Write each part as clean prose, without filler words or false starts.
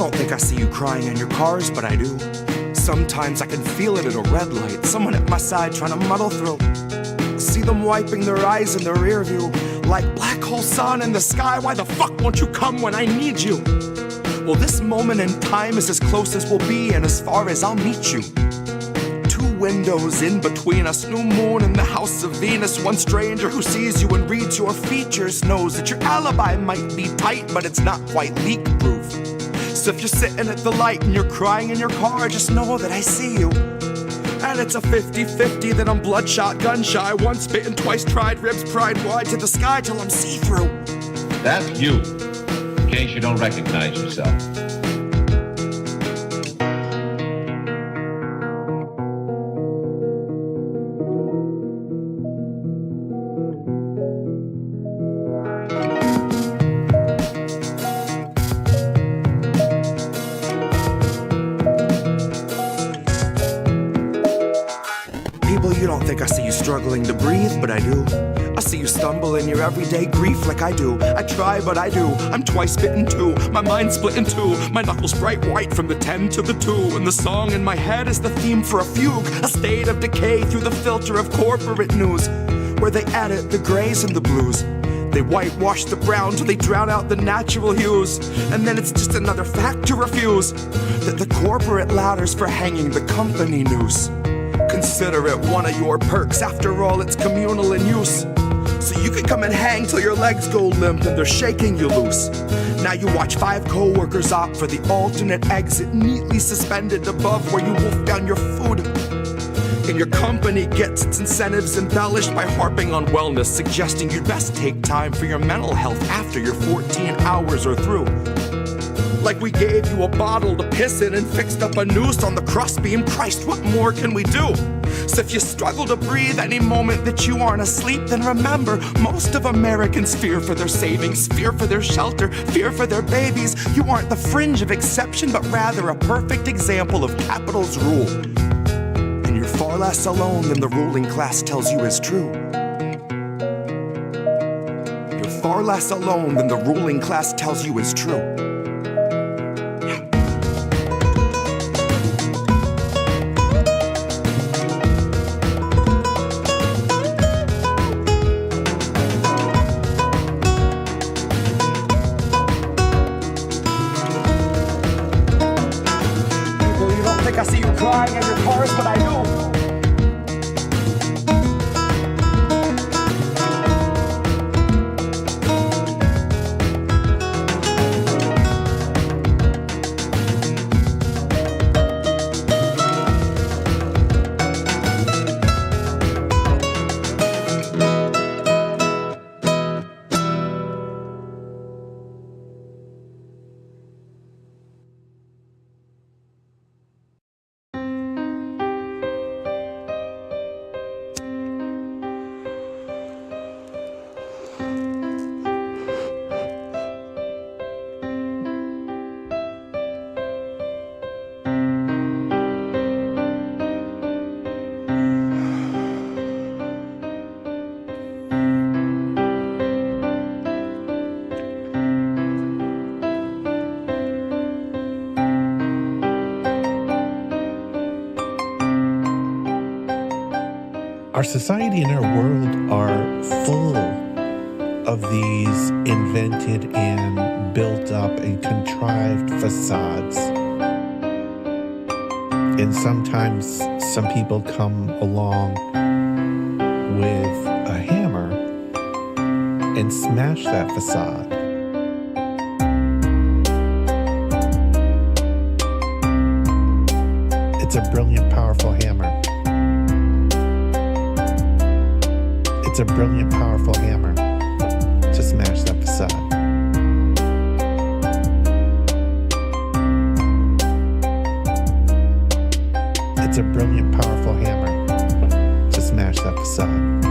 don't think I see you crying in your cars, but I do. Sometimes I can feel it at a red light, someone at my side trying to muddle through. See them wiping their eyes in their rear view, like black hole sun in the sky. Why the fuck won't you come when I need you? Well, this moment in time is as close as we'll be and as far as I'll meet you. Two windows in between us, new moon in the house of Venus. One stranger who sees you and reads your features knows that your alibi might be tight, but it's not quite leak-proof. So if you're sitting at the light and you're crying in your car, just know that I see you. And it's a 50-50 that I'm bloodshot, gun-shy, once bitten, twice tried, ribs pried wide to the sky till I'm see-through. That's you, in case you don't recognize yourself. You don't think I see you struggling to breathe, but I do. I see you stumble in your everyday grief like I do. I try, but I do. I'm twice bitten too. My mind's split in two. My knuckles bright white from the 10 to the 2. And the song in my head is the theme for a fugue. A state of decay through the filter of corporate news, where they edit the grays and the blues. They whitewash the brown till they drown out the natural hues. And then it's just another fact to refuse, that the corporate ladders for hanging the company noose. Consider it one of your perks, after all it's communal in use. So you can come and hang till your legs go limp and they're shaking you loose. Now you watch 5 co-workers opt for the alternate exit, neatly suspended above where you wolf down your food. And your company gets its incentives embellished by harping on wellness, suggesting you'd best take time for your mental health after your 14 hours are through. Like we gave you a bottle to piss in and fixed up a noose on the crossbeam. Christ, what more can we do? So if you struggle to breathe any moment that you aren't asleep, then remember, most of Americans fear for their savings, fear for their shelter, fear for their babies. You aren't the fringe of exception, but rather a perfect example of capital's rule. And you're far less alone than the ruling class tells you is true. You're far less alone than the ruling class tells you is true. I see you crying in your cars, but I do. Our society and our world are full of these invented and built up and contrived facades. And sometimes some people come along with a hammer and smash that facade. It's a brilliant, powerful hammer. It's a brilliant, powerful hammer to smash that facade. It's a brilliant, powerful hammer to smash that facade.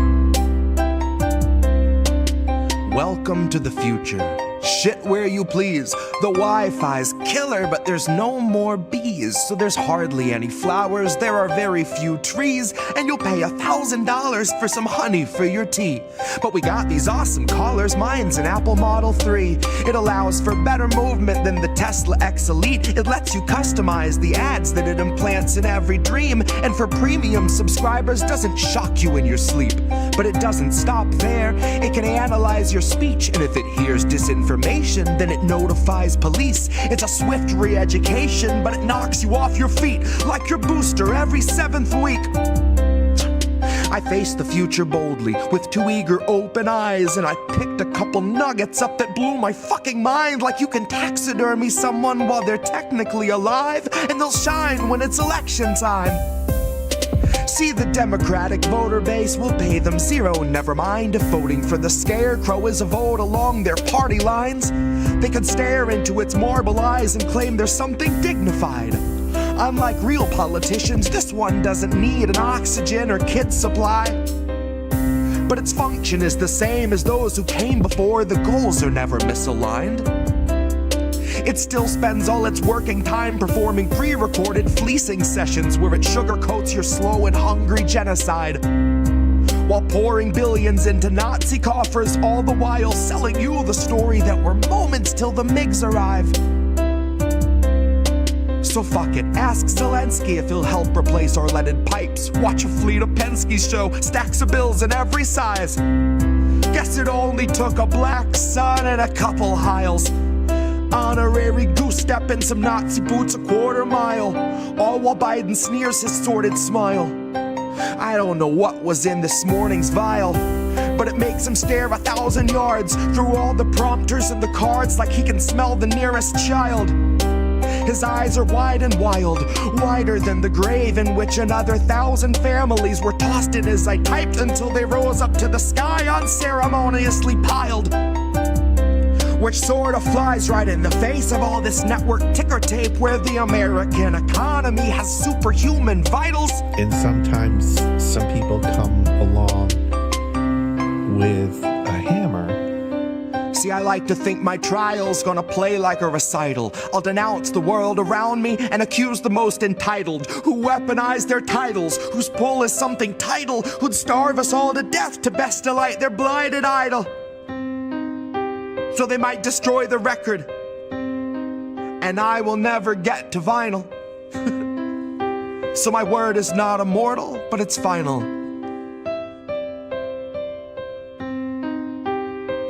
Welcome to the future. Shit where you please. The Wi-Fi's killer, but there's no more bees. So there's hardly any flowers, there are very few trees, and you'll pay $1,000 for some honey for your tea. But we got these awesome collars, mine's an Apple Model 3. It allows for better movement than the Tesla X Elite. It lets you customize the ads that it implants in every dream. And for premium subscribers, doesn't shock you in your sleep. But it doesn't stop there. It can analyze your speech, and if it hears disinformation, then it notifies police. It's a swift re-education, but it knocks you off your feet like your booster every 7th week. I faced the future boldly with 2 eager open eyes, and I picked a couple nuggets up that blew my fucking mind. Like you can taxidermy someone while they're technically alive, and they'll shine when it's election time. See, the Democratic voter base will pay them zero. Never mind if voting for the scarecrow is a vote along their party lines. They could stare into its marble eyes and claim there's something dignified. Unlike real politicians, this one doesn't need an oxygen or kit supply. But its function is the same as those who came before. The goals are never misaligned. It still spends all its working time performing pre-recorded fleecing sessions where it sugarcoats your slow and hungry genocide, while pouring billions into Nazi coffers, all the while selling you the story that we're moments till the MiGs arrive. So fuck it, ask Zelensky if he'll help replace our leaded pipes. Watch a fleet of Penske's show, stacks of bills in every size. Guess it only took a black sun and a couple hiles. Honorary goose step and some Nazi boots a quarter mile, all while Biden sneers his sordid smile. I don't know what was in this morning's vial, but it makes him stare 1,000 yards through all the prompters and the cards like he can smell the nearest child. His eyes are wide and wild, wider than the grave in which another 1,000 families were tossed in as I typed until they rose up to the sky unceremoniously piled. Which sort of flies right in the face of all this network ticker tape where the American economy has superhuman vitals. And sometimes some people come along with a hammer. See, I like to think my trial's gonna play like a recital. I'll denounce the world around me and accuse the most entitled, who weaponize their titles, whose pull is something tidal, who'd starve us all to death to best delight their blinded idol. So they might destroy the record, and I will never get to vinyl. So my word is not immortal, but it's final.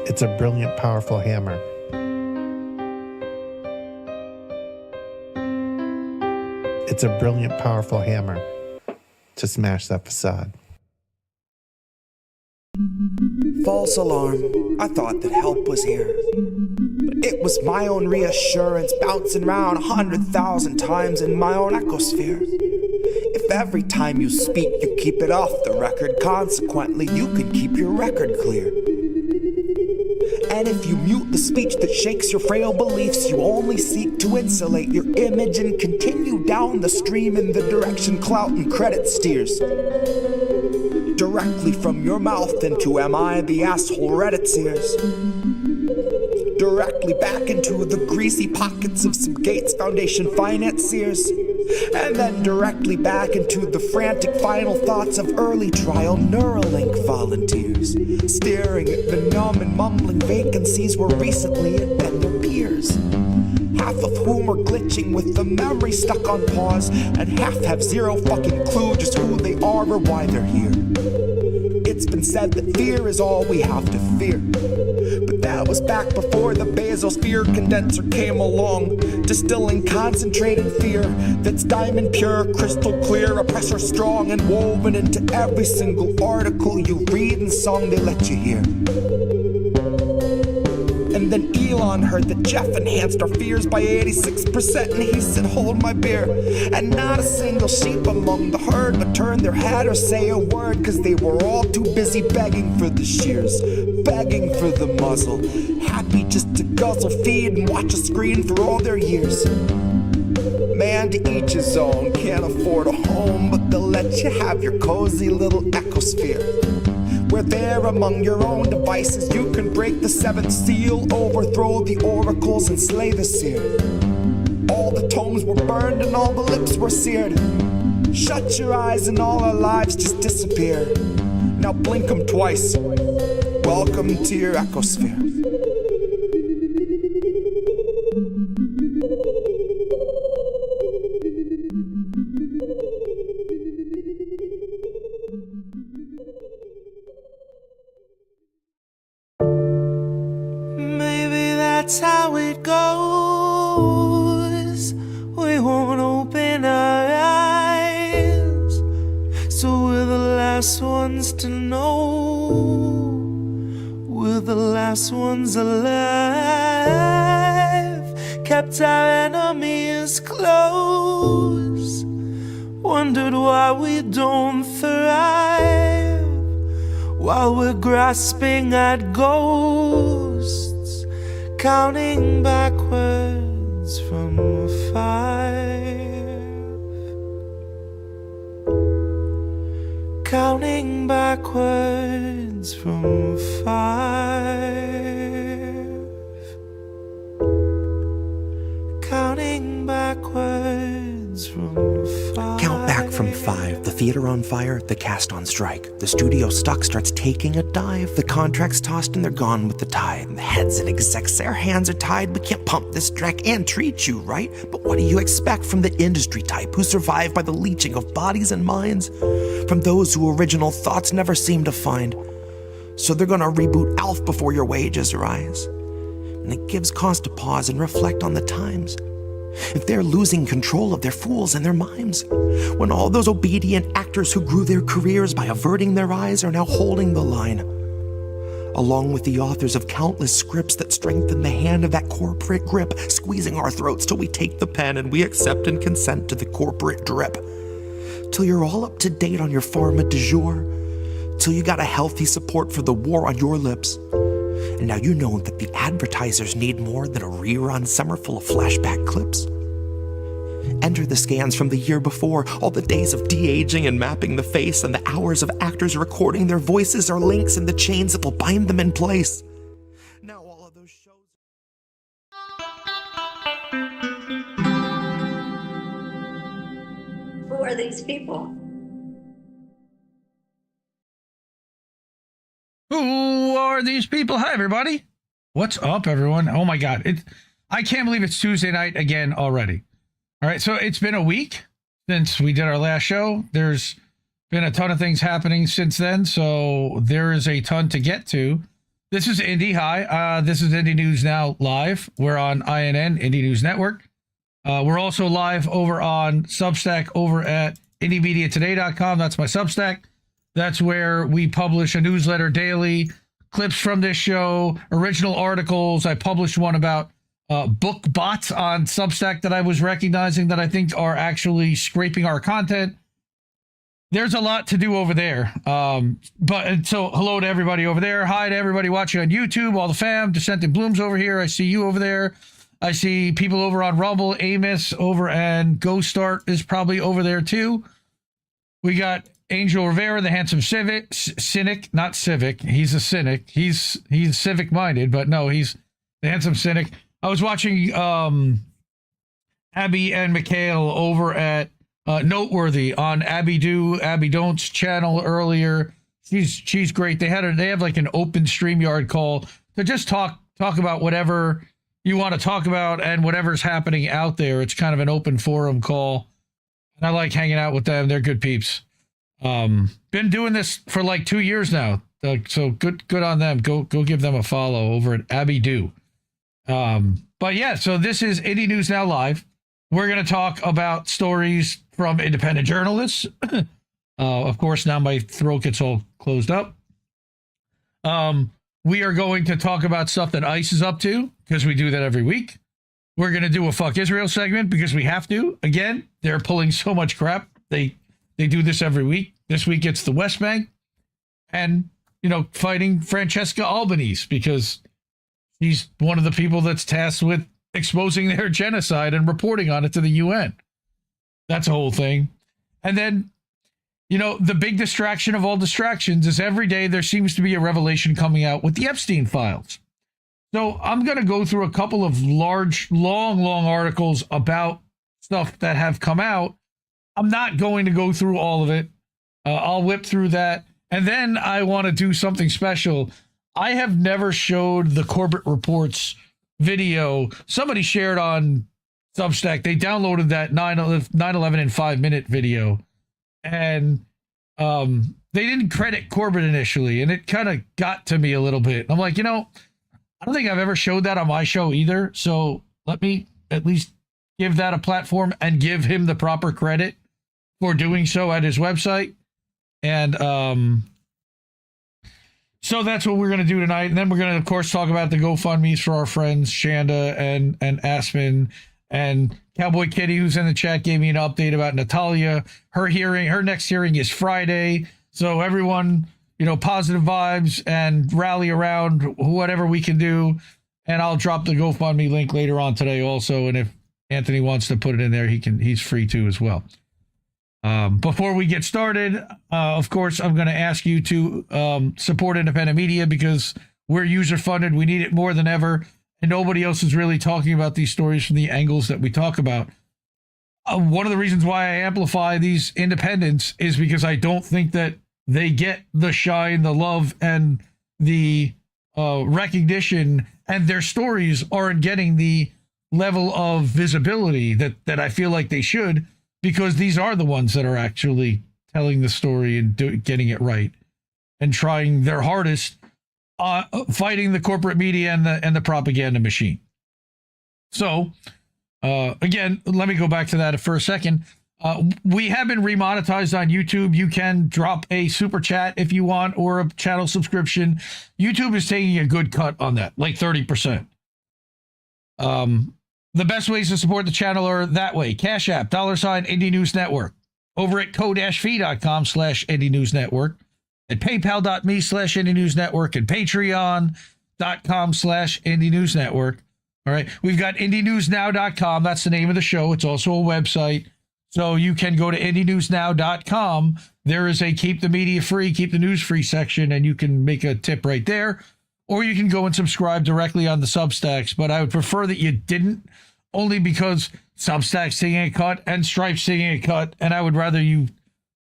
It's a brilliant, powerful hammer. It's a brilliant, powerful hammer to smash that facade. False alarm, I thought that help was here. But it was my own reassurance bouncing round 100,000 times in my own ecosphere. If every time you speak you keep it off the record, consequently you can keep your record clear. And if you mute the speech that shakes your frail beliefs, you only seek to insulate your image and continue down the stream in the direction clout and credit steers. Directly from your mouth into am I the asshole Reddit's ears. Directly back into the greasy pockets of some Gates Foundation financiers. And then directly back into the frantic final thoughts of early trial Neuralink volunteers, staring at the numb and mumbling vacancies where recently had been their peers. Half of whom are glitching with the memory stuck on pause, and half have zero fucking clue just who they are or why they're here. It's been said that fear is all we have to fear, but that was back before the Bezos fear condenser came along, distilling concentrated fear that's diamond pure, crystal clear, oppressor strong, and woven into every single article you read and song they let you hear. And then Elon heard that Jeff enhanced our fears by 86%, and he said, hold my beer. And not a single sheep among the herd would turn their head or say a word, cause they were all too busy begging for the shears, begging for the muzzle, happy just to guzzle, feed, and watch a screen for all their years. Man, to each his own, can't afford a home, but they'll let you have your cozy little ecosphere. We're there among your own devices. You can break the seventh seal, overthrow the oracles and slay the seer. All the tomes were burned and all the lips were seared. Shut your eyes and all our lives just disappear. Now blink 'em twice. Welcome to your ecosphere. Maybe that's how it goes. We won't open our eyes, so we're the last ones to know. We're the last ones alive. Kept our enemies close. Wondered why we don't thrive while we're grasping at ghosts, counting backwards from 5, counting backwards from 5, counting backwards from 5. Count back from 5. The theater on fire, the cast on strike. The studio stock starts taking a dive. The contract's tossed and they're gone with the tide. The heads and execs, their hands are tied. We can't pump this dreck and treat you right. But what do you expect from the industry type who survive by the leeching of bodies and minds? From those who original thoughts never seem to find. So they're gonna reboot ALF before your wages rise. And it gives cause to pause and reflect on the times. If they're losing control of their fools and their mimes, when all those obedient actors who grew their careers by averting their eyes are now holding the line, along with the authors of countless scripts that strengthen the hand of that corporate grip, squeezing our throats till we take the pen and we accept and consent to the corporate drip, till you're all up to date on your pharma du jour, till you got a healthy support for the war on your lips. And now you know that the advertisers need more than a rerun summer full of flashback clips. Enter the scans from the year before, all the days of de-aging and mapping the face, and the hours of actors recording their voices are links in the chains that will bind them in place. Now all of those shows... Who are these people? Who are these people? Hi, everybody. What's up, everyone? Oh, my God. I can't believe it's Tuesday night again already. All right, so it's been a week since we did our last show. There's been a ton of things happening since then, so there is a ton to get to. This is Indie. Hi. This is Indie News Now Live. We're on INN, Indie News Network. We're also live over on Substack over at IndieMediaToday.com. That's my Substack. That's where we publish a newsletter daily, clips from this show, original articles. I published one about book bots on Substack that I was recognizing that I think are actually scraping our content. There's a lot to do over there. But so hello to everybody over there. Hi to everybody watching on YouTube, all the fam. Dissenting Blooms over here. I see you over there. I see people over on Rumble. Amos over and Go Start is probably over there too. We got Angel Rivera, the handsome cynic, not civic. He's a cynic. He's civic minded, but no, he's the handsome cynic. I was watching Abby and Mikhail over at Noteworthy on Abby Don't's channel earlier. She's great. They have like an open StreamYard call to just talk about whatever you want to talk about and whatever's happening out there. It's kind of an open forum call, and I like hanging out with them. They're good peeps. Been doing this for like 2 years now. So good on them. Go give them a follow over at Abby Do. But yeah, so this is Indie News Now Live. We're going to talk about stories from independent journalists. Of course, now my throat gets all closed up. We are going to talk about stuff that ICE is up to, because we do that every week. We're going to do a Fuck Israel segment because we have to. Again, they're pulling so much crap. They do this every week. This week it's the West Bank and, fighting Francesca Albanese because he's one of the people that's tasked with exposing their genocide and reporting on it to the UN. That's a whole thing. And then, you know, the big distraction of all distractions is every day there seems to be a revelation coming out with the Epstein files. So I'm going to go through a couple of large, long articles about stuff that have come out. I'm not going to go through all of it. I'll whip through that. And then I want to do something special. I have never showed the Corbett Reports video. Somebody shared on Substack. They downloaded that 9/11 in 5-minute video. And they didn't credit Corbett initially. And it kind of got to me a little bit. I'm like, you know, I don't think I've ever showed that on my show either. So let me at least give that a platform and give him the proper credit for doing so at his website. And so that's what we're going to do tonight. And then we're going to, of course, talk about the GoFundMe's for our friends Shanda and Aspen, and Cowboy Kitty, who's in the chat, gave me an update about Natalia. Her next hearing is Friday. So everyone, you know, positive vibes and rally around whatever we can do. And I'll drop the GoFundMe link later on today also. And if Anthony wants to put it in there, he's free to as well. Before we get started, of course, I'm going to ask you to support independent media because we're user funded. We need it more than ever. And nobody else is really talking about these stories from the angles that we talk about. One of the reasons why I amplify these independents is because I don't think that they get the shine, the love, and the recognition, and their stories aren't getting the level of visibility that I feel like they should, because these are the ones that are actually telling the story and getting it right and trying their hardest, fighting the corporate media and the propaganda machine. So, again, let me go back to that for a second. We have been remonetized on YouTube. You can drop a super chat if you want, or a channel subscription. YouTube is taking a good cut on that, like 30%. The best ways to support the channel are that way. Cash App, $ Indie News Network. Over at ko-fi.com/IndieNewsNetwork. At paypal.me/Indie News Network. And patreon.com/Indie News Network. All right. We've got IndieNewsNow.com. That's the name of the show. It's also a website. So you can go to IndieNewsNow.com. There is a keep the media free, keep the news free section, and you can make a tip right there. Or you can go and subscribe directly on the Substacks. But I would prefer that you didn't, only because Substack's taking a cut and Stripe's taking a cut. And I would rather you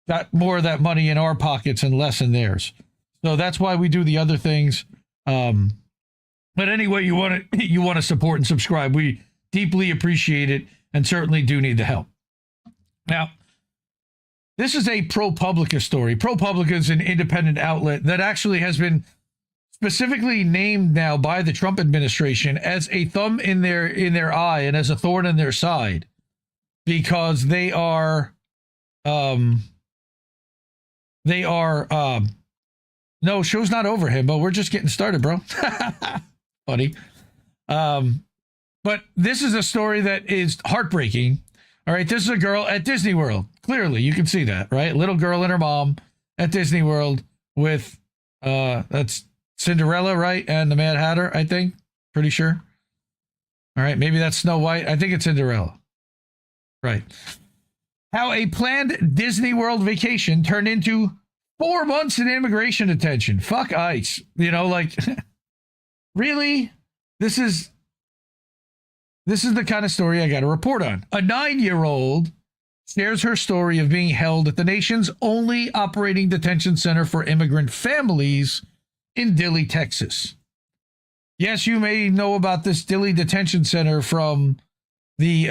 got more of that money in our pockets and less in theirs. So that's why we do the other things. But anyway, you want to support and subscribe. We deeply appreciate it and certainly do need the help. Now, this is a ProPublica story. ProPublica is an independent outlet that actually has been specifically named now by the Trump administration as a thumb in their eye and as a thorn in their side, because they are no, show's not over him, but we're just getting started, bro. Funny. But this is a story that is heartbreaking. All right, this is a girl at Disney World. Clearly, you can see that, right? Little girl and her mom at Disney World with that's Cinderella, right? And the Mad Hatter, I think. Pretty sure. All right, maybe that's Snow White. I think it's Cinderella. Right. How a planned Disney World vacation turned into 4 months in immigration detention. Fuck ICE. You know, like, really? This is the kind of story I got to report on. A 9-year-old shares her story of being held at the nation's only operating detention center for immigrant families in Dilley, Texas. Yes, you may know about this Dilley detention center from the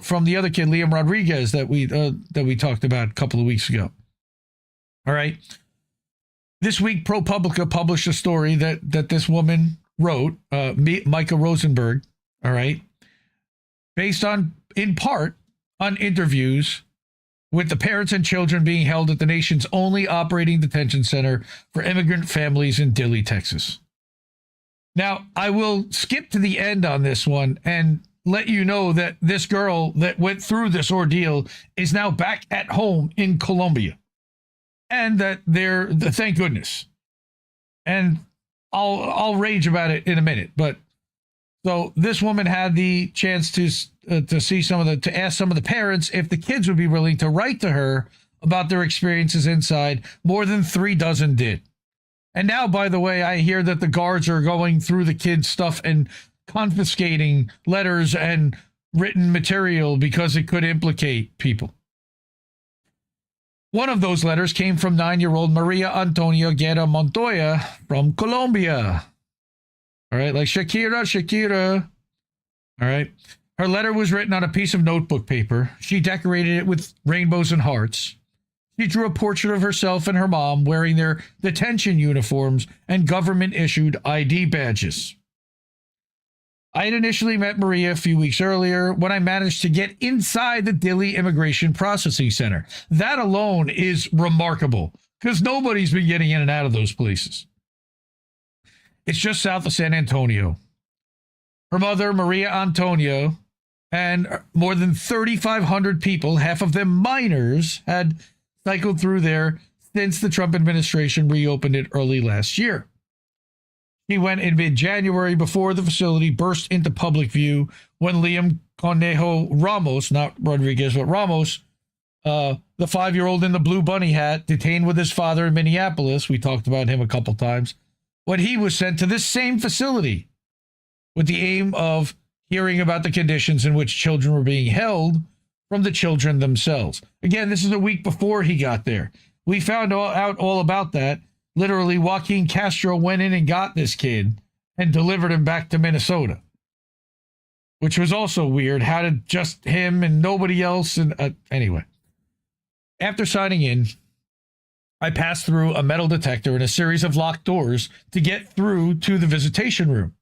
from the other kid, Liam Rodriguez, that we talked about a couple of weeks ago. All right. This week, ProPublica published a story that this woman wrote, Micah Rosenberg. All right. Based in part on interviews with the parents and children being held at the nation's only operating detention center for immigrant families in Dilley, Texas. Now, I will skip to the end on this one and let you know that this girl that went through this ordeal is now back at home in Colombia. And that thank goodness. And I'll rage about it in a minute, but so this woman had the chance to ask some of the parents if the kids would be willing to write to her about their experiences inside. More than 36 did. And now, by the way, I hear that the guards are going through the kids' stuff and confiscating letters and written material because it could implicate people. One of those letters came from 9-year-old Maria Antonia Guerra Montoya from Colombia. All right, like Shakira. All right. Her letter was written on a piece of notebook paper. She decorated it with rainbows and hearts. She drew a portrait of herself and her mom wearing their detention uniforms and government-issued ID badges. I had initially met Maria a few weeks earlier when I managed to get inside the Dilley Immigration Processing Center. That alone is remarkable because nobody's been getting in and out of those places. It's just south of San Antonio. Her mother, Maria Antonia, and more than 3,500 people, half of them minors, had cycled through there since the Trump administration reopened it early last year. He went in mid-January before the facility burst into public view when Liam Conejo Ramos, not Rodriguez, but Ramos, the 5-year-old in the blue bunny hat, detained with his father in Minneapolis, we talked about him a couple times, when he was sent to this same facility with the aim of hearing about the conditions in which children were being held from the children themselves. Again, this is a week before he got there. We found out all about that. Literally, Joaquin Castro went in and got this kid and delivered him back to Minnesota, which was also weird. How did just him and nobody else? And anyway, after signing in, I passed through a metal detector and a series of locked doors to get through to the visitation room.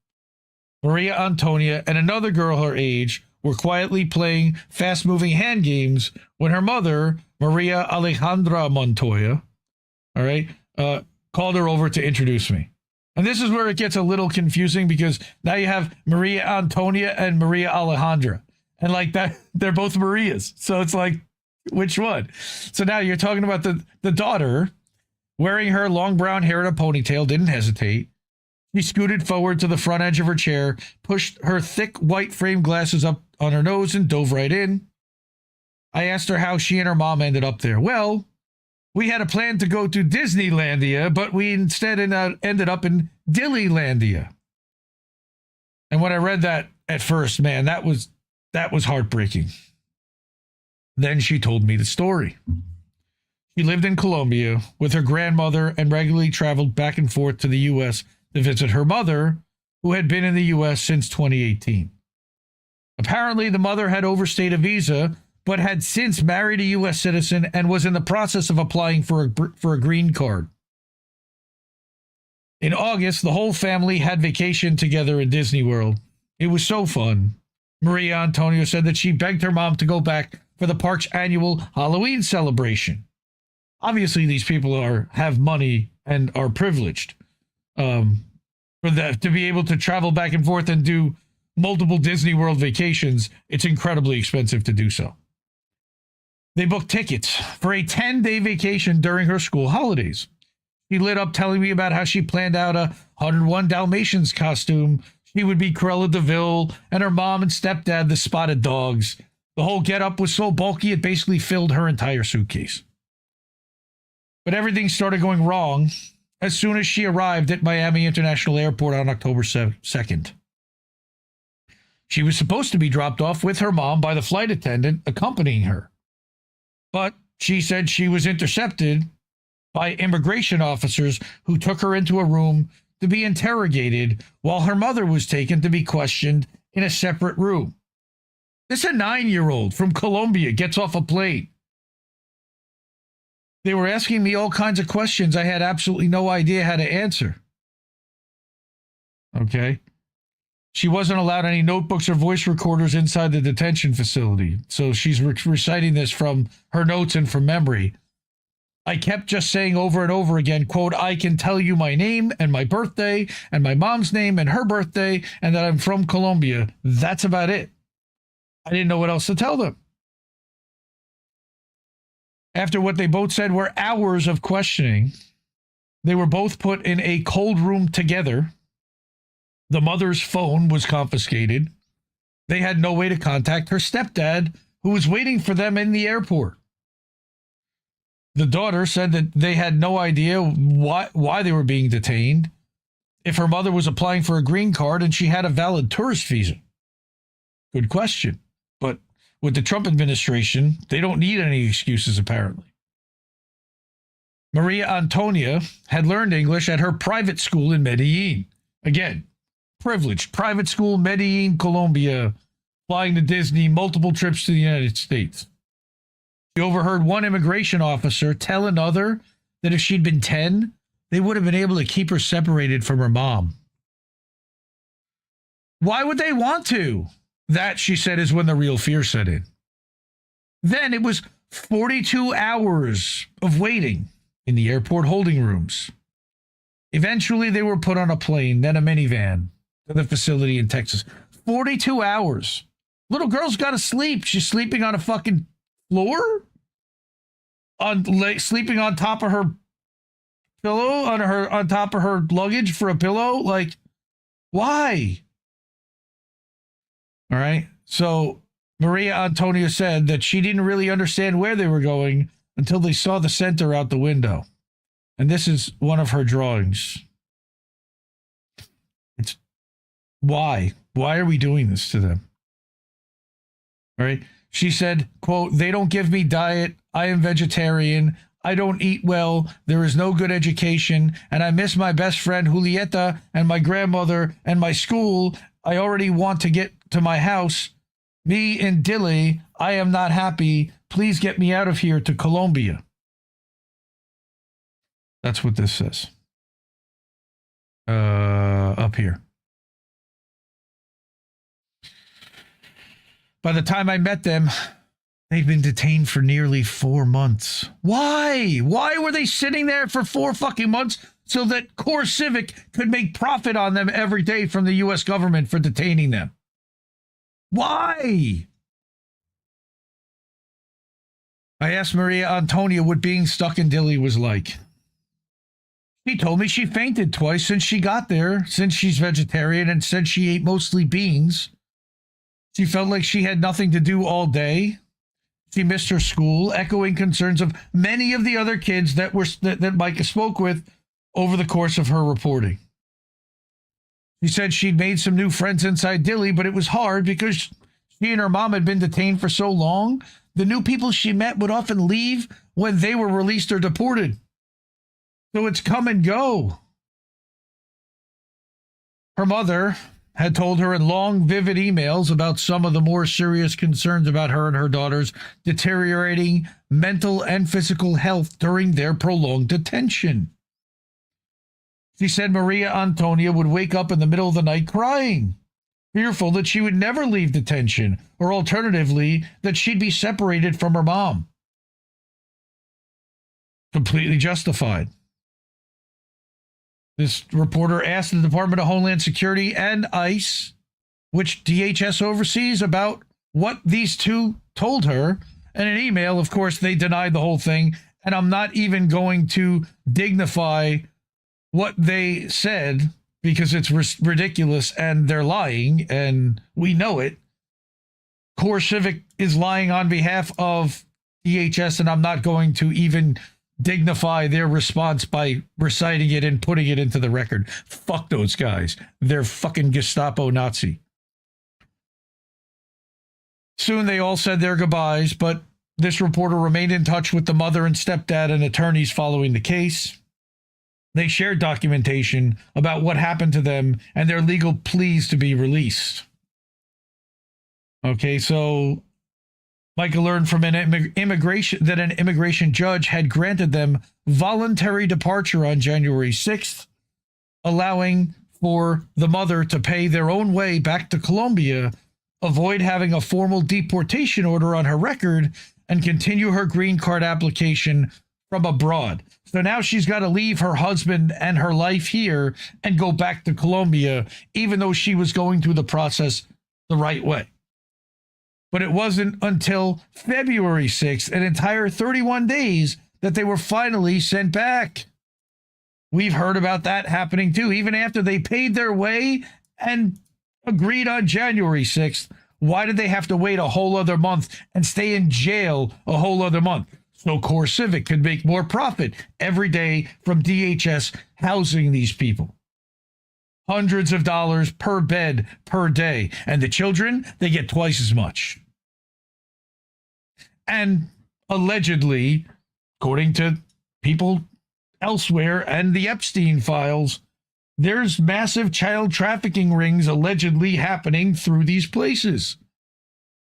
Maria Antonia and another girl her age were quietly playing fast-moving hand games when her mother, Maria Alejandra Montoya, called her over to introduce me. And this is where it gets a little confusing because now you have Maria Antonia and Maria Alejandra. And like that, they're both Marias. So it's like, which one? So now you're talking about the daughter wearing her long brown hair in a ponytail, didn't hesitate. She scooted forward to the front edge of her chair, pushed her thick white frame glasses up on her nose and dove right in. I asked her how she and her mom ended up there. Well, we had a plan to go to Disneylandia, but we instead ended up in Dilleylandia. And when I read that at first, man, that was heartbreaking. Then she told me the story. She lived in Colombia with her grandmother and regularly traveled back and forth to the U.S. to visit her mother, who had been in the U.S. since 2018. Apparently, the mother had overstayed a visa, but had since married a U.S. citizen and was in the process of applying for a green card. In August, the whole family had vacation together in Disney World. It was so fun. Maria Antonia said that she begged her mom to go back for the park's annual Halloween celebration. Obviously, these people have money and are privileged. For that to be able to travel back and forth and do multiple Disney World vacations, it's incredibly expensive to do so. They booked tickets for a 10-day vacation during her school holidays. She lit up telling me about how she planned out a 101 Dalmatians costume. She would be Cruella de Vil and her mom and stepdad, the Spotted Dogs. The whole getup was so bulky it basically filled her entire suitcase. But everything started going wrong as soon as she arrived at Miami International Airport on October 2nd. She was supposed to be dropped off with her mom by the flight attendant accompanying her. But she said she was intercepted by immigration officers who took her into a room to be interrogated while her mother was taken to be questioned in a separate room. This 9-year-old from Colombia gets off a plane. They were asking me all kinds of questions I had absolutely no idea how to answer. Okay. She wasn't allowed any notebooks or voice recorders inside the detention facility. So she's reciting this from her notes and from memory. I kept just saying over and over again, quote, I can tell you my name and my birthday and my mom's name and her birthday and that I'm from Colombia. That's about it. I didn't know what else to tell them. After what they both said were hours of questioning, they were both put in a cold room together. The mother's phone was confiscated. They had no way to contact her stepdad, who was waiting for them in the airport. The daughter said that they had no idea why they were being detained, if her mother was applying for a green card and she had a valid tourist visa. Good question. But with the Trump administration, they don't need any excuses, apparently. Maria Antonia had learned English at her private school in Medellin. Again, privileged private school, Medellin, Colombia, flying to Disney, multiple trips to the United States. She overheard one immigration officer tell another that if she'd been 10, they would have been able to keep her separated from her mom. Why would they want to? That, she said, is when the real fear set in. Then it was 42 hours of waiting in the airport holding rooms. Eventually, they were put on a plane, then a minivan, to the facility in Texas. 42 hours. Little girl's got to sleep. She's sleeping on a fucking floor? Sleeping on top of her pillow? On top of her luggage for a pillow? Like, why? All right. So Maria Antonia said that she didn't really understand where they were going until they saw the center out the window. And this is one of her drawings. It's why? Why are we doing this to them? All right. She said, quote, "They don't give me diet. I am vegetarian. I don't eat well. There is no good education. And I miss my best friend Julieta and my grandmother and my school. I already want to get to my house. Me in Dilley, I am not happy. Please get me out of here to Colombia." That's what this says. Up here. By the time I met them, they'd been detained for nearly 4 months. Why? Why were they sitting there for 4 fucking months so that Core Civic could make profit on them every day from the U.S. government for detaining them? Why? I asked Maria Antonia what being stuck in Dilley was like. She told me she fainted twice since she got there, since she's vegetarian, and said she ate mostly beans. She felt like she had nothing to do all day. She missed her school, echoing concerns of many of the other kids that Micah spoke with over the course of her reporting. She said she'd made some new friends inside Dilley, but it was hard because she and her mom had been detained for so long. The new people she met would often leave when they were released or deported. So it's come and go. Her mother had told her in long, vivid emails about some of the more serious concerns about her and her daughter's deteriorating mental and physical health during their prolonged detention. She said Maria Antonia would wake up in the middle of the night crying, fearful that she would never leave detention, or alternatively, that she'd be separated from her mom. Completely justified. This reporter asked the Department of Homeland Security and ICE, which DHS oversees, about what these two told her. In an email, of course, they denied the whole thing, and I'm not even going to dignify what they said because it's ridiculous and they're lying, and we know it. Core Civic is lying on behalf of DHS, and I'm not going to even dignify their response by reciting it and putting it into the record. Fuck those guys. They're fucking Gestapo Nazi. Soon they all said their goodbyes, but this reporter remained in touch with the mother and stepdad and attorneys following the case. They shared documentation about what happened to them and their legal pleas to be released. Okay, so Micah learned from an immigration judge had granted them voluntary departure on January 6th, allowing for the mother to pay their own way back to Colombia, avoid having a formal deportation order on her record, and continue her green card application from abroad. So now she's got to leave her husband and her life here and go back to Colombia, even though she was going through the process the right way. But it wasn't until February 6th, an entire 31 days, that they were finally sent back. We've heard about that happening too. Even after they paid their way and agreed on January 6th, why did they have to wait a whole other month and stay in jail a whole other month? So Core Civic could make more profit every day from DHS housing these people. Hundreds of dollars per bed per day. And the children, they get twice as much. And allegedly, according to people elsewhere and the Epstein files, there's massive child trafficking rings allegedly happening through these places.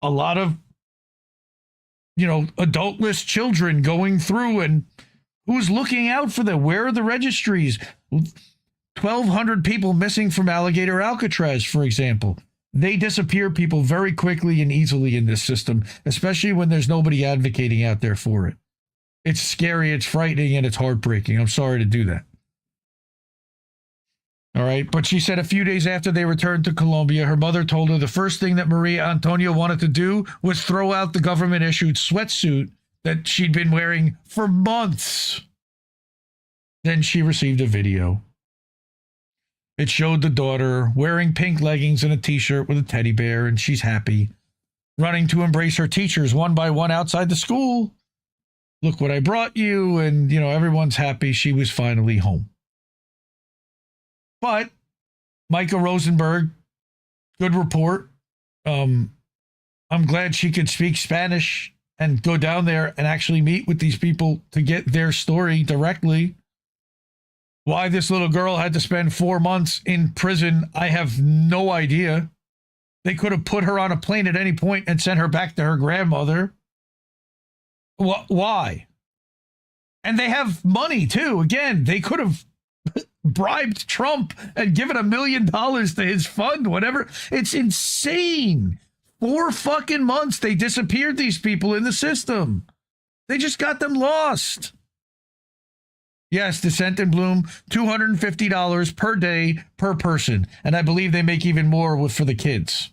A lot of, adultless children going through, and who's looking out for them? Where are the registries? 1,200 people missing from Alligator Alcatraz, for example. They disappear people very quickly and easily in this system, especially when there's nobody advocating out there for it. It's scary, it's frightening, and it's heartbreaking. I'm sorry to do that. All right. But she said a few days after they returned to Colombia, her mother told her the first thing that Maria Antonia wanted to do was throw out the government-issued sweatsuit that she'd been wearing for months. Then she received a video. It showed the daughter wearing pink leggings and a t-shirt with a teddy bear, and she's happy, running to embrace her teachers one by one outside the school. Look what I brought you, and, everyone's happy she was finally home. But Micah Rosenberg, good report. I'm glad she could speak Spanish and go down there and actually meet with these people to get their story directly. Why this little girl had to spend 4 months in prison, I have no idea. They could have put her on a plane at any point and sent her back to her grandmother. Why? And they have money, too. Again, they could have bribed Trump and given $1 million to his fund, whatever. It's insane. 4 fucking months they disappeared these people in the system. They just got them lost. Yes, Descent and Bloom, $250 per day per person. And I believe they make even more for the kids.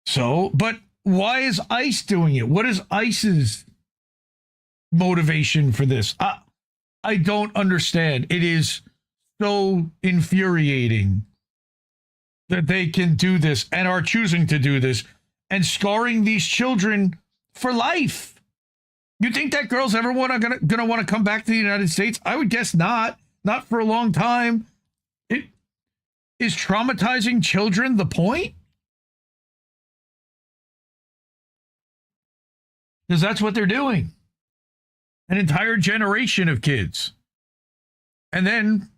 So, but why is ICE doing it? What is ICE's motivation for this? I don't understand. It is so infuriating that they can do this and are choosing to do this and scarring these children for life. You think that girl's ever gonna want to come back to the United States? I would guess not. Not for a long time. Is traumatizing children the point? Because that's what they're doing. An entire generation of kids. And then,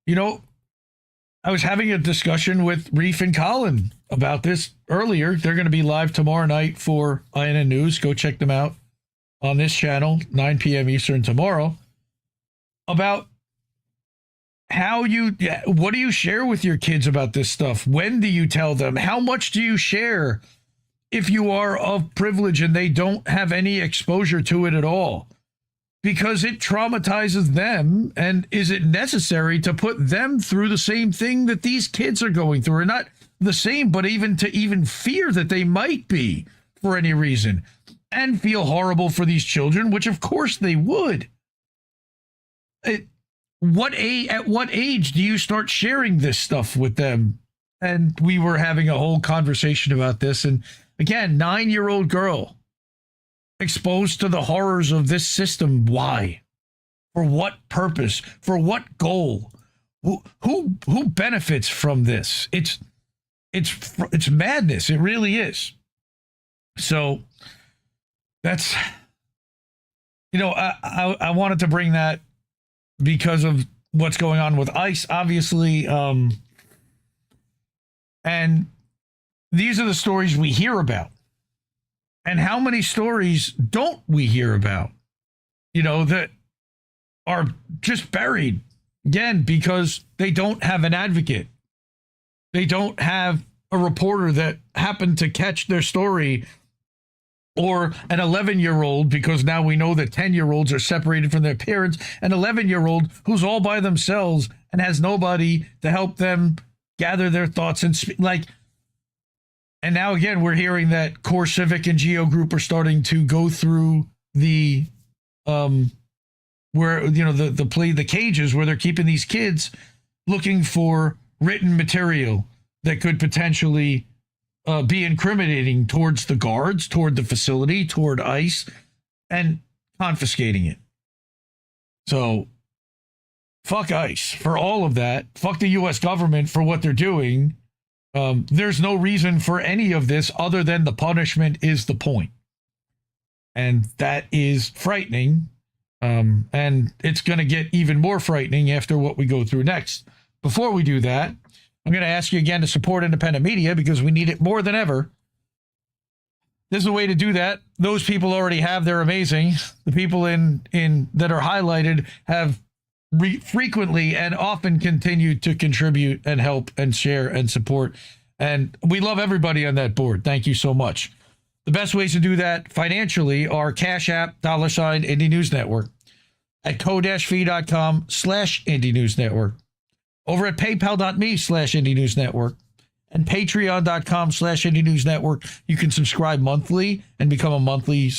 I was having a discussion with Reef and Colin about this earlier. They're going to be live tomorrow night for INN News. Go check them out on this channel, 9 p.m. Eastern tomorrow, about what do you share with your kids about this stuff? When do you tell them? How much do you share if you are of privilege and they don't have any exposure to it at all? Because it traumatizes them. And is it necessary to put them through the same thing that these kids are going through? Or not the same, but even fear that they might be for any reason and feel horrible for these children, which of course they would. At what age do you start sharing this stuff with them? And we were having a whole conversation about this. And again, 9-year-old girl exposed to the horrors of this system. Why? For what purpose? For what goal? Who benefits from this? It's madness. It really is. So that's, I wanted to bring that because of what's going on with ICE, obviously. And these are the stories we hear about. And how many stories don't we hear about, that are just buried, again, because they don't have an advocate. They don't have a reporter that happened to catch their story, or an 11-year-old, because now we know that 10-year-olds are separated from their parents, an 11-year-old who's all by themselves and has nobody to help them gather their thoughts and speak. And now again, we're hearing that Core Civic and Geo Group are starting to go through the the cages where they're keeping these kids, looking for written material that could potentially be incriminating towards the guards, toward the facility, toward ICE, and confiscating it. So fuck ICE for all of that. Fuck the U.S. government for what they're doing. There's no reason for any of this other than the punishment is the point. And that is frightening. And it's going to get even more frightening after what we go through next. Before we do that, I'm going to ask you again to support independent media because we need it more than ever. There's a way to do that. Those people already have. They're amazing. The people in that are highlighted have frequently and often continued to contribute and help and share and support. And we love everybody on that board. Thank you so much. The best ways to do that financially are Cash App, $ Indie News Network, at ko-fi.com/Indie News Network, over at paypal.me/Indie News Network, and patreon.com/Indie News Network. You can subscribe monthly and become a monthly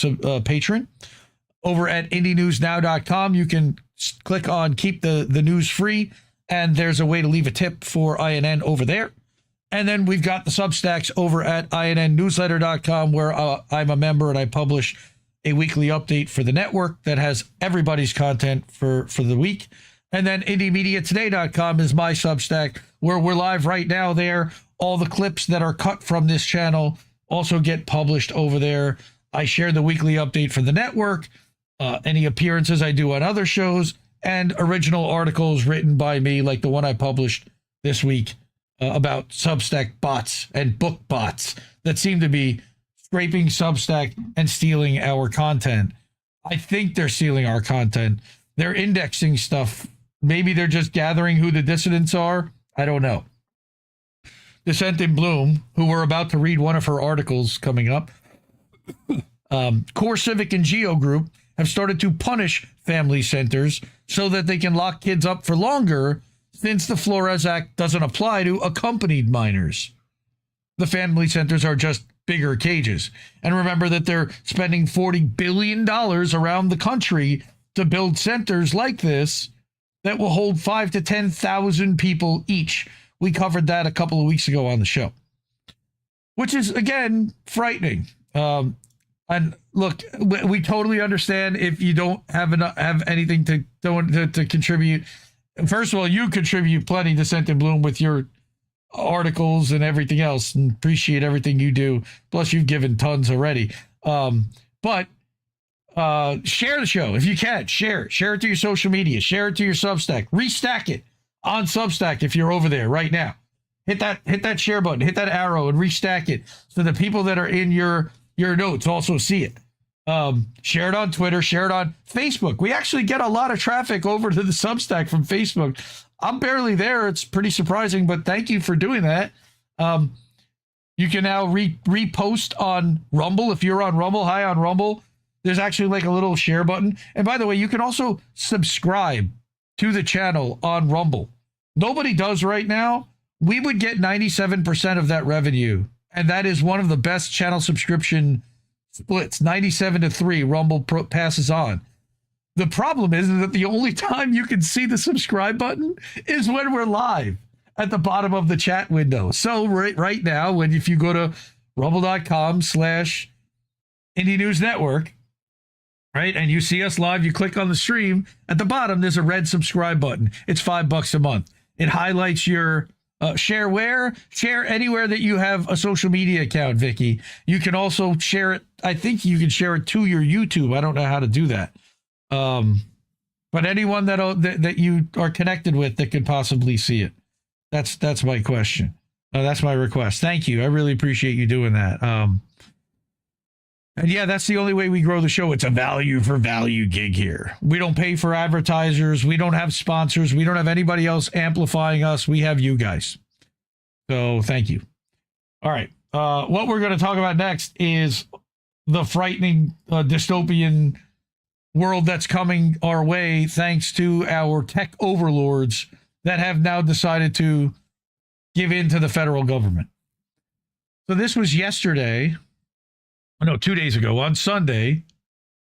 patron. Over at IndieNewsNow.com, you can click on Keep the News Free, and there's a way to leave a tip for INN over there. And then we've got the Substacks over at INNnewsletter.com, where I'm a member and I publish a weekly update for the network that has everybody's content for the week. And then IndieMediaToday.com is my Substack, where we're live right now there. All the clips that are cut from this channel also get published over there. I share the weekly update for the network, any appearances I do on other shows, and original articles written by me, like the one I published this week about Substack bots and book bots that seem to be scraping Substack and stealing our content. I think they're stealing our content. They're indexing stuff. Maybe they're just gathering who the dissidents are. I don't know. Dissent in Bloom, who we're about to read one of her articles coming up, Core Civic and Geo Group have started to punish family centers so that they can lock kids up for longer, since the Flores Act doesn't apply to accompanied minors. The family centers are just bigger cages. And remember that they're spending $40 billion around the country to build centers like this that will hold 5,000 to 10,000 people each. We covered that a couple of weeks ago on the show, which is, again, frightening. And look, we totally understand if you don't have anything to contribute. First of all, you contribute plenty to Dissent in Bloom with your articles and everything else, and appreciate everything you do. Plus, you've given tons already. But share the show if you can. Share it to your social media. Share it to your Substack. Restack it on Substack if you're over there right now. Hit that share button. Hit that arrow and restack it so the people that are in your notes also see it. Share it on Twitter, share it on Facebook. We actually get a lot of traffic over to the Substack from Facebook. I'm barely there. It's pretty surprising, but thank you for doing that. You can now repost on Rumble. If you're on Rumble, hi on Rumble. There's actually like a little share button. And by the way, you can also subscribe to the channel on Rumble. Nobody does right now. We would get 97% of that revenue. And that is one of the best channel subscription splits, 97-3. Rumble passes on. The problem is that the only time you can see the subscribe button is when we're live at the bottom of the chat window. So right now, if you go to rumble.com/Indie News Network, right, and you see us live, you click on the stream, at the bottom, there's a red subscribe button. It's $5 a month. It highlights your share where? Share anywhere that you have a social media account, Vicky. You can also share it. I think you can share it to your YouTube. I don't know how to do that. But anyone that you are connected with that could possibly see it. That's my question. That's my request. Thank you. I really appreciate you doing that. And yeah, that's the only way we grow the show. It's a value for value gig here. We don't pay for advertisers. We don't have sponsors. We don't have anybody else amplifying us. We have you guys. So thank you. All right. What we're going to talk about next is the frightening dystopian world that's coming our way thanks to our tech overlords that have now decided to give in to the federal government. So this was yesterday. No, 2 days ago on Sunday,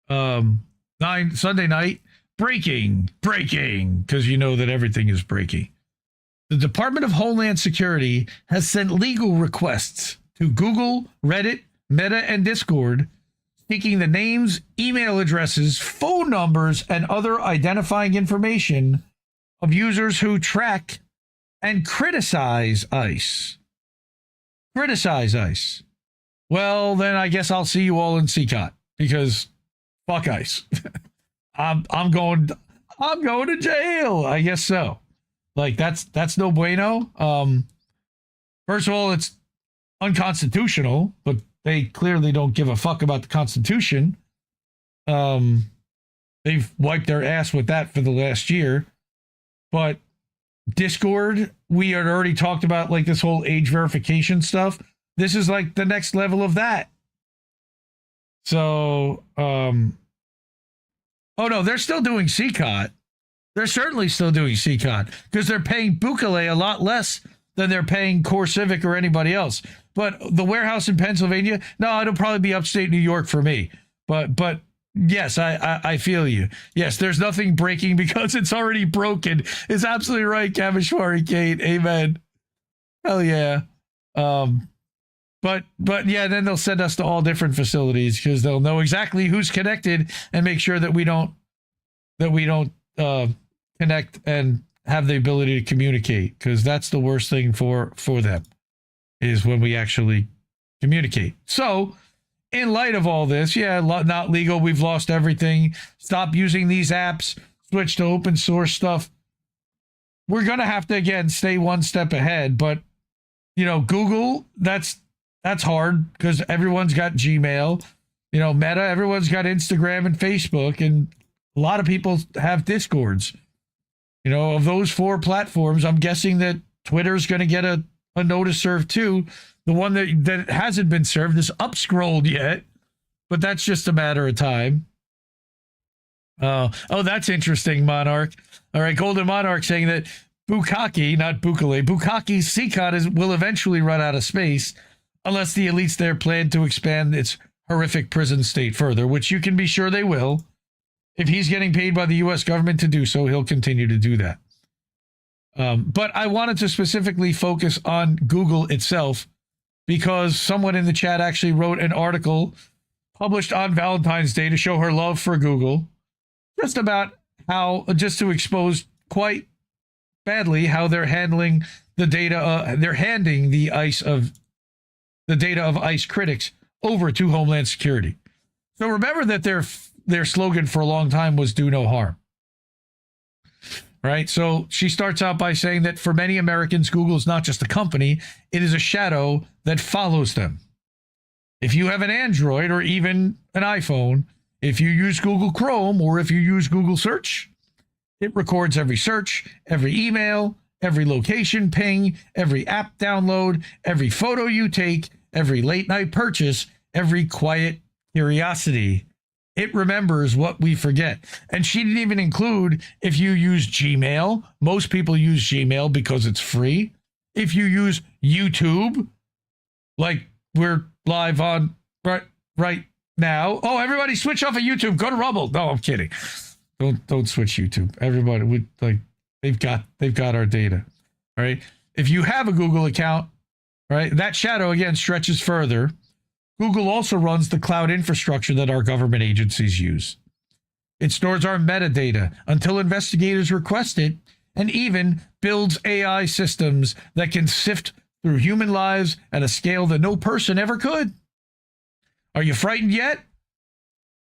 Sunday night, breaking, because you know that everything is breaking. The Department of Homeland Security has sent legal requests to Google, Reddit, Meta, and Discord, seeking the names, email addresses, phone numbers, and other identifying information of users who track and criticize ICE. Criticize ICE. Well, then I guess I'll see you all in CCOT, because fuck ICE. I'm going to jail. I guess so. Like that's no bueno. First of all, it's unconstitutional, but they clearly don't give a fuck about the Constitution. They've wiped their ass with that for the last year. But Discord, we had already talked about like this whole age verification stuff. This is like the next level of that. So, oh no, they're still doing CCOT. They're certainly still doing CCOT because they're paying Bukele a lot less than they're paying Core Civic or anybody else. But the warehouse in Pennsylvania, no, it'll probably be upstate New York for me. But yes, I feel you. Yes, there's nothing breaking because it's already broken. It's absolutely right, Kamishwari Kate. Amen. Hell yeah. But yeah, then they'll send us to all different facilities because they'll know exactly who's connected and make sure that we don't connect and have the ability to communicate, because that's the worst thing for them is when we actually communicate. So in light of all this, yeah, not legal. We've lost everything. Stop using these apps. Switch to open source stuff. We're going to have to, again, stay one step ahead. But, you know, Google, that's hard because everyone's got Gmail. You know, Meta, everyone's got Instagram and Facebook. And a lot of people have Discords. You know, of those 4 platforms, I'm guessing that Twitter's going to get a notice served too. The one that hasn't been served is up-scrolled yet, but that's just a matter of time. Oh, that's interesting, Monarch. All right, Golden Monarch saying that Bukkake, not Bukele, Bukkake's CCOT will eventually run out of space unless the elites there plan to expand its horrific prison state further, which you can be sure they will. If he's getting paid by the U.S. government to do so, he'll continue to do that. But I wanted to specifically focus on Google itself because someone in the chat actually wrote an article published on Valentine's Day to show her love for Google, just about how, just to expose quite badly how they're handling the data. They're handing the data of ICE critics over to Homeland Security. So remember that their slogan for a long time was "Do no harm." Right? So she starts out by saying that for many Americans, Google is not just a company, it is a shadow that follows them. If you have an Android or even an iPhone, if you use Google Chrome or if you use Google Search, it records every search, every email, every location ping, every app download, every photo you take, every late night purchase, every quiet curiosity. It remembers what we forget. And she didn't even include if you use Gmail. Most people use Gmail because it's free. If you use YouTube, like we're live on right now. Oh, everybody switch off of YouTube. Go to Rumble. No, I'm kidding. Don't switch YouTube. Everybody they've got our data. All right. If you have a Google account, right, that shadow again stretches further. Google also runs the cloud infrastructure that our government agencies use. It stores our metadata until investigators request it, and even builds AI systems that can sift through human lives at a scale that no person ever could. Are you frightened yet?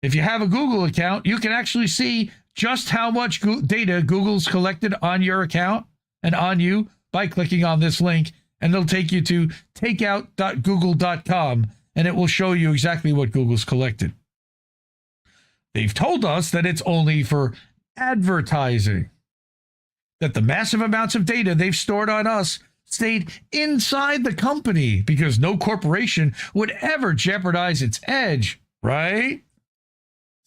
If you have a Google account, you can actually see just how much data Google's collected on your account and on you by clicking on this link, and it'll take you to takeout.google.com. And it will show you exactly what Google's collected. They've told us that it's only for advertising, that the massive amounts of data they've stored on us stayed inside the company because no corporation would ever jeopardize its edge, right?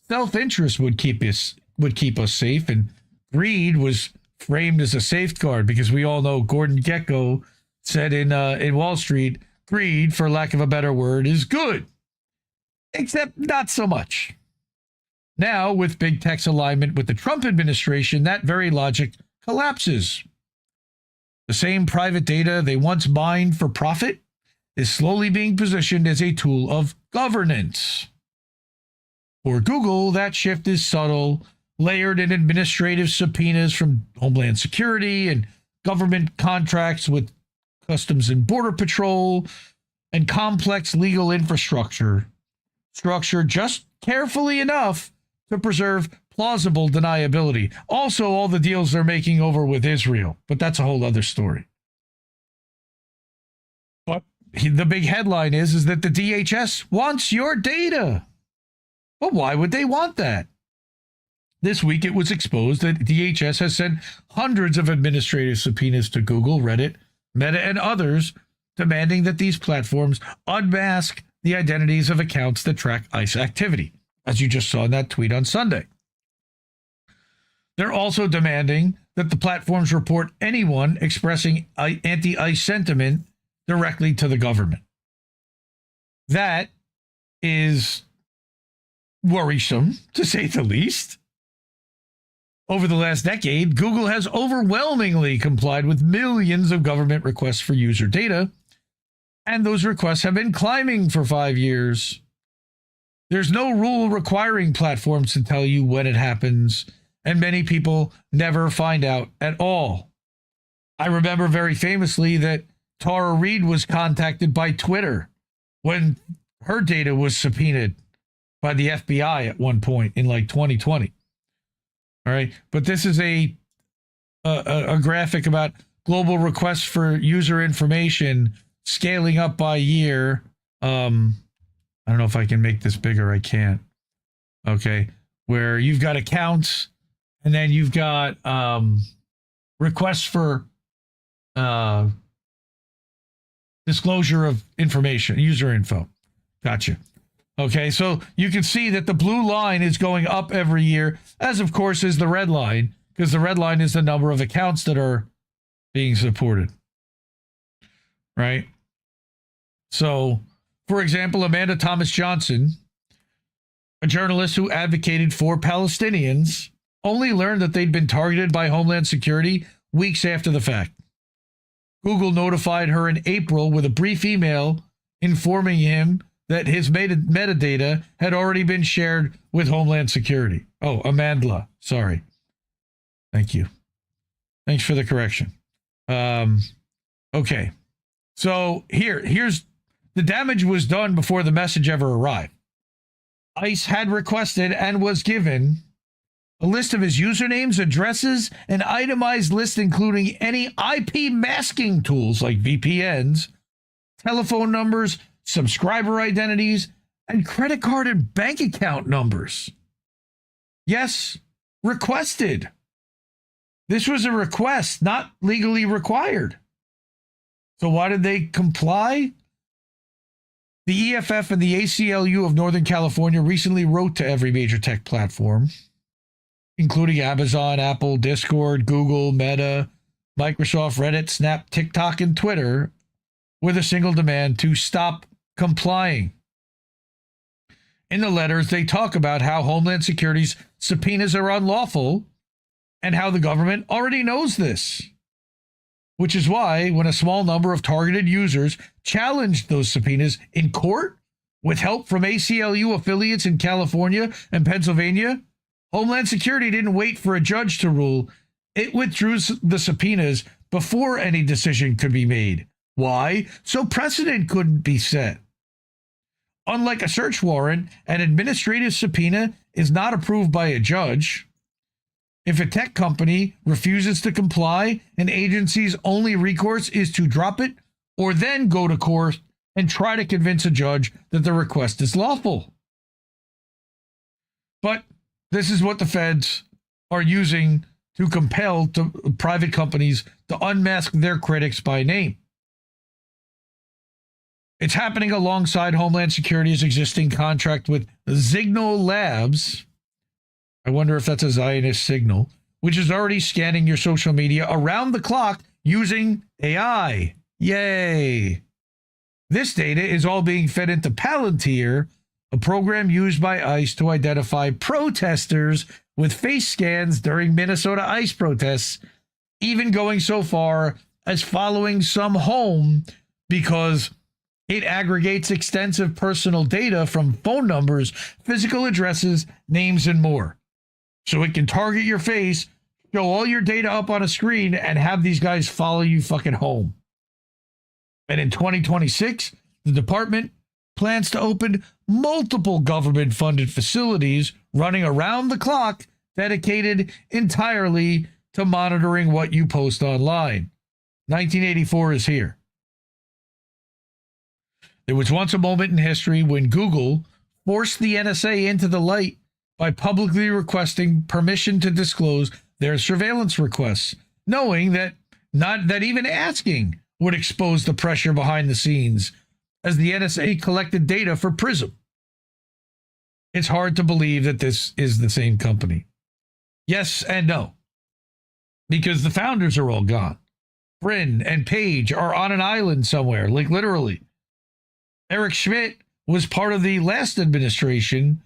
Self-interest would keep us safe, and greed was framed as a safeguard because we all know Gordon Gekko said in Wall Street, greed, for lack of a better word, is good, except not so much. Now, with big tech's alignment with the Trump administration, that very logic collapses. The same private data they once mined for profit is slowly being positioned as a tool of governance. For Google, that shift is subtle, layered in administrative subpoenas from Homeland Security and government contracts with Customs and Border Patrol and complex legal infrastructure, structured just carefully enough to preserve plausible deniability. Also, all the deals they're making over with Israel, but that's a whole other story. But the big headline is that the DHS wants your data. But why would they want that? This week, it was exposed that DHS has sent hundreds of administrative subpoenas to Google, Reddit, Meta, and others, demanding that these platforms unmask the identities of accounts that track ICE activity, as you just saw in that tweet on Sunday. They're also demanding that the platforms report anyone expressing anti-ICE sentiment directly to the government. That is worrisome, to say the least. Over the last decade, Google has overwhelmingly complied with millions of government requests for user data, and those requests have been climbing for 5 years. There's no rule requiring platforms to tell you when it happens, and many people never find out at all. I remember very famously that Tara Reid was contacted by Twitter when her data was subpoenaed by the FBI at one point in like 2020. All right, but this is a graphic about global requests for user information scaling up by year. I don't know if I can make this bigger. I can't. Okay, where you've got accounts, and then you've got requests for disclosure of information, user info. Gotcha. Okay, so you can see that the blue line is going up every year, as of course is the red line, because the red line is the number of accounts that are being supported. Right? So, for example, Amanda Thomas Johnson, a journalist who advocated for Palestinians, only learned that they'd been targeted by Homeland Security weeks after the fact. Google notified her in April with a brief email informing him that his metadata had already been shared with Homeland Security. Oh, Amandla. Sorry. Thank you. Thanks for the correction. Okay. So here's the damage was done before the message ever arrived. ICE had requested and was given a list of his usernames, addresses, an itemized list including any IP masking tools like VPNs, telephone numbers, subscriber identities, and credit card and bank account numbers. Yes, requested. This was a request, not legally required. So why did they comply? The EFF and the ACLU of Northern California recently wrote to every major tech platform, including Amazon, Apple, Discord, Google, Meta, Microsoft, Reddit, Snap, TikTok, and Twitter, with a single demand to stop complying. In the letters, they talk about how Homeland Security's subpoenas are unlawful and how the government already knows this, which is why when a small number of targeted users challenged those subpoenas in court with help from ACLU affiliates in California and Pennsylvania, Homeland Security didn't wait for a judge to rule. It withdrew the subpoenas before any decision could be made. Why? So precedent couldn't be set. Unlike a search warrant, an administrative subpoena is not approved by a judge. If a tech company refuses to comply, an agency's only recourse is to drop it or then go to court and try to convince a judge that the request is lawful. But this is what the feds are using to compel private companies to unmask their critics by name. It's happening alongside Homeland Security's existing contract with Signal Labs. I wonder if that's a Zionist signal, which is already scanning your social media around the clock using AI. Yay! This data is all being fed into Palantir, a program used by ICE to identify protesters with face scans during Minnesota ICE protests, even going so far as following some home because It aggregates extensive personal data from phone numbers, physical addresses, names, and more. So it can target your face, show all your data up on a screen, and have these guys follow you fucking home. And in 2026, the department plans to open multiple government-funded facilities running around the clock dedicated entirely to monitoring what you post online. 1984 is here. There was once a moment in history when Google forced the NSA into the light by publicly requesting permission to disclose their surveillance requests, knowing that even asking would expose the pressure behind the scenes as the NSA collected data for PRISM. It's hard to believe that this is the same company. Yes and no, because the founders are all gone. Brin and Page are on an island somewhere, like literally. Eric Schmidt was part of the last administration,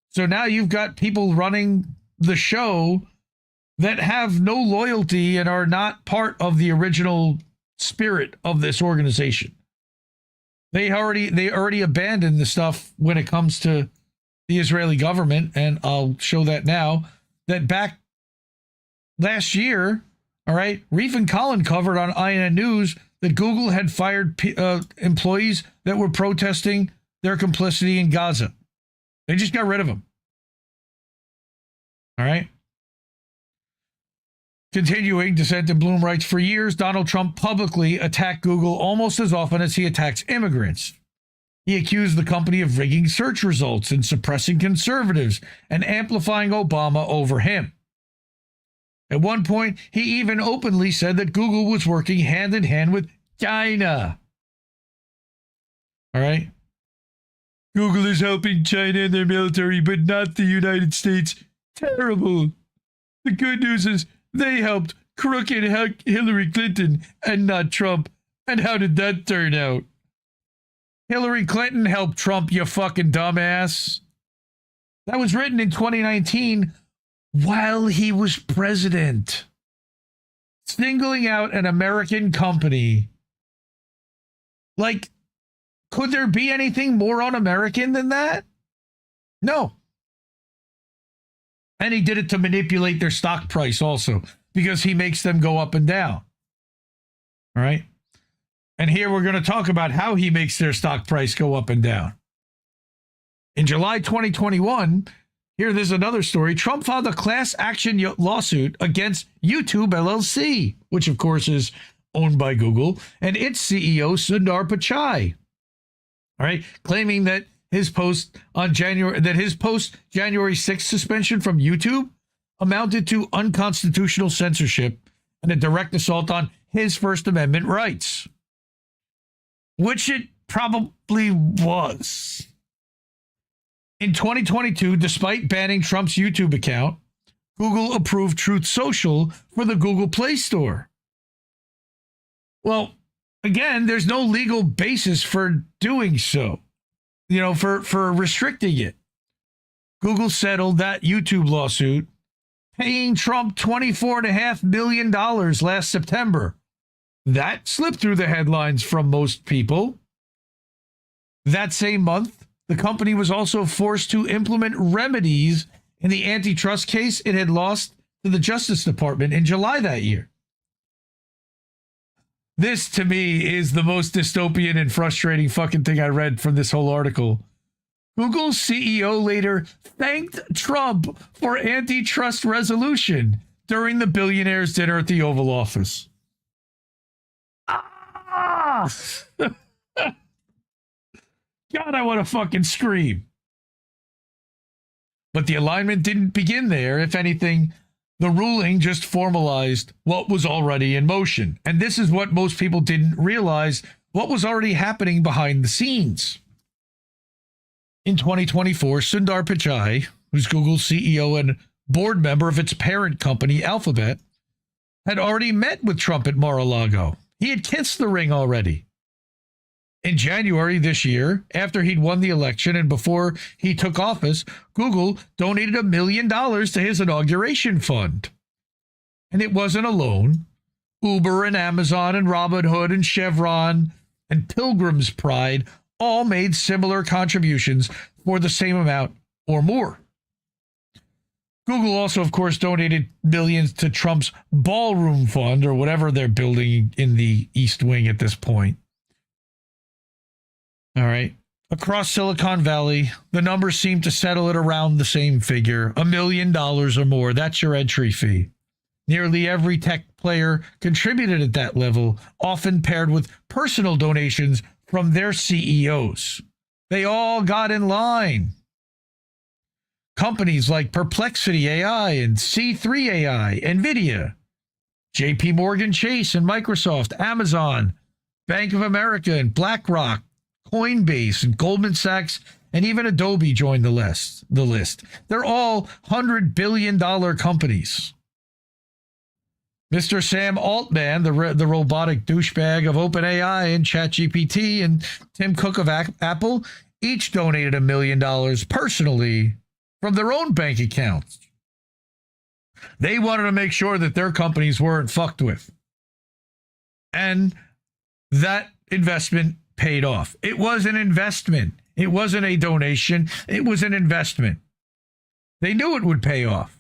so now you've got people running the show that have no loyalty and are not part of the original spirit of this organization. They already abandoned the stuff when it comes to the Israeli government, and I'll show that now, that back last year, all right, Reef and Collin covered on INN News that Google had fired employees that were protesting their complicity in Gaza. They just got rid of them. All right. Continuing, Dissent in Bloom writes, for years, Donald Trump publicly attacked Google almost as often as he attacks immigrants. He accused the company of rigging search results and suppressing conservatives and amplifying Obama over him. At one point, he even openly said that Google was working hand in hand with China. All right. Google is helping China and their military, but not the United States. Terrible. The good news is they helped crooked Hillary Clinton and not Trump. And how did that turn out? Hillary Clinton helped Trump, you fucking dumbass. That was written in 2019 while he was president. Singling out an American company. Like, could there be anything more un-American than that? No. And he did it to manipulate their stock price also, because he makes them go up and down. All right. And here we're going to talk about how he makes their stock price go up and down. In July 2021, there's another story. Trump filed a class action lawsuit against YouTube LLC, which of course is owned by Google, and its CEO, Sundar Pichai. All right. Claiming that his post January 6th suspension from YouTube amounted to unconstitutional censorship and a direct assault on his First Amendment rights, which it probably was. In 2022, despite banning Trump's YouTube account, Google approved Truth Social for the Google Play Store. Well, again, there's no legal basis for doing so. For restricting it. Google settled that YouTube lawsuit, paying Trump $24.5 million last September. That slipped through the headlines from most people. That same month, the company was also forced to implement remedies in the antitrust case it had lost to the Justice Department in July that year. This, to me, is the most dystopian and frustrating fucking thing I read from this whole article. Google's CEO later thanked Trump for antitrust resolution during the billionaire's dinner at the Oval Office. Ah! God, I want to fucking scream. But the alignment didn't begin there. If anything, the ruling just formalized what was already in motion. And this is what most people didn't realize, what was already happening behind the scenes. In 2024, Sundar Pichai, who's Google's CEO and board member of its parent company, Alphabet, had already met with Trump at Mar-a-Lago. He had kissed the ring already. In January this year, after he'd won the election and before he took office, Google donated $1 million to his inauguration fund. And it wasn't alone. Uber and Amazon and Robinhood and Chevron and Pilgrim's Pride all made similar contributions for the same amount or more. Google also, of course, donated millions to Trump's ballroom fund, or whatever they're building in the East Wing at this point. All right. Across Silicon Valley, the numbers seem to settle at around the same figure, $1 million or more. That's your entry fee. Nearly every tech player contributed at that level, often paired with personal donations from their CEOs. They all got in line. Companies like Perplexity AI and C3 AI, NVIDIA, JP Morgan Chase and Microsoft, Amazon, Bank of America and BlackRock, Coinbase and Goldman Sachs, and even Adobe joined the list. They're all $100 billion companies. Mr. Sam Altman, the robotic douchebag of OpenAI and ChatGPT, and Tim Cook of Apple, each donated $1 million personally from their own bank accounts. They wanted to make sure that their companies weren't fucked with. And that investment paid off. It was an investment. It wasn't a donation. It was an investment. They knew it would pay off.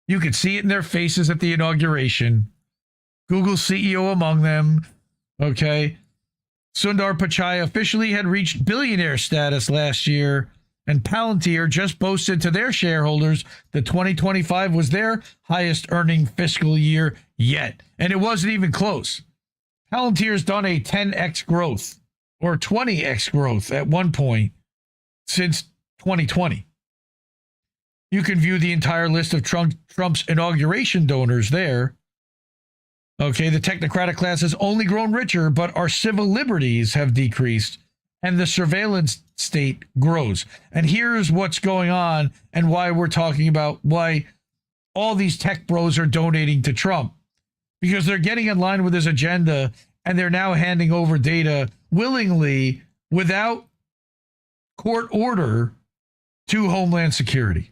You could see it in their faces at the inauguration. Google CEO among them. Okay. Sundar Pichai officially had reached billionaire status last year, and Palantir just boasted to their shareholders that 2025 was their highest earning fiscal year yet. And it wasn't even close. Palantir's done a 10x growth or 20x growth at one point since 2020. You can view the entire list of Trump's inauguration donors there. Okay, the technocratic class has only grown richer, but our civil liberties have decreased, and the surveillance state grows. And here's what's going on and why we're talking about why all these tech bros are donating to Trump. Because they're getting in line with his agenda, and they're now handing over data willingly without court order to Homeland Security.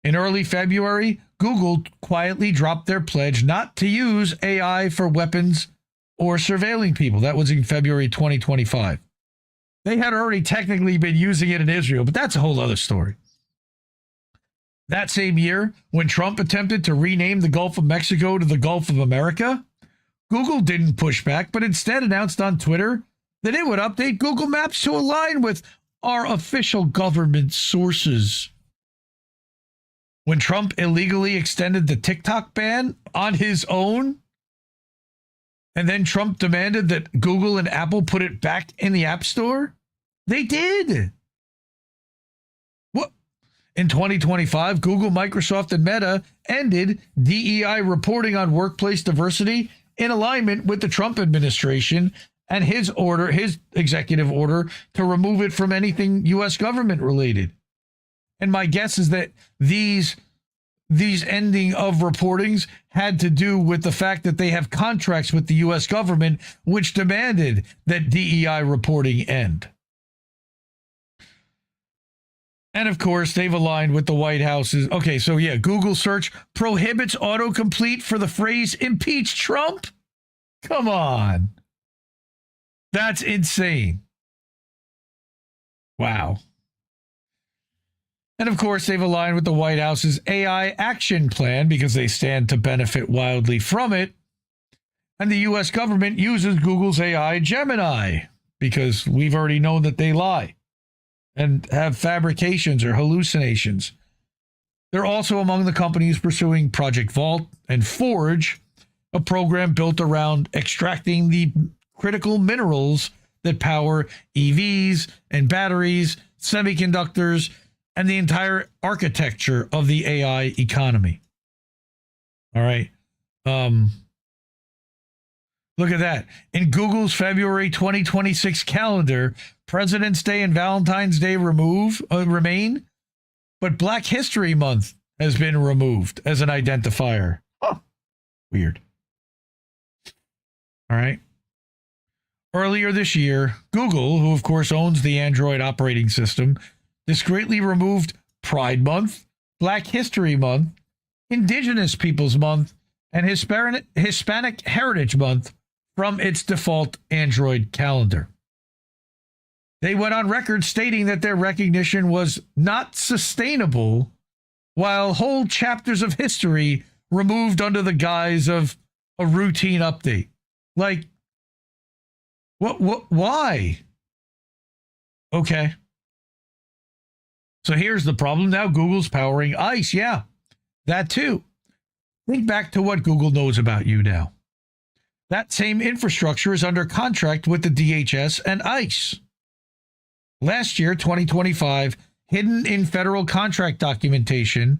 In early February, Google quietly dropped their pledge not to use AI for weapons or surveilling people. That was in February 2025. They had already technically been using it in Israel, but that's a whole other story. That same year, when Trump attempted to rename the Gulf of Mexico to the Gulf of America, Google didn't push back, but instead announced on Twitter that it would update Google Maps to align with our official government sources. When Trump illegally extended the TikTok ban on his own, and then Trump demanded that Google and Apple put it back in the App Store, they did. What? In 2025, Google, Microsoft, and Meta ended DEI reporting on workplace diversity in alignment with the Trump administration and his executive order to remove it from anything U.S. government related. And my guess is that these ending of reportings had to do with the fact that they have contracts with the U.S. government, which demanded that DEI reporting end. And of course, they've aligned with the White House's. Okay, so yeah, Google search prohibits autocomplete for the phrase impeach Trump. Come on. That's insane. Wow. And of course, they've aligned with the White House's AI action plan because they stand to benefit wildly from it. And the U.S. government uses Google's AI Gemini because we've already known that they lie and have fabrications or hallucinations. They're also among the companies pursuing Project Vault and Forge, a program built around extracting the critical minerals that power EVs and batteries, semiconductors, and the entire architecture of the AI economy. All right. Look at that. In Google's February 2026 calendar, President's Day and Valentine's Day remain, but Black History Month has been removed as an identifier. Huh. Weird. All right. Earlier this year, Google, who of course owns the Android operating system, discreetly removed Pride Month, Black History Month, Indigenous Peoples Month, and Hispanic Heritage Month from its default Android calendar. They went on record stating that their recognition was not sustainable, while whole chapters of history removed under the guise of a routine update. Like, why? Okay. So here's the problem. Now Google's powering ICE. Yeah, that too. Think back to what Google knows about you now. That same infrastructure is under contract with the DHS and ICE. Last year, 2025, hidden in federal contract documentation,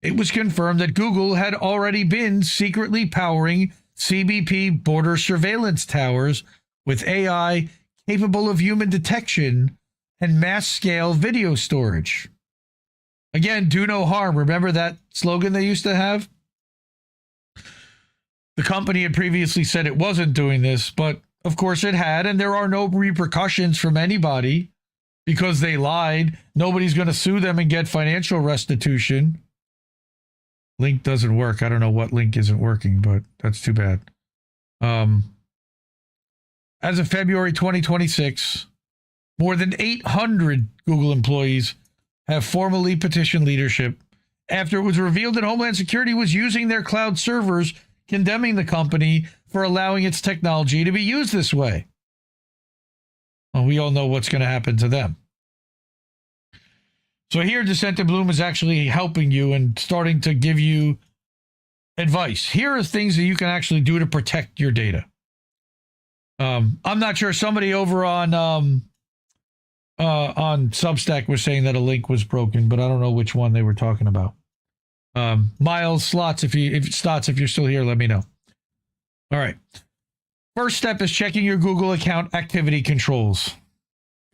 it was confirmed that Google had already been secretly powering CBP border surveillance towers with AI capable of human detection and mass-scale video storage. Again, do no harm. Remember that slogan they used to have? The company had previously said it wasn't doing this, but of course it had, and there are no repercussions from anybody because they lied. Nobody's going to sue them and get financial restitution. Link doesn't work. I don't know what link isn't working, but that's too bad. As of February 2026, more than 800 Google employees have formally petitioned leadership after it was revealed that Homeland Security was using their cloud servers, condemning the company for allowing its technology to be used this way. Well, we all know what's going to happen to them. So here, Dissent in Bloom is actually helping you and starting to give you advice. Here are things that you can actually do to protect your data. I'm not sure. Somebody over on Substack was saying that a link was broken, but I don't know which one they were talking about. Miles Slots, if you're still here, let me know. All right. First step is checking your Google account activity controls.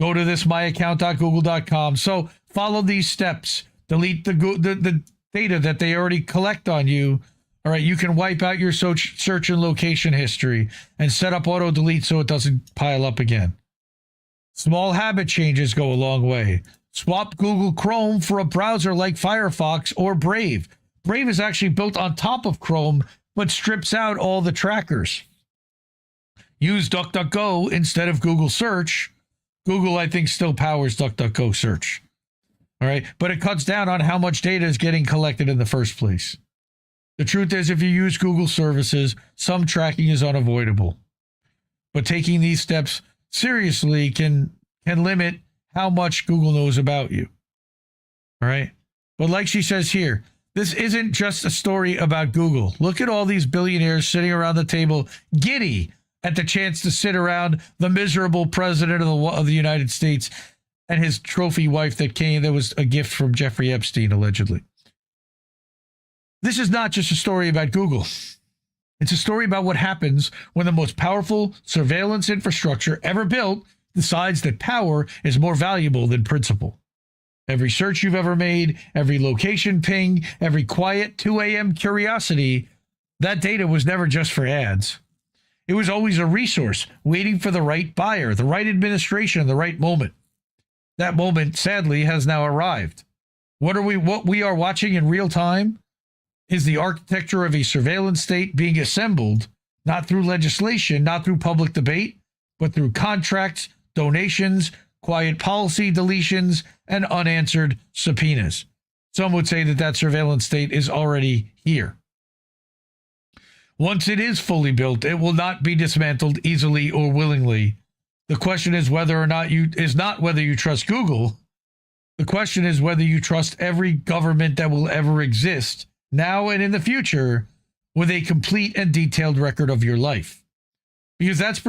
Go to this myaccount.google.com. So follow these steps. Delete the data that they already collect on you. All right, you can wipe out your search and location history and set up auto delete so it doesn't pile up again. Small habit changes go a long way. Swap Google Chrome for a browser like Firefox or Brave. Brave is actually built on top of Chrome, but strips out all the trackers. Use DuckDuckGo instead of Google Search. Google, I think, still powers DuckDuckGo search. All right, but it cuts down on how much data is getting collected in the first place. The truth is, if you use Google services, some tracking is unavoidable. But taking these steps seriously can limit how much Google knows about you. All right? But like she says here, this isn't just a story about Google. Look at all these billionaires sitting around the table, giddy at the chance to sit around the miserable president of the United States and his trophy wife that was a gift from Jeffrey Epstein, allegedly. This is not just a story about Google. It's a story about what happens when the most powerful surveillance infrastructure ever built decides that power is more valuable than principle. Every search you've ever made, every location ping, every quiet 2 a.m. curiosity, that data was never just for ads. It was always a resource waiting for the right buyer, the right administration, the right moment. That moment, sadly, has now arrived. What we are watching in real time is the architecture of a surveillance state being assembled, not through legislation, not through public debate, but through contracts, donations, quiet policy deletions, and unanswered subpoenas. Some would say that surveillance state is already here. Once it is fully built, it will not be dismantled easily or willingly. The question is whether you trust Google. The question is whether you trust every government that will ever exist, now and in the future, with a complete and detailed record of your life. Because that's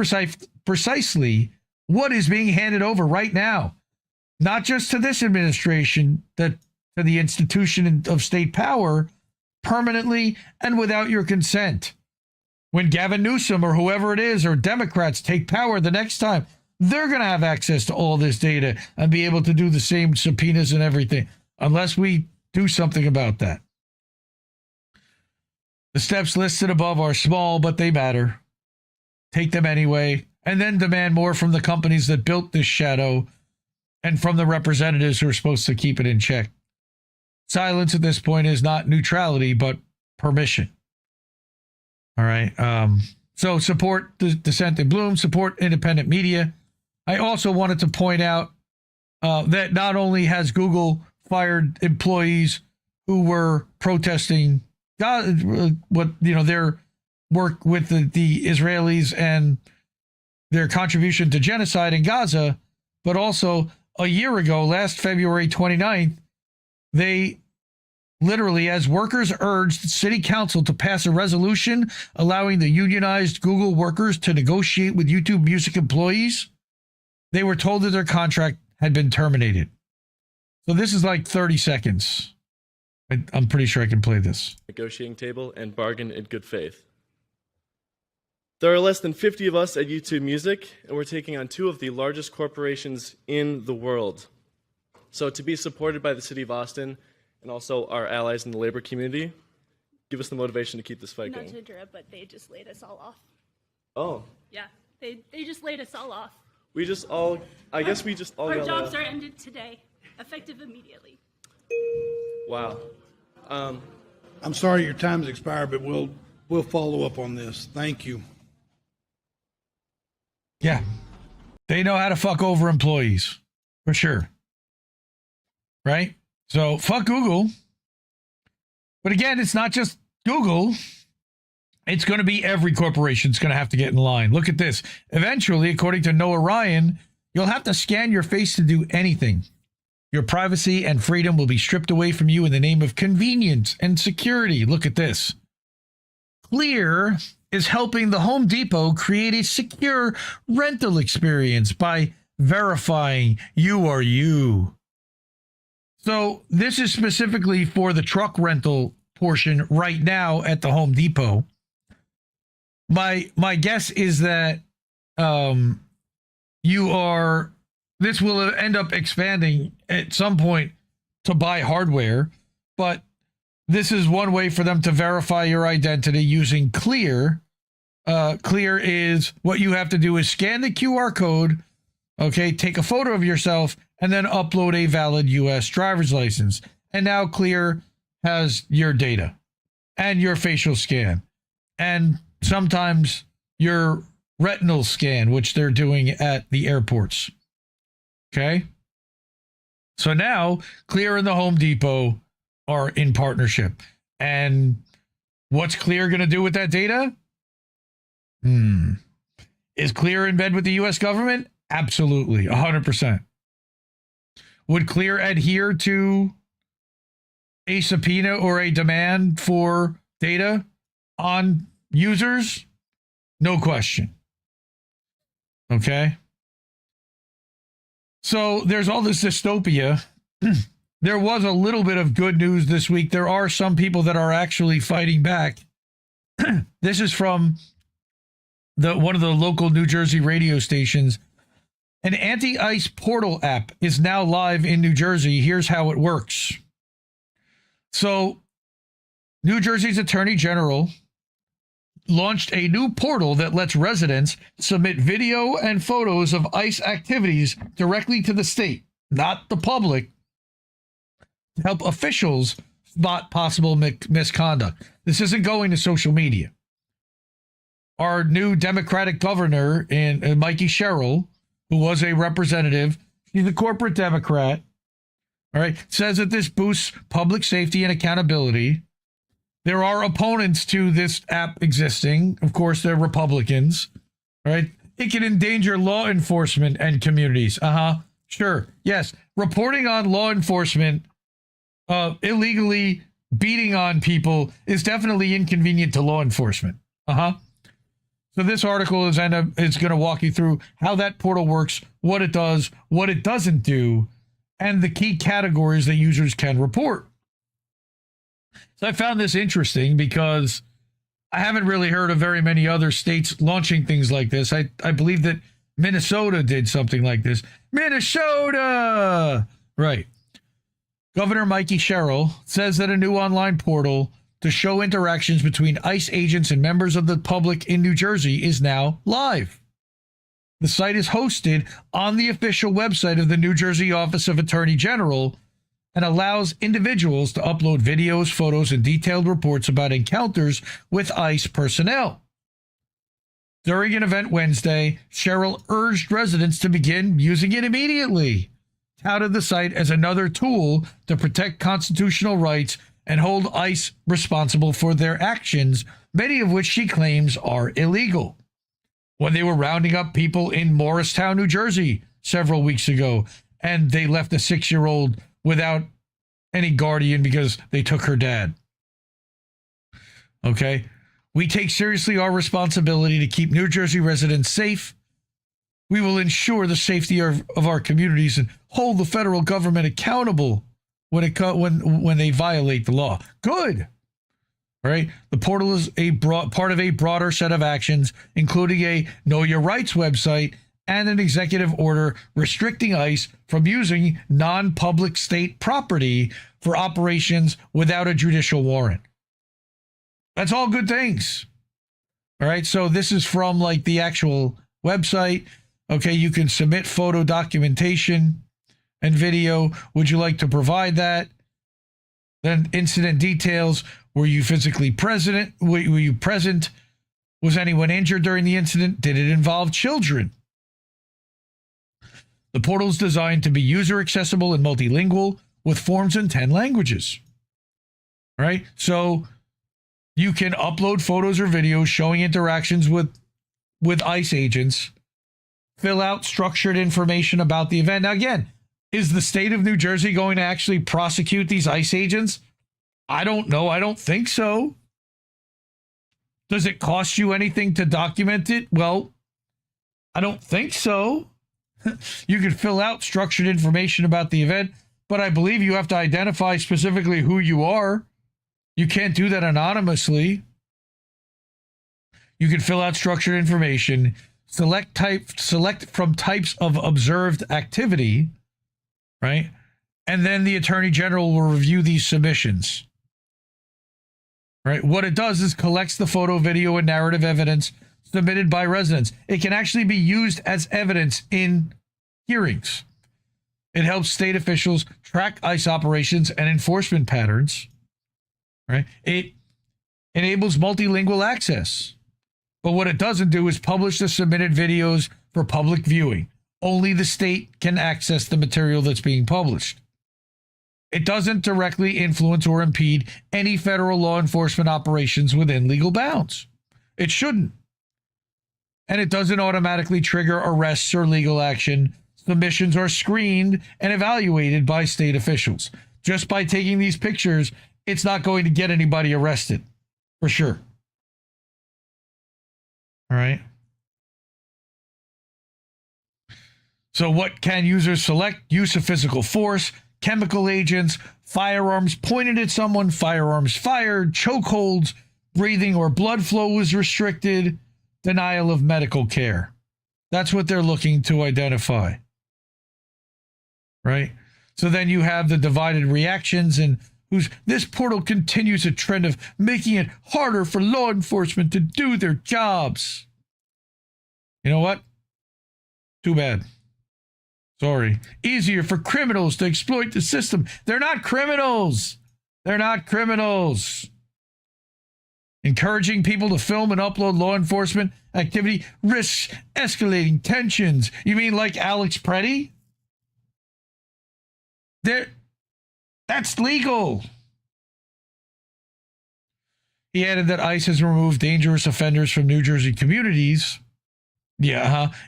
precisely what is being handed over right now. Not just to this administration, to the institution of state power, permanently and without your consent. When Gavin Newsom or whoever it is, or Democrats take power the next time, they're going to have access to all this data and be able to do the same subpoenas and everything, unless we do something about that. The steps listed above are small, but they matter. Take them anyway, and then demand more from the companies that built this shadow and from the representatives who are supposed to keep it in check. Silence at this point is not neutrality, but permission. All right. So support the Dissent in Bloom, support independent media. I also wanted to point out that not only has Google fired employees who were protesting their work with the Israelis and their contribution to genocide in Gaza, but also a year ago, last February 29th, they literally, as workers urged city council to pass a resolution allowing the unionized Google workers to negotiate with YouTube Music employees, they were told that their contract had been terminated. So this is like 30 seconds. I'm pretty sure I can play this. Negotiating table and bargain in good faith. There are less than 50 of us at YouTube Music, and we're taking on two of the largest corporations in the world. So to be supported by the city of Austin and also our allies in the labor community, give us the motivation to keep this fight going. Not to interrupt, but they just laid us all off. Oh. Yeah, they just laid us all off. We just all Our jobs are ended today, effective immediately. Wow. I'm sorry your time's expired, but we'll follow up on this. Thank you. Yeah. They know how to fuck over employees, for sure. Right? So fuck Google. But again, it's not just Google. It's going to be every corporation that's going to have to get in line. Look at this. Eventually, according to Noah Ryan, you'll have to scan your face to do anything. Your privacy and freedom will be stripped away from you in the name of convenience and security. Look at this. Clear is helping the Home Depot create a secure rental experience by verifying you are you. So this is specifically for the truck rental portion right now at the Home Depot. My guess is that this will end up expanding at some point to buy hardware, but this is one way for them to verify your identity using Clear. Clear is what you have to do is scan the QR code, okay, take a photo of yourself, and then upload a valid U.S. driver's license. And now Clear has your data and your facial scan and sometimes your retinal scan, which they're doing at the airports. Okay? So now Clear and the Home Depot are in partnership. And what's Clear going to do with that data? Is Clear in bed with the U.S. government? Absolutely, 100%. Would Clear adhere to a subpoena or a demand for data on users? No question. Okay? So there's all this dystopia. There was a little bit of good news this week. There are some people that are actually fighting back. This is from one of the local New Jersey radio stations. An anti-ICE portal app is now live in New Jersey. Here's how it works. So, New Jersey's Attorney General launched a new portal that lets residents submit video and photos of ICE activities directly to the state, not the public, to help officials spot possible misconduct. This isn't going to social media. Our new Democratic governor, Mikey Sherrill, who was a representative, he's a corporate Democrat, all right, says that this boosts public safety and accountability. There are opponents to this app existing. Of course, they're Republicans, all right? It can endanger law enforcement and communities. Sure. Yes. Reporting on law enforcement illegally beating on people is definitely inconvenient to law enforcement. So this article is going to walk you through how that portal works, what it does, what it doesn't do, and the key categories that users can report. So I found this interesting because I haven't really heard of very many other states launching things like this. I believe that Minnesota did something like this. Minnesota! Right. Governor Mikey Sherrill says that a new online portal to show interactions between ICE agents and members of the public in New Jersey is now live. The site is hosted on the official website of the New Jersey Office of Attorney General and allows individuals to upload videos, photos, and detailed reports about encounters with ICE personnel. During an event Wednesday, Cheryl urged residents to begin using it immediately, touted the site as another tool to protect constitutional rights and hold ICE responsible for their actions, many of which she claims are illegal. When they were rounding up people in Morristown, New Jersey, several weeks ago, and they left a 6-year-old without any guardian because they took her dad. Okay? We take seriously our responsibility to keep New Jersey residents safe. We will ensure the safety of our communities and hold the federal government accountable when they violate the law. Good. All right. The portal is part of a broader set of actions, including a Know Your Rights website and an executive order restricting ICE from using non-public state property for operations without a judicial warrant. That's all good things. All right. So this is from like the actual website. Okay. You can submit photo documentation and video. Would you like to provide that? Then incident details. Were you physically present? Were you present? Was anyone injured during the incident? Did it involve children? The portal is designed to be user accessible and multilingual with forms in 10 languages. All right. So you can upload photos or videos showing interactions with ICE agents, fill out structured information about the event. Now, again, is the state of New Jersey going to actually prosecute these ICE agents? I don't know. I don't think so. Does it cost you anything to document it? Well, I don't think so. You can fill out structured information about the event, but I believe you have to identify specifically who you are. You can't do that anonymously. You can fill out structured information, select from types of observed activity, right? And then the Attorney General will review these submissions. Right? What it does is collects the photo, video, and narrative evidence submitted by residents. It can actually be used as evidence in hearings. It helps state officials track ICE operations and enforcement patterns. Right? It enables multilingual access. But what it doesn't do is publish the submitted videos for public viewing. Only the state can access the material that's being published. It doesn't directly influence or impede any federal law enforcement operations within legal bounds. It shouldn't. And it doesn't automatically trigger arrests or legal action. Submissions are screened and evaluated by state officials. Just by taking these pictures, it's not going to get anybody arrested, for sure. All right. So what can users select? Use of physical force, chemical agents, firearms pointed at someone, firearms fired, chokeholds, breathing or blood flow was restricted, denial of medical care. That's what they're looking to identify. Right? So then you have the divided reactions, and this portal continues a trend of making it harder for law enforcement to do their jobs. You know what? Too bad. Sorry. Easier for criminals to exploit the system. They're not criminals. They're not criminals. Encouraging people to film and upload law enforcement activity risks escalating tensions. You mean like Alex Preddy? That's legal. He added that ICE has removed dangerous offenders from New Jersey communities.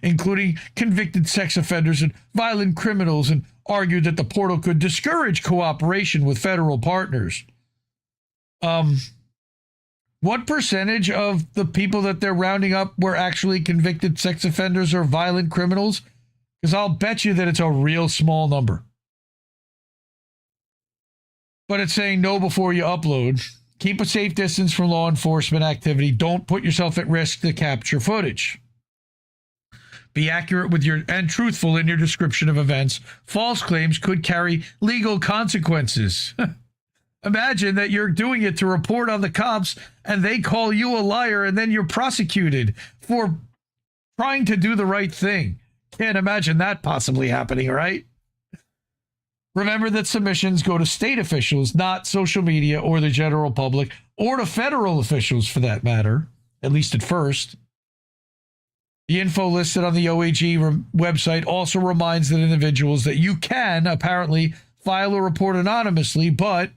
Including convicted sex offenders and violent criminals, and argued that the portal could discourage cooperation with federal partners. What percentage of the people that they're rounding up were actually convicted sex offenders or violent criminals? Because I'll bet you that it's a real small number. But it's saying no before you upload. Keep a safe distance from law enforcement activity. Don't put yourself at risk to capture footage. Be accurate and truthful in your description of events. False claims could carry legal consequences. Imagine that you're doing it to report on the cops and they call you a liar and then you're prosecuted for trying to do the right thing. Can't imagine that possibly happening, right? Remember that submissions go to state officials, not social media or the general public, or to federal officials for that matter, at least at first. The info listed on the OAG website also reminds that individuals that you can apparently file a report anonymously, but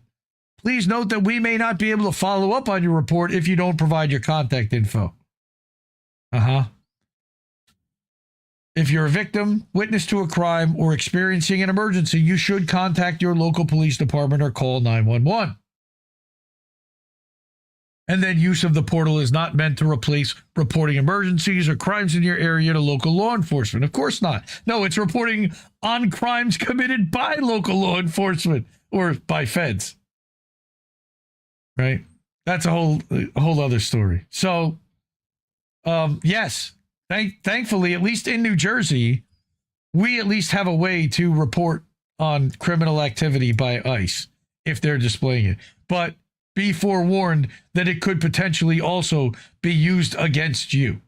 please note that we may not be able to follow up on your report if you don't provide your contact info. If you're a victim, witness to a crime, or experiencing an emergency, you should contact your local police department or call 911. And then use of the portal is not meant to replace reporting emergencies or crimes in your area to local law enforcement. Of course not. No, it's reporting on crimes committed by local law enforcement or by feds. Right? That's a whole other story. So, yes, thankfully, at least in New Jersey, we at least have a way to report on criminal activity by ICE if they're displaying it. But be forewarned that it could potentially also be used against you.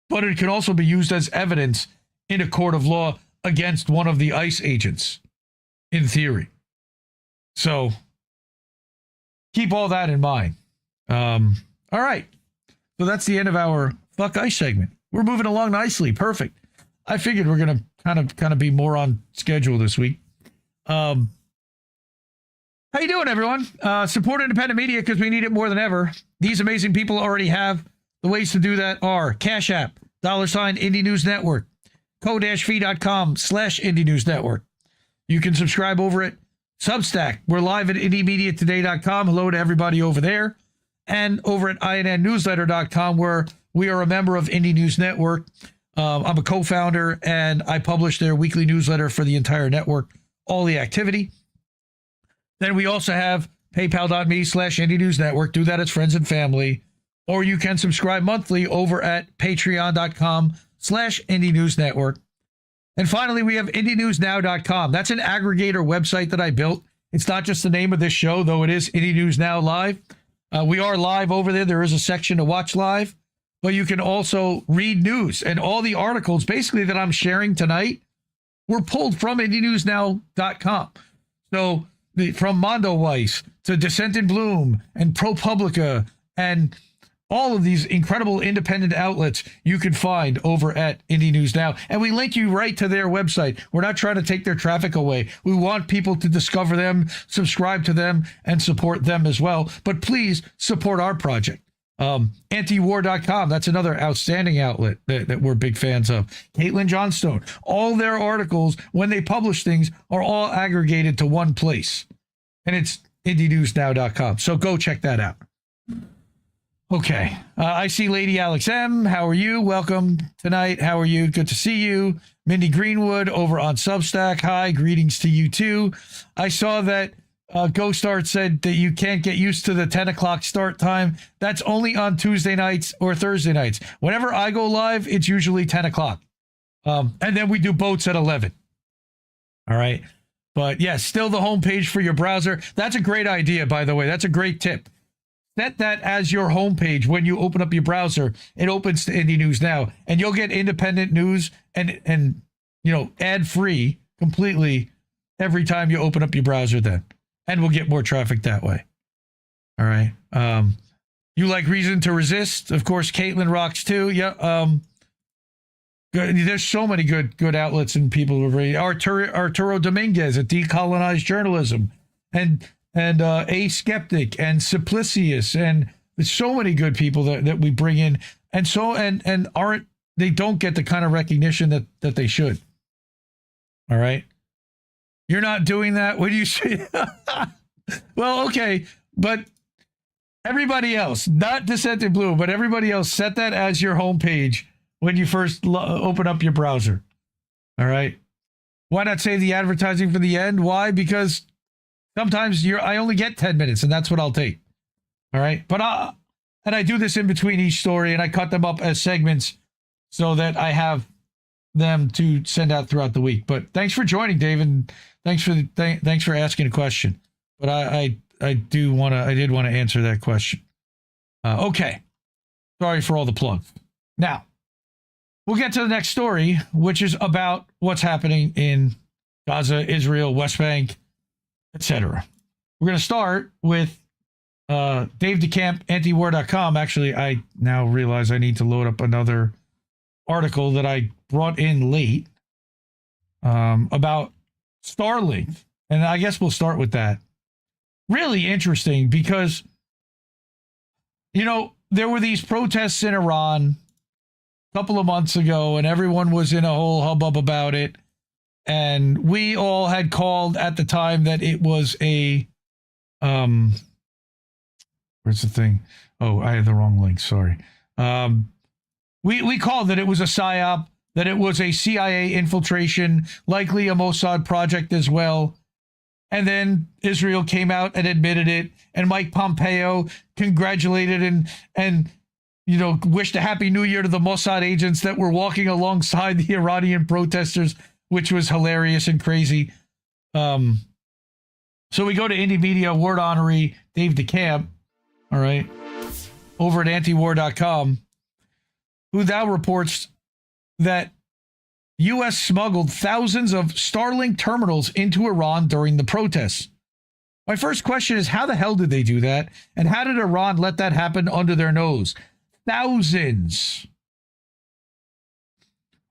But it can also be used as evidence in a court of law against one of the ICE agents, in theory. So keep all that in mind. All right. So that's the end of our Fuck ICE segment. We're moving along nicely. Perfect. I figured we're going to kind of be more on schedule this week. How you doing, everyone? Support independent media because we need it more than ever. These amazing people already have. The ways to do that are Cash App, $ Indie News Network, co-fi.com/Indie News Network. You can subscribe over at Substack. We're live at IndieMediaToday.com. Hello to everybody over there. And over at INNNewsletter.com, where we are a member of Indie News Network. I'm a co-founder, and I publish their weekly newsletter for the entire network, all the activity. Then we also have paypal.me/Indie News Network. Do that as friends and family. Or you can subscribe monthly over at patreon.com/Indie News Network. And finally, we have IndieNewsNow.com. That's an aggregator website that I built. It's not just the name of this show, though it is Indie News Now Live. We are live over there. There is a section to watch live. But you can also read news. And all the articles, basically, that I'm sharing tonight were pulled from IndieNewsNow.com. So from Mondoweiss to Dissent in Bloom and ProPublica and all of these incredible independent outlets you can find over at Indie News Now. And we link you right to their website. We're not trying to take their traffic away. We want people to discover them, subscribe to them, and support them as well. But please support our project. Antiwar.com, that's another outstanding outlet that we're big fans of. Caitlin Johnstone, all their articles, when they publish things, are all aggregated to one place. And it's IndieNewsNow.com. So go check that out. Okay. I see Lady Alex M. How are you? Welcome tonight. How are you? Good to see you. Mindy Greenwood over on Substack. Hi. Greetings to you too. I saw that Ghost Art said that you can't get used to the 10 o'clock start time. That's only on Tuesday nights or Thursday nights. Whenever I go live, it's usually 10 o'clock. And then we do boats at 11. All right. But yeah, still the homepage for your browser. That's a great idea, by the way. That's a great tip. Set that as your homepage when you open up your browser. It opens to Indie News Now, and you'll get independent news and ad-free completely every time you open up your browser then. And we'll get more traffic that way. All right. You like Reason to Resist? Of course, Caitlin rocks too. Yeah. There's so many good outlets and people who read. Arturo Dominguez at Decolonized Journalism, and A Skeptic and Simplicius, and there's so many good people that we bring in, and they don't get the kind of recognition that they should. All right. You're not doing that. What do you say? Well, okay. But everybody else, not Dissent in Blue, but everybody else, set that as your homepage when you first open up your browser. All right. Why not save the advertising for the end? Why? Because sometimes I only get 10 minutes, and that's what I'll take. All right. But I do this in between each story, and I cut them up as segments so that I have them to send out throughout the week. But thanks for joining, Dave, and thanks for asking a question. But I did want to answer that question. Okay. Sorry for all the plugs. Now, we'll get to the next story, which is about what's happening in Gaza, Israel, West Bank, etc. We're going to start with Dave DeCamp, antiwar.com. Actually, I now realize I need to load up another article that I brought in late about Starlink. And I guess we'll start with that. Really interesting because, there were these protests in Iran a couple of months ago, and everyone was in a whole hubbub about it. And we all had called at the time that it was a, where's the thing? Oh, I had the wrong link. Sorry. We called that it was a PSYOP, that it was a CIA infiltration, likely a Mossad project as well. And then Israel came out and admitted it, and Mike Pompeo congratulated and wished a happy new year to the Mossad agents that were walking alongside the Iranian protesters, which was hilarious and crazy. So we go to Indie Media Word Honoree Dave DeCamp, all right, over at antiwar.com, who now reports that U.S. smuggled thousands of Starlink terminals into Iran during the protests. My first question is, how the hell did they do that? And how did Iran let that happen under their nose? Thousands.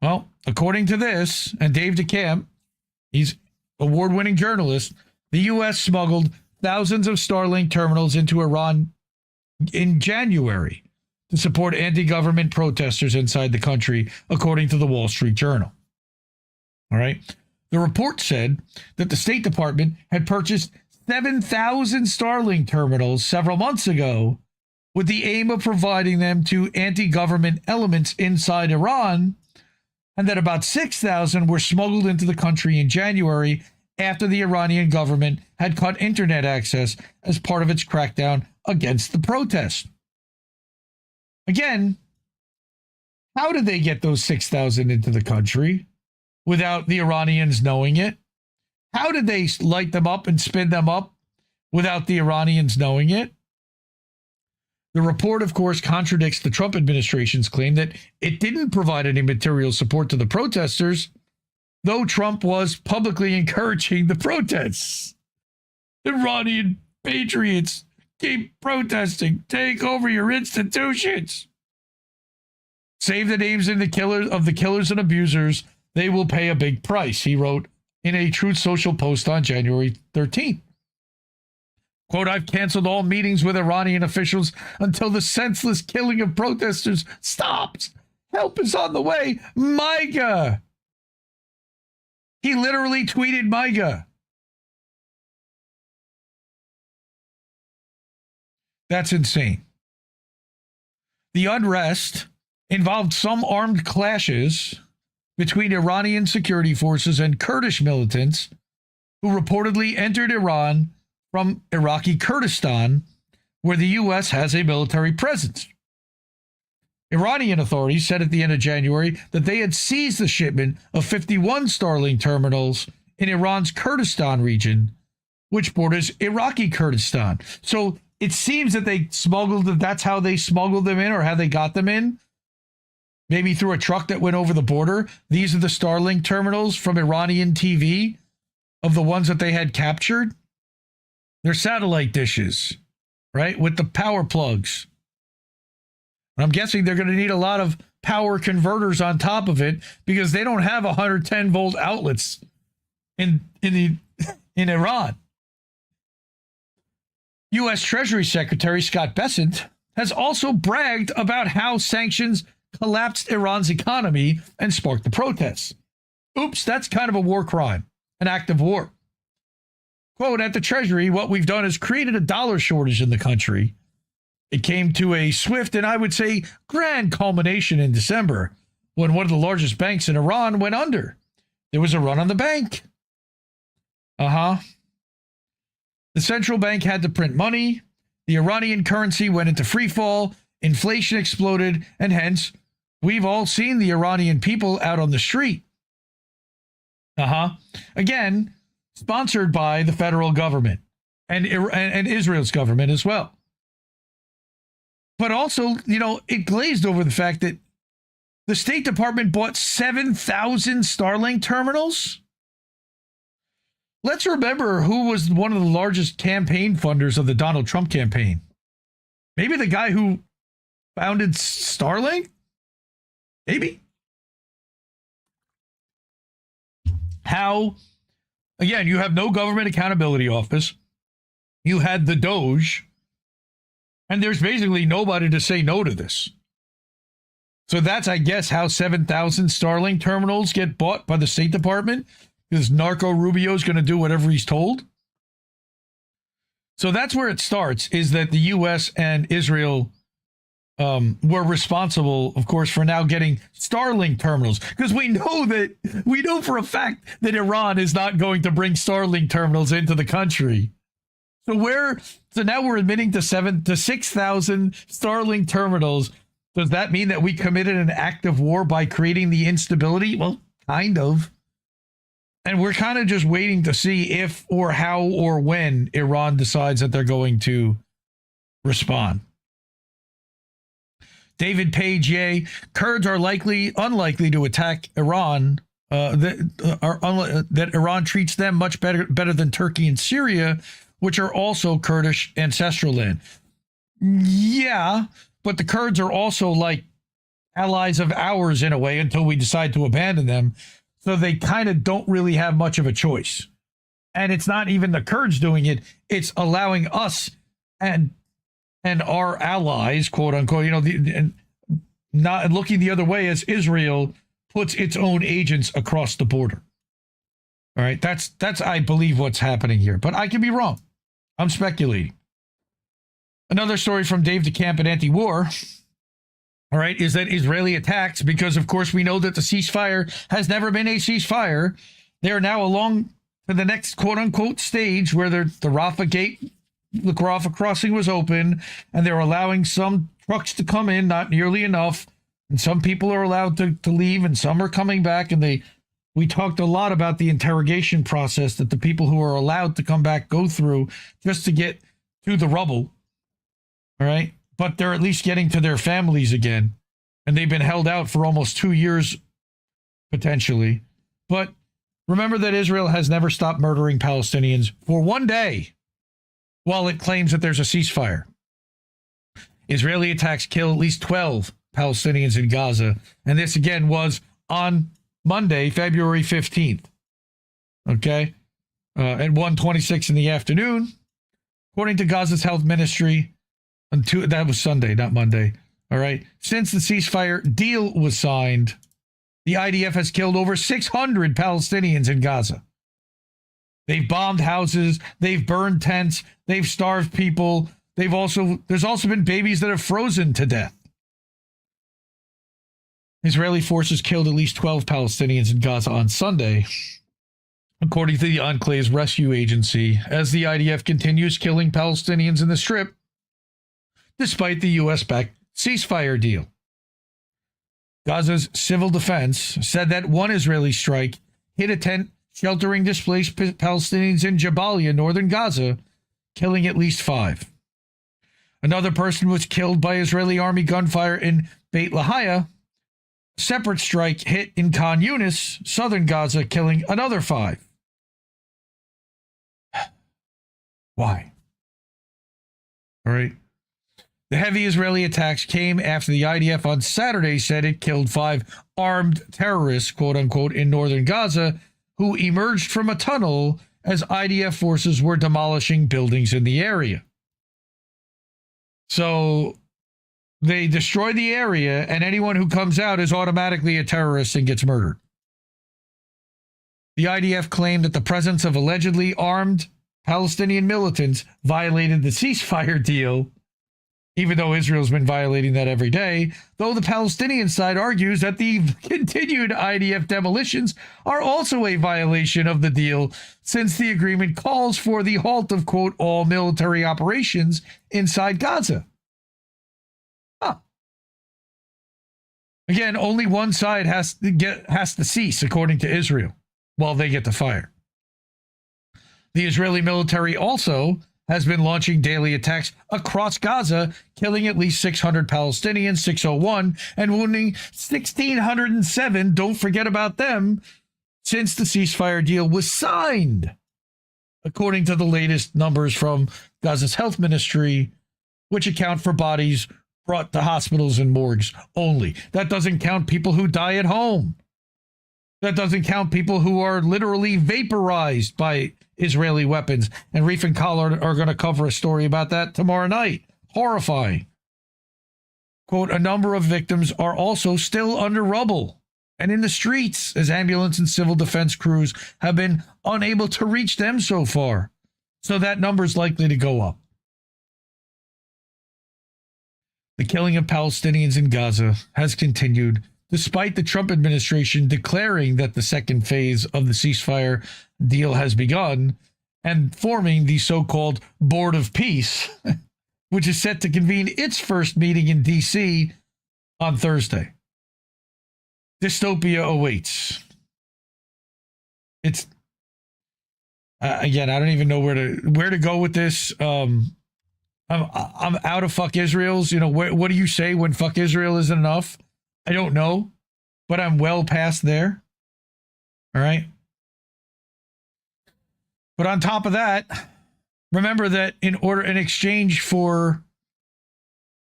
Well, according to this, and Dave DeCamp, he's award-winning journalist, the U.S. smuggled thousands of Starlink terminals into Iran in January to support anti-government protesters inside the country, according to the Wall Street Journal. All right. The report said that the State Department had purchased 7,000 Starlink terminals several months ago with the aim of providing them to anti-government elements inside Iran, and that about 6,000 were smuggled into the country in January after the Iranian government had cut internet access as part of its crackdown against the protests. Again, how did they get those 6,000 into the country without the Iranians knowing it? How did they light them up and spin them up without the Iranians knowing it? The report, of course, contradicts the Trump administration's claim that it didn't provide any material support to the protesters, though Trump was publicly encouraging the protests. Iranian patriots, keep protesting. Take over your institutions. Save the names of the killers and abusers. They will pay a big price, he wrote in a Truth Social post on January 13th. Quote, I've canceled all meetings with Iranian officials until the senseless killing of protesters stops. Help is on the way. MIGA. He literally tweeted MIGA. That's insane. The unrest involved some armed clashes between Iranian security forces and Kurdish militants who reportedly entered Iran from Iraqi Kurdistan, where the U.S. has a military presence. Iranian authorities said at the end of January that they had seized the shipment of 51 Starlink terminals in Iran's Kurdistan region, which borders Iraqi Kurdistan. So it seems that that's how they smuggled them in, or how they got them in. Maybe through a truck that went over the border. These are the Starlink terminals from Iranian TV of the ones that they had captured. They're satellite dishes, right, with the power plugs. I'm guessing they're going to need a lot of power converters on top of it because they don't have 110 volt outlets in Iran. U.S. Treasury Secretary Scott Bessent has also bragged about how sanctions collapsed Iran's economy and sparked the protests. Oops, that's kind of a war crime, an act of war. Quote, at the Treasury, what we've done is created a dollar shortage in the country. It came to a swift and I would say grand culmination in December when one of the largest banks in Iran went under. There was a run on the bank. The central bank had to print money. The Iranian currency went into free fall. Inflation exploded. And hence, we've all seen the Iranian people out on the street. Again, sponsored by the federal government and Israel's government as well. But also, it glazed over the fact that the State Department bought 7,000 Starlink terminals. let's remember who was one of the largest campaign funders of the Donald Trump campaign. Maybe the guy who founded Starlink? Maybe. How, again, you have no government accountability office. You had the Doge, and there's basically nobody to say no to this. So that's, I guess, how 7,000 Starlink terminals get bought by the State Department, because Narco Rubio's going to do whatever he's told. So that's where it starts, is that the U.S. and Israel were responsible, of course, for now getting Starlink terminals, because we know for a fact that Iran is not going to bring Starlink terminals into the country. So now we're admitting to 6,000 Starlink terminals. Does that mean that we committed an act of war by creating the instability? Well, kind of. And we're kind of just waiting to see if or how or when Iran decides that they're going to respond. David Page, yay. Kurds are unlikely to attack Iran. That Iran treats them much better than Turkey and Syria, which are also Kurdish ancestral land. Yeah, but the Kurds are also like allies of ours in a way until we decide to abandon them. So they kind of don't really have much of a choice. And it's not even the Kurds doing it. It's allowing us and our allies, quote unquote, not looking the other way as Israel puts its own agents across the border. All right. That's I believe what's happening here, but I could be wrong. I'm speculating. Another story from Dave DeCamp at Anti-War. All right, is that Israeli attacks, because, of course, we know that the ceasefire has never been a ceasefire. They are now along to the next quote-unquote stage where the Rafah gate, the Rafah crossing was open, and they're allowing some trucks to come in, not nearly enough, and some people are allowed to leave, and some are coming back, and we talked a lot about the interrogation process that the people who are allowed to come back go through just to get to the rubble. All right. But they're at least getting to their families again. And they've been held out for almost 2 years, potentially. But remember that Israel has never stopped murdering Palestinians for one day while it claims that there's a ceasefire. Israeli attacks kill at least 12 Palestinians in Gaza. And this, again, was on Monday, February 15th. Okay? At 1:26 in the afternoon. According to Gaza's health ministry, that was Sunday, not Monday. All right. Since the ceasefire deal was signed, the IDF has killed over 600 Palestinians in Gaza. They've bombed houses. They've burned tents. They've starved people. There's also been babies that have frozen to death. Israeli forces killed at least 12 Palestinians in Gaza on Sunday, according to the Enclave's rescue agency, as the IDF continues killing Palestinians in the Strip, despite the U.S.-backed ceasefire deal. Gaza's civil defense said that one Israeli strike hit a tent sheltering displaced Palestinians in Jabalia, northern Gaza, killing at least 5. Another person was killed by Israeli army gunfire in Beit Lahia. A separate strike hit in Khan Yunis, southern Gaza, killing another 5. Why? All right. The heavy Israeli attacks came after the IDF on Saturday said it killed 5 armed terrorists, quote unquote, in northern Gaza, who emerged from a tunnel as IDF forces were demolishing buildings in the area. So they destroy the area, and anyone who comes out is automatically a terrorist and gets murdered. The IDF claimed that the presence of allegedly armed Palestinian militants violated the ceasefire deal, even though Israel's been violating that every day, though the Palestinian side argues that the continued IDF demolitions are also a violation of the deal, since the agreement calls for the halt of, quote, all military operations inside Gaza. Huh. Again, only one side has to cease, according to Israel, while they get to fire. The Israeli military also has been launching daily attacks across Gaza, killing at least 600 Palestinians, 601, and wounding 1,607, don't forget about them, since the ceasefire deal was signed. according to the latest numbers from Gaza's health ministry, which account for bodies brought to hospitals and morgues only. That doesn't count people who die at home. That doesn't count people who are literally vaporized by Israeli weapons. And Reef and Collard are going to cover a story about that tomorrow night. Horrifying. Quote, a number of victims are also still under rubble and in the streets as ambulance and civil defense crews have been unable to reach them so far. So that number is likely to go up. The killing of Palestinians in Gaza has continued despite the Trump administration declaring that the second phase of the ceasefire deal has begun and forming the so-called Board of Peace, which is set to convene its first meeting in D.C. on Thursday. Dystopia awaits. It's again, I don't even know where to go with this. I'm out of fuck Israel's. You know, what do you say when fuck Israel isn't enough? I don't know, but I'm well past there. All right. But on top of that, remember that in exchange for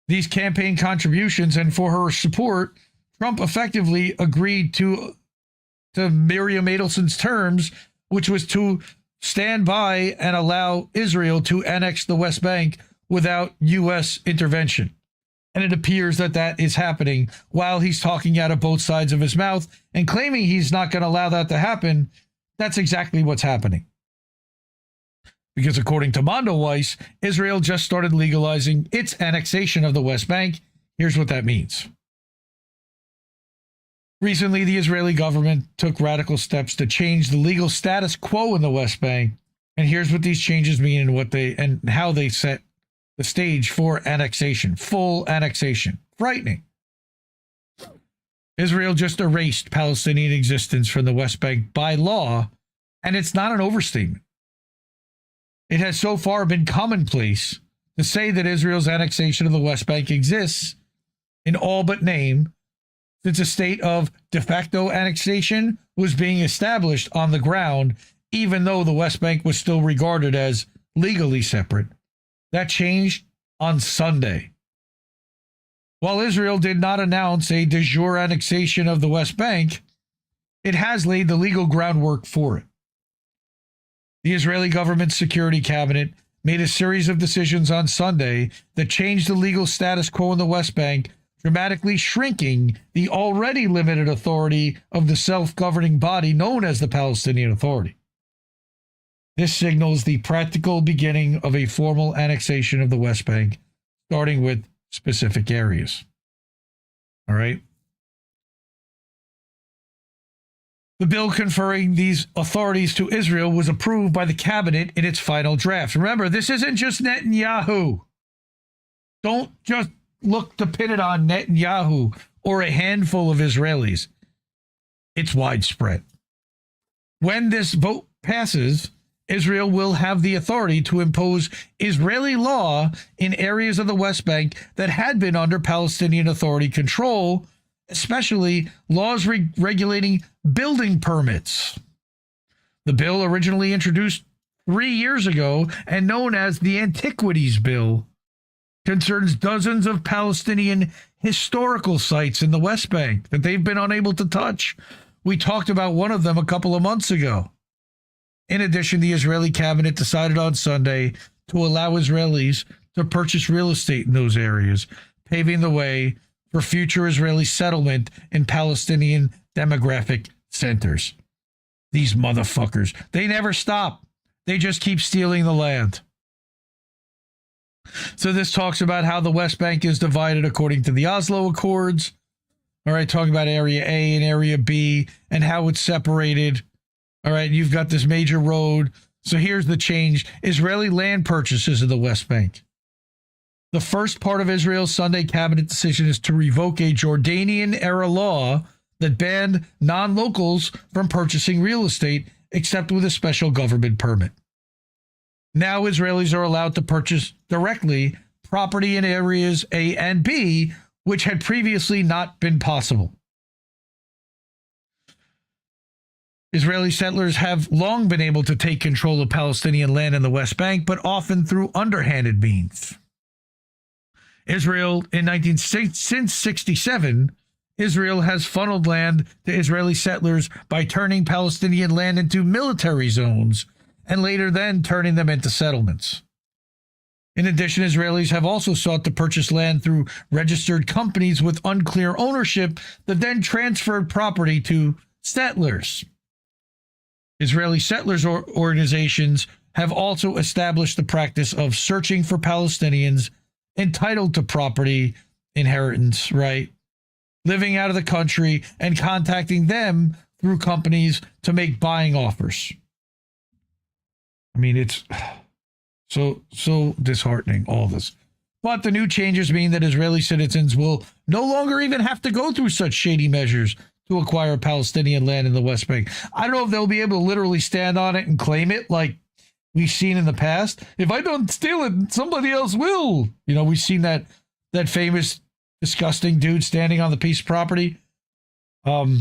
these campaign contributions and for her support, Trump effectively agreed to Miriam Adelson's terms, which was to stand by and allow Israel to annex the West Bank without U.S. intervention. And it appears that that is happening while he's talking out of both sides of his mouth and claiming he's not going to allow that to happen. That's exactly what's happening. Because according to Mondoweiss, Israel just started legalizing its annexation of the West Bank. Here's what that means. Recently, the Israeli government took radical steps to change the legal status quo in the West Bank. And here's what these changes mean and how they set the stage for annexation, full annexation. Frightening. Israel just erased Palestinian existence from the West Bank by law, and it's not an overstatement. It has so far been commonplace to say that Israel's annexation of the West Bank exists in all but name, since a state of de facto annexation was being established on the ground, even though the West Bank was still regarded as legally separate. That changed on Sunday. While Israel did not announce a de jure annexation of the West Bank, it has laid the legal groundwork for it. The Israeli government's security cabinet made a series of decisions on Sunday that changed the legal status quo in the West Bank, dramatically shrinking the already limited authority of the self-governing body known as the Palestinian Authority. This signals the practical beginning of a formal annexation of the West Bank, starting with specific areas. All right? The bill conferring these authorities to Israel was approved by the cabinet in its final draft. Remember, this isn't just Netanyahu. Don't just look to pin it on Netanyahu or a handful of Israelis. It's widespread. When this vote passes, Israel will have the authority to impose Israeli law in areas of the West Bank that had been under Palestinian Authority control, especially laws regulating building permits. The bill, originally introduced 3 years ago and known as the Antiquities Bill, concerns dozens of Palestinian historical sites in the West Bank that they've been unable to touch. We talked about one of them a couple of months ago. In addition, the Israeli cabinet decided on Sunday to allow Israelis to purchase real estate in those areas, paving the way for future Israeli settlement in Palestinian demographic centers. These motherfuckers, they never stop. They just keep stealing the land. So this talks about how the West Bank is divided according to the Oslo Accords. All right, talking about Area A and Area B and how it's separated. All right, you've got this major road. So here's the change. Israeli land purchases of the West Bank. The first part of Israel's Sunday cabinet decision is to revoke a Jordanian-era law that banned non-locals from purchasing real estate except with a special government permit. Now Israelis are allowed to purchase directly property in areas A and B, which had previously not been possible. Israeli settlers have long been able to take control of Palestinian land in the West Bank, but often through underhanded means. Israel, since 1967, Israel has funneled land to Israeli settlers by turning Palestinian land into military zones and later then turning them into settlements. In addition, Israelis have also sought to purchase land through registered companies with unclear ownership that then transferred property to settlers. Israeli settlers organizations have also established the practice of searching for Palestinians entitled to property inheritance right, living out of the country, and contacting them through companies to make buying offers. I mean, it's so disheartening, all this. But the new changes mean that Israeli citizens will no longer even have to go through such shady measures to acquire Palestinian land in the West Bank. I don't know if they'll be able to literally stand on it and claim it like we've seen in the past. If I don't steal it, somebody else will. You know, we've seen that famous disgusting dude standing on the piece of property. But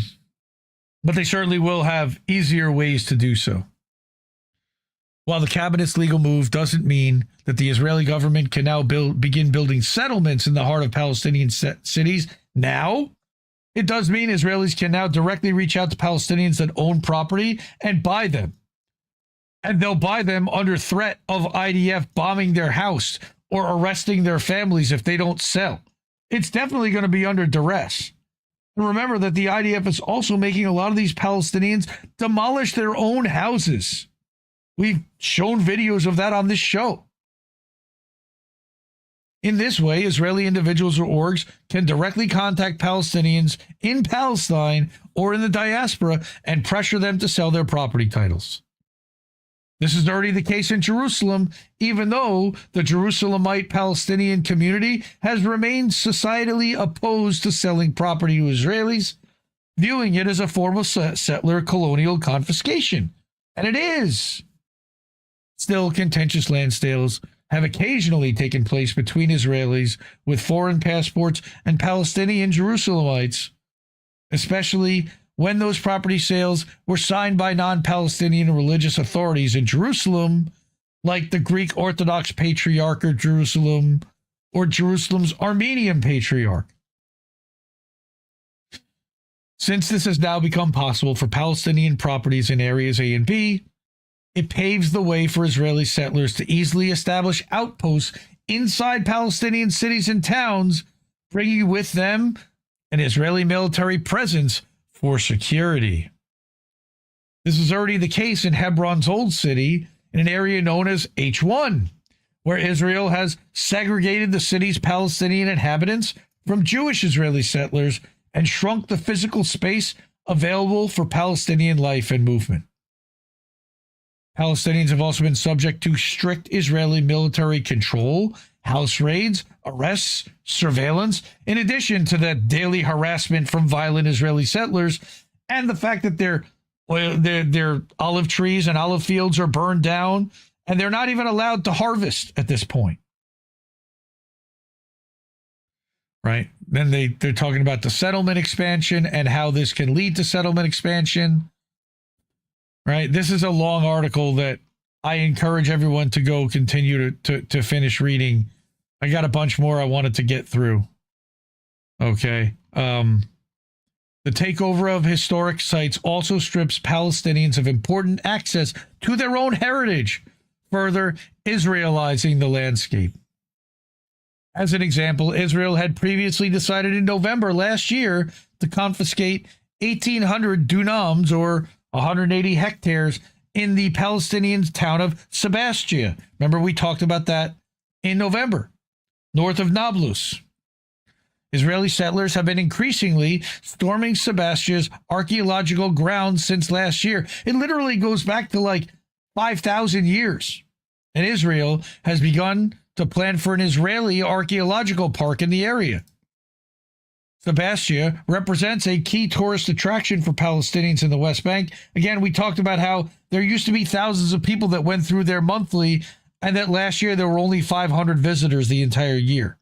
they certainly will have easier ways to do so. While the cabinet's legal move doesn't mean that the Israeli government can now begin building settlements in the heart of Palestinian cities now, it does mean Israelis can now directly reach out to Palestinians that own property and buy them. And they'll buy them under threat of IDF bombing their house or arresting their families if they don't sell. It's definitely going to be under duress. And remember that the IDF is also making a lot of these Palestinians demolish their own houses. We've shown videos of that on this show. In this way, Israeli individuals or orgs can directly contact Palestinians in Palestine or in the diaspora and pressure them to sell their property titles. This is already the case in Jerusalem, even though the Jerusalemite Palestinian community has remained societally opposed to selling property to Israelis, viewing it as a form of settler colonial confiscation. And it is. Still, contentious land sales have occasionally taken place between Israelis with foreign passports and Palestinian Jerusalemites, especially when those property sales were signed by non-Palestinian religious authorities in Jerusalem, like the Greek Orthodox Patriarch of Jerusalem or Jerusalem's Armenian Patriarch. Since this has now become possible for Palestinian properties in areas A and B, it paves the way for Israeli settlers to easily establish outposts inside Palestinian cities and towns, bringing with them an Israeli military presence for security. This is already the case in Hebron's old city, in an area known as H1, where Israel has segregated the city's Palestinian inhabitants from Jewish Israeli settlers and shrunk the physical space available for Palestinian life and movement. Palestinians have also been subject to strict Israeli military control, house raids, arrests, surveillance, in addition to the daily harassment from violent Israeli settlers and the fact that their olive trees and olive fields are burned down and they're not even allowed to harvest at this point. Right? Then they're talking about the settlement expansion and how this can lead to settlement expansion. Right? This is a long article that I encourage everyone to go continue to finish reading. I got a bunch more I wanted to get through. Okay. The takeover of historic sites also strips Palestinians of important access to their own heritage, further Israelizing the landscape. As an example, Israel had previously decided in November last year to confiscate 1,800 dunams, or 180 hectares, in the Palestinian town of Sebastia. Remember, we talked about that in November, north of Nablus. Israeli settlers have been increasingly storming Sebastia's archaeological grounds since last year. It literally goes back to like 5,000 years. And Israel has begun to plan for an Israeli archaeological park in the area. Sebastia represents a key tourist attraction for Palestinians in the West Bank. Again, we talked about how there used to be thousands of people that went through there monthly, and that last year there were only 500 visitors the entire year.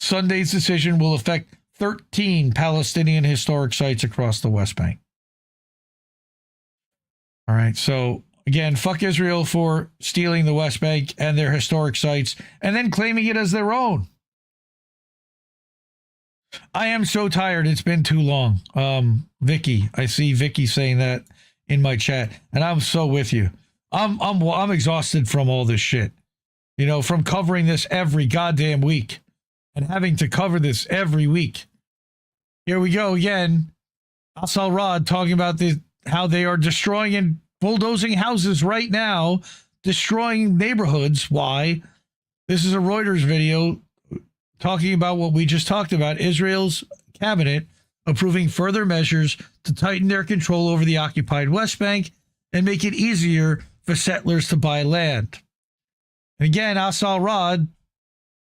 Sunday's decision will affect 13 Palestinian historic sites across the West Bank. All right. So again, fuck Israel for stealing the West Bank and their historic sites and then claiming it as their own. I am so tired. It's been too long. Vicky, I see Vicky saying that in my chat, and I'm so with you. I'm exhausted from all this shit. You know, from covering this every goddamn week and having to cover this every week. Here we go again. Asal Rod talking about how they are destroying and bulldozing houses right now, destroying neighborhoods. Why? This is a Reuters video talking about what we just talked about. Israel's cabinet approving further measures to tighten their control over the occupied West Bank and make it easier for settlers to buy land. And again, Asal Rod,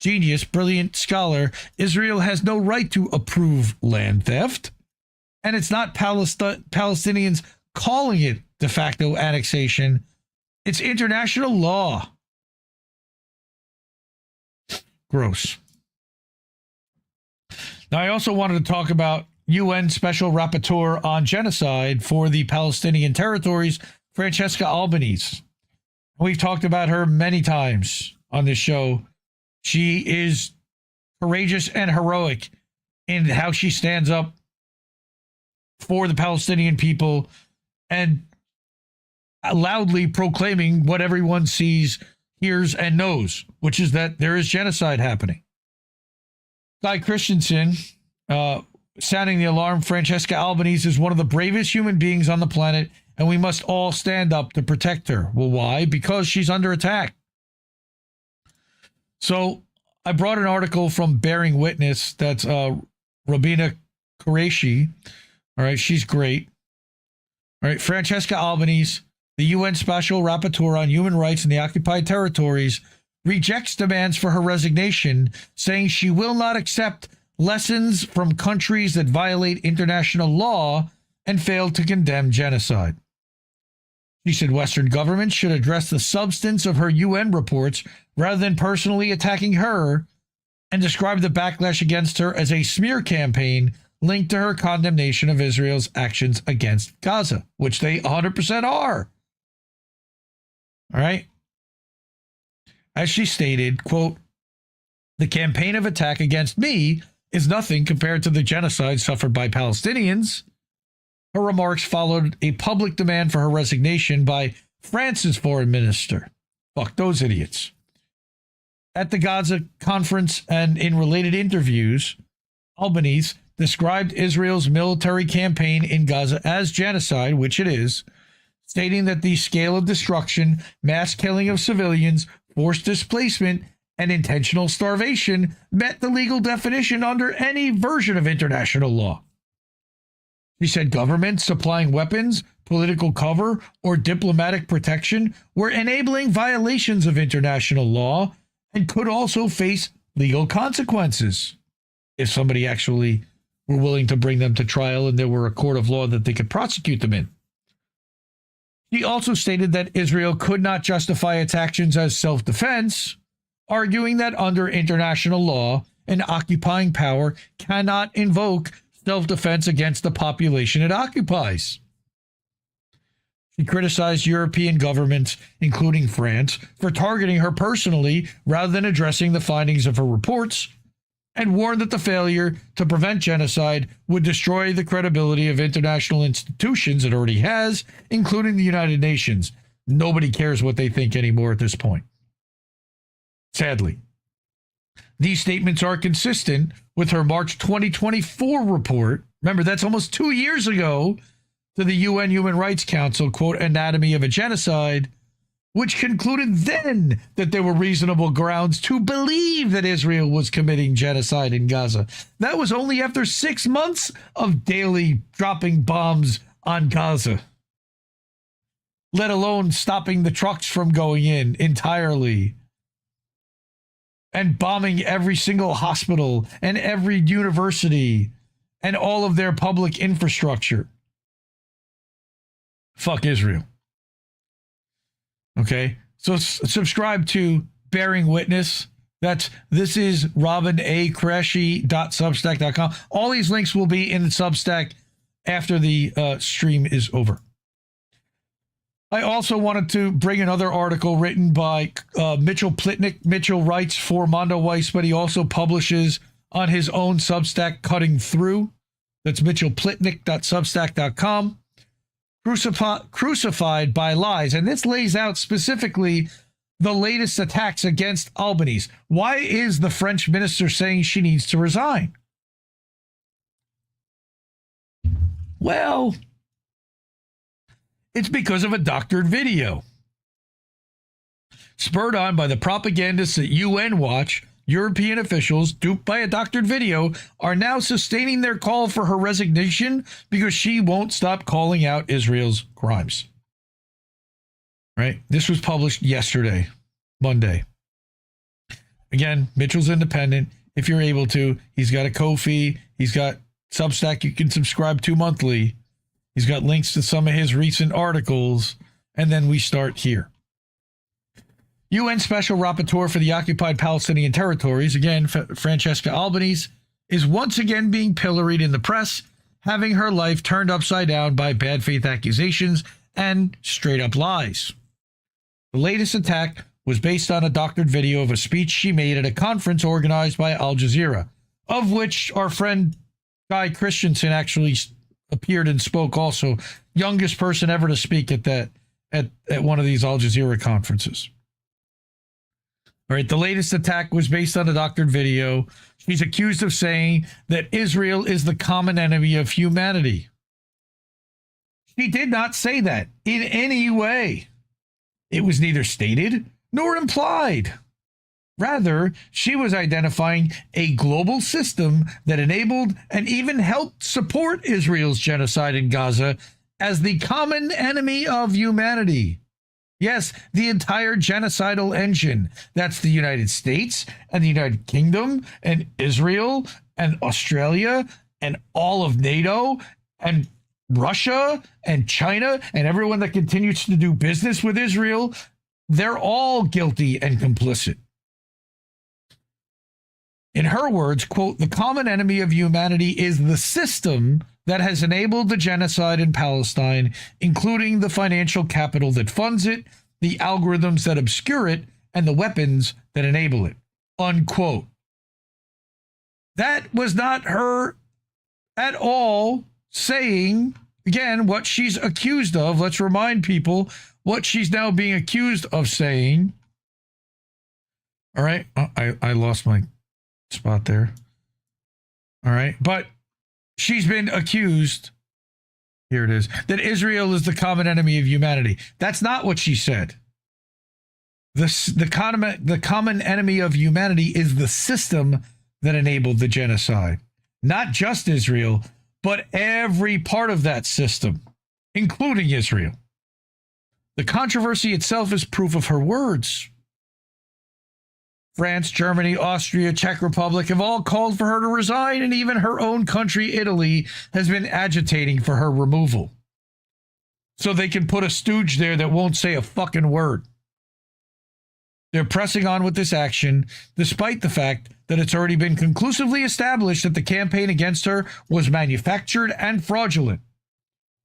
genius, brilliant scholar, Israel has no right to approve land theft. And it's not Palestinians calling it de facto annexation. It's international law. Gross. Now, I also wanted to talk about UN Special Rapporteur on Genocide for the Palestinian territories, Francesca Albanese. We've talked about her many times on this show. She is courageous and heroic in how she stands up for the Palestinian people and loudly proclaiming what everyone sees, hears, and knows, which is that there is genocide happening. Guy Christensen, sounding the alarm, Francesca Albanese is one of the bravest human beings on the planet, and we must all stand up to protect her. Well, why? Because she's under attack. So I brought an article from Bearing Witness. That's Rabina Qureshi. All right, she's great. All right, Francesca Albanese, the UN Special Rapporteur on Human Rights in the Occupied Territories, rejects demands for her resignation, saying she will not accept lessons from countries that violate international law and fail to condemn genocide. She said Western governments should address the substance of her UN reports rather than personally attacking her, and described the backlash against her as a smear campaign linked to her condemnation of Israel's actions against Gaza, which they 100% are. All right. As she stated, quote, "The campaign of attack against me is nothing compared to the genocide suffered by Palestinians." Her remarks followed a public demand for her resignation by France's foreign minister. Fuck those idiots. At the Gaza conference and in related interviews, Albanese described Israel's military campaign in Gaza as genocide, which it is, stating that the scale of destruction, mass killing of civilians, forced displacement, and intentional starvation met the legal definition under any version of international law. She said governments supplying weapons, political cover, or diplomatic protection were enabling violations of international law and could also face legal consequences if somebody actually were willing to bring them to trial and there were a court of law that they could prosecute them in. She also stated that Israel could not justify its actions as self-defense, arguing that under international law, an occupying power cannot invoke self-defense against the population it occupies. She criticized European governments, including France, for targeting her personally rather than addressing the findings of her reports, and warned that the failure to prevent genocide would destroy the credibility of international institutions it already has, including the United Nations. Nobody cares what they think anymore at this point. Sadly. These statements are consistent with her March 2024 report. Remember, that's almost 2 years ago, to the UN Human Rights Council, quote, Anatomy of a Genocide, which concluded then that there were reasonable grounds to believe that Israel was committing genocide in Gaza. That was only after 6 months of daily dropping bombs on Gaza, let alone stopping the trucks from going in entirely and bombing every single hospital and every university and all of their public infrastructure. Fuck Israel. Okay, so subscribe to Bearing Witness. This is robinaqureshi.substack.com. All these links will be in the Substack after the stream is over. I also wanted to bring another article written by Mitchell Plitnick. Mitchell writes for Mondo Weiss, but he also publishes on his own Substack, Cutting Through. That's mitchellplitnick.substack.com. Crucified by lies. And this lays out specifically the latest attacks against Albanese. Why is the French minister saying she needs to resign? Well, it's because of a doctored video. Spurred on by the propagandists at UN Watch, European officials, duped by a doctored video, are now sustaining their call for her resignation because she won't stop calling out Israel's crimes. Right? This was published yesterday, Monday. Again, Mitchell's independent. If you're able to, he's got a Ko-fi. He's got Substack you can subscribe to monthly. He's got links to some of his recent articles. And then we start here. UN Special Rapporteur for the Occupied Palestinian Territories, again, Francesca Albanese, is once again being pilloried in the press, having her life turned upside down by bad faith accusations and straight up lies. The latest attack was based on a doctored video of a speech she made at a conference organized by Al Jazeera, of which our friend Guy Christensen actually appeared and spoke also. Youngest person ever to speak at one of these Al Jazeera conferences. All right, the latest attack was based on a doctored video. She's accused of saying that Israel is the common enemy of humanity. She did not say that in any way. It was neither stated nor implied. Rather, she was identifying a global system that enabled and even helped support Israel's genocide in Gaza as the common enemy of humanity. Yes, the entire genocidal engine. That's the United States and the United Kingdom and Israel and Australia and all of NATO and Russia and China and everyone that continues to do business with Israel. They're all guilty and complicit. In her words, quote, the common enemy of humanity is the system that has enabled the genocide in Palestine, including the financial capital that funds it, the algorithms that obscure it, and the weapons that enable it, unquote. That was not her at all saying, again, what she's accused of. Let's remind people what she's now being accused of saying. All right, I lost my spot there. All right, but she's been accused, here it is, that Israel is the common enemy of humanity. That's not what she said. The common enemy of humanity is the system that enabled the genocide. Not just Israel, but every part of that system, including Israel. The controversy itself is proof of her words. France, Germany, Austria, Czech Republic have all called for her to resign, and even her own country, Italy, has been agitating for her removal. So they can put a stooge there that won't say a fucking word. They're pressing on with this action, despite the fact that it's already been conclusively established that the campaign against her was manufactured and fraudulent.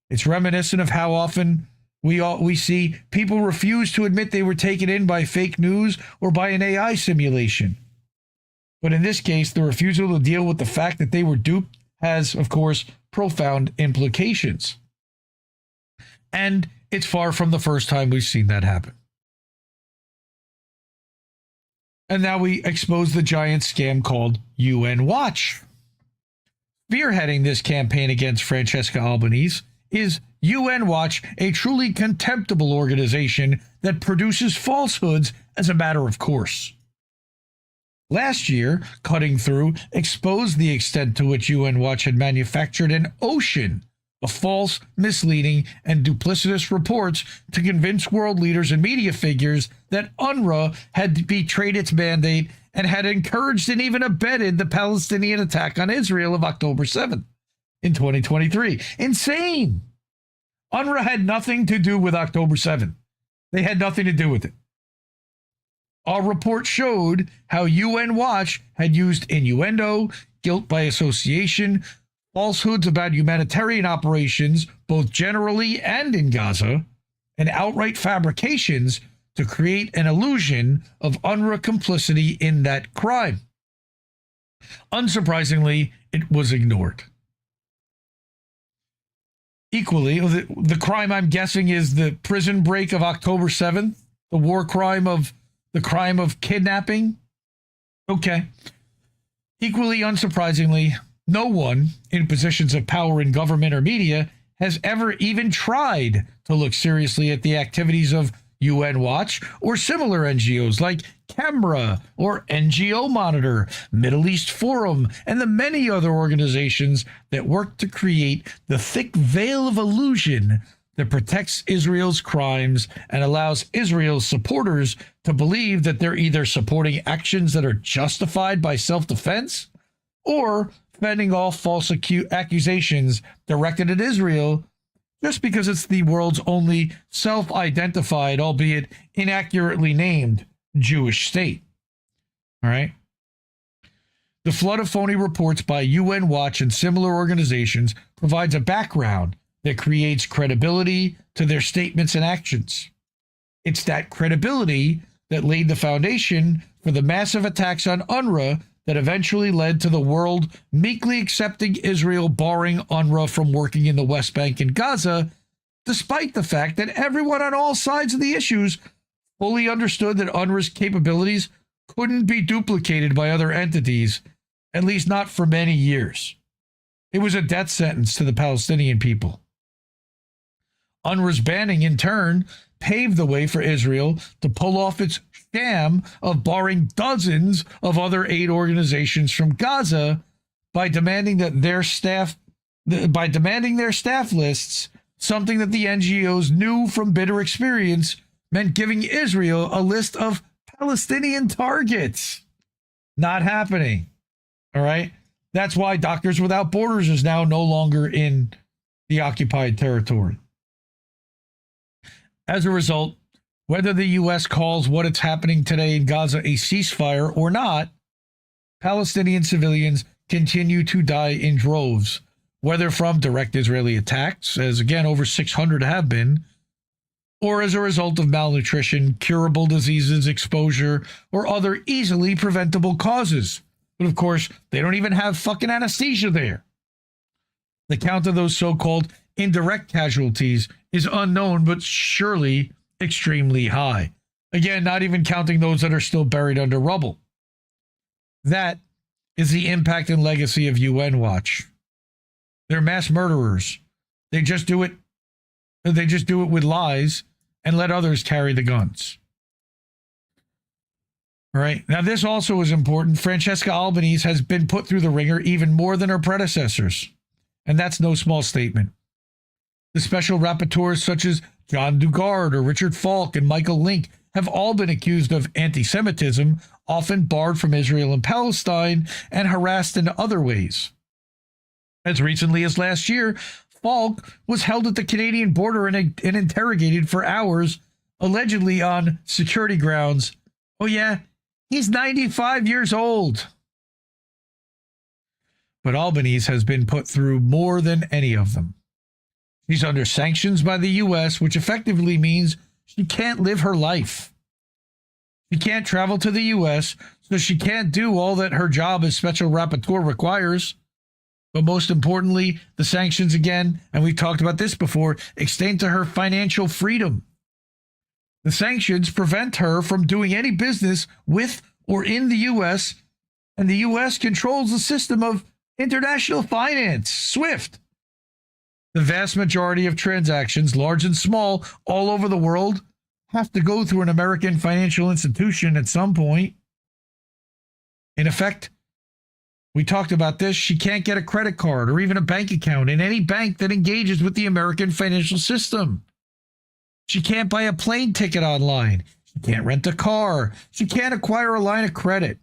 It's reminiscent of how often we see people refuse to admit they were taken in by fake news or by an AI simulation. But in this case, the refusal to deal with the fact that they were duped has, of course, profound implications. And it's far from the first time we've seen that happen. And now we expose the giant scam called UN Watch. Spearheading this campaign against Francesca Albanese is UN Watch, a truly contemptible organization that produces falsehoods as a matter of course. Last year, Cutting Through exposed the extent to which UN Watch had manufactured an ocean of false, misleading, and duplicitous reports to convince world leaders and media figures that UNRWA had betrayed its mandate and had encouraged and even abetted the Palestinian attack on Israel of October 7th in 2023. Insane! UNRWA had nothing to do with October 7th. They had nothing to do with it. Our report showed how UN Watch had used innuendo, guilt by association, falsehoods about humanitarian operations, both generally and in Gaza, and outright fabrications to create an illusion of UNRWA complicity in that crime. Unsurprisingly, it was ignored. Equally, the crime I'm guessing is the prison break of October 7th, the war crime of the crime of kidnapping. Okay. Equally unsurprisingly, no one in positions of power in government or media has ever even tried to look seriously at the activities of UN Watch or similar NGOs like Camera or NGO Monitor, Middle East Forum, and the many other organizations that work to create the thick veil of illusion that protects Israel's crimes and allows Israel's supporters to believe that they're either supporting actions that are justified by self-defense or fending off false accusations directed at Israel just because it's the world's only self-identified, albeit inaccurately named, Jewish state. All right? The flood of phony reports by UN Watch and similar organizations provides a background that creates credibility to their statements and actions. It's that credibility that laid the foundation for the massive attacks on UNRWA that eventually led to the world meekly accepting Israel barring UNRWA from working in the West Bank and Gaza, despite the fact that everyone on all sides of the issues fully understood that UNRWA's capabilities couldn't be duplicated by other entities, at least not for many years. It was a death sentence to the Palestinian people. UNRWA's banning, in turn, paved the way for Israel to pull off its sham of barring dozens of other aid organizations from Gaza by demanding their staff lists, something that the NGOs knew from bitter experience meant giving Israel a list of Palestinian targets. Not happening. All right? That's why Doctors Without Borders is now no longer in the occupied territory. As a result, whether the U.S. calls what is happening today in Gaza a ceasefire or not, Palestinian civilians continue to die in droves, whether from direct Israeli attacks, as again over 600 have been, or as a result of malnutrition, curable diseases, exposure, or other easily preventable causes. But of course, they don't even have fucking anesthesia there. The count of those so-called indirect casualties is unknown, but surely extremely high. Again, not even counting those that are still buried under rubble. That is the impact and legacy of UN Watch. They're mass murderers. They just do it with lies and let others carry the guns. All right. Now, this also is important. Francesca Albanese has been put through the ringer even more than her predecessors. And that's no small statement. The special rapporteurs such as John Dugard or Richard Falk and Michael Link have all been accused of anti-Semitism, often barred from Israel and Palestine, and harassed in other ways. As recently as last year, Falk was held at the Canadian border and interrogated for hours, allegedly on security grounds. Oh yeah, he's 95 years old. But Albanese has been put through more than any of them. She's under sanctions by the U.S., which effectively means she can't live her life. She can't travel to the U.S., so she can't do all that her job as special rapporteur requires. But most importantly, the sanctions again, and we've talked about this before, extend to her financial freedom. The sanctions prevent her from doing any business with or in the U.S., and the U.S. controls the system of international finance, SWIFT. The vast majority of transactions, large and small, all over the world, have to go through an American financial institution at some point. In effect, we talked about this, she can't get a credit card or even a bank account in any bank that engages with the American financial system. She can't buy a plane ticket online. She can't rent a car. She can't acquire a line of credit.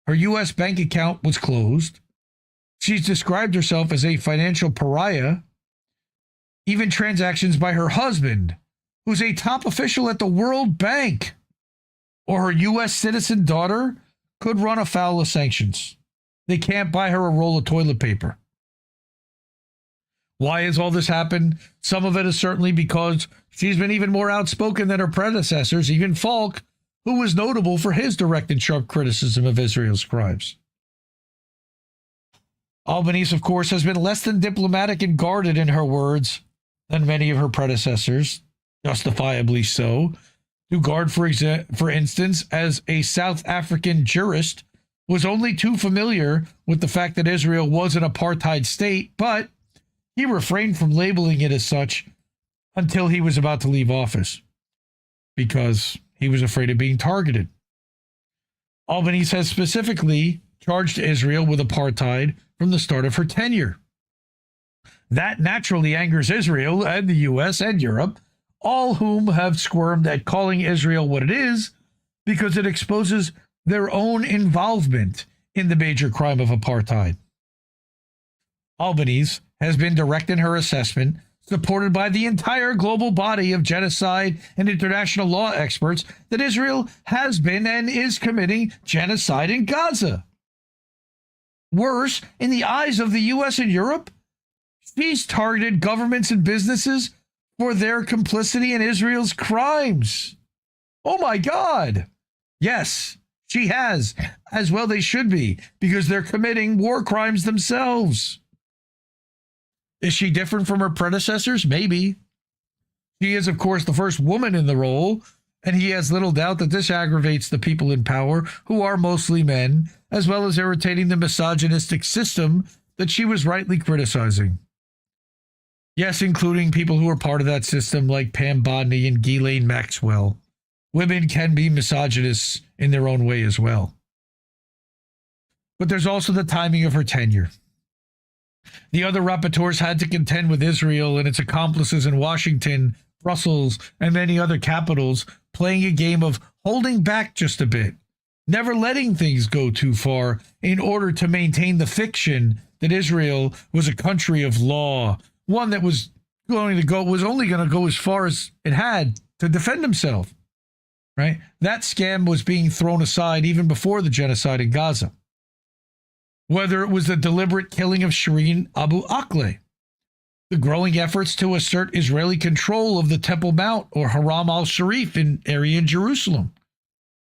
Her U.S. bank account was closed. She's described herself as a financial pariah. Even transactions by her husband, who's a top official at the World Bank, or her U.S. citizen daughter could run afoul of sanctions. They can't buy her a roll of toilet paper. Why has all this happened? Some of it is certainly because she's been even more outspoken than her predecessors, even Falk, who was notable for his direct and sharp criticism of Israel's crimes. Albanese, of course, has been less than diplomatic and guarded in her words than many of her predecessors, justifiably so. Dugard, for instance, as a South African jurist, was only too familiar with the fact that Israel was an apartheid state, but he refrained from labeling it as such until he was about to leave office because he was afraid of being targeted. Albanese has specifically charged Israel with apartheid from the start of her tenure. That naturally angers Israel and the U.S. and Europe, all whom have squirmed at calling Israel what it is because it exposes their own involvement in the major crime of apartheid. Albanese has been direct in her assessment, supported by the entire global body of genocide and international law experts, that Israel has been and is committing genocide in Gaza. Worse, in the eyes of the U.S. and Europe, she's targeted governments and businesses for their complicity in Israel's crimes. Oh my God. Yes, she has, as well they should be, because they're committing war crimes themselves. Is she different from her predecessors? Maybe. She is, of course, the first woman in the role, and he has little doubt that this aggravates the people in power, who are mostly men, as well as irritating the misogynistic system that she was rightly criticizing. Yes, including people who are part of that system like Pam Bodney and Ghislaine Maxwell. Women can be misogynists in their own way as well. But there's also the timing of her tenure. The other rapporteurs had to contend with Israel and its accomplices in Washington, Brussels, and many other capitals, playing a game of holding back just a bit, never letting things go too far in order to maintain the fiction that Israel was a country of law, one that was only going to go as far as it had to defend himself. Right? That scam was being thrown aside even before the genocide in Gaza. Whether it was the deliberate killing of Shireen Abu Akleh, the growing efforts to assert Israeli control of the Temple Mount or Haram al-Sharif area in Jerusalem,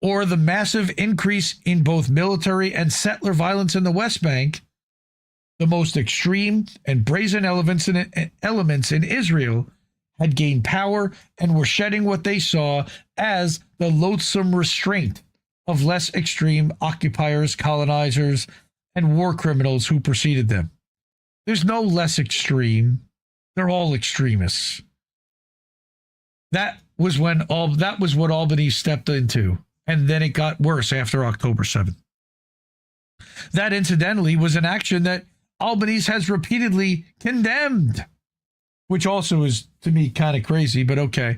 or the massive increase in both military and settler violence in the West Bank, the most extreme and brazen elements in Israel had gained power and were shedding what they saw as the loathsome restraint of less extreme occupiers, colonizers, and war criminals who preceded them. There's no less extreme. They're all extremists. That was what Albanese stepped into, and then it got worse after October 7th. That, incidentally, was an action that Albanese has repeatedly condemned, which also is, to me, kind of crazy, but okay.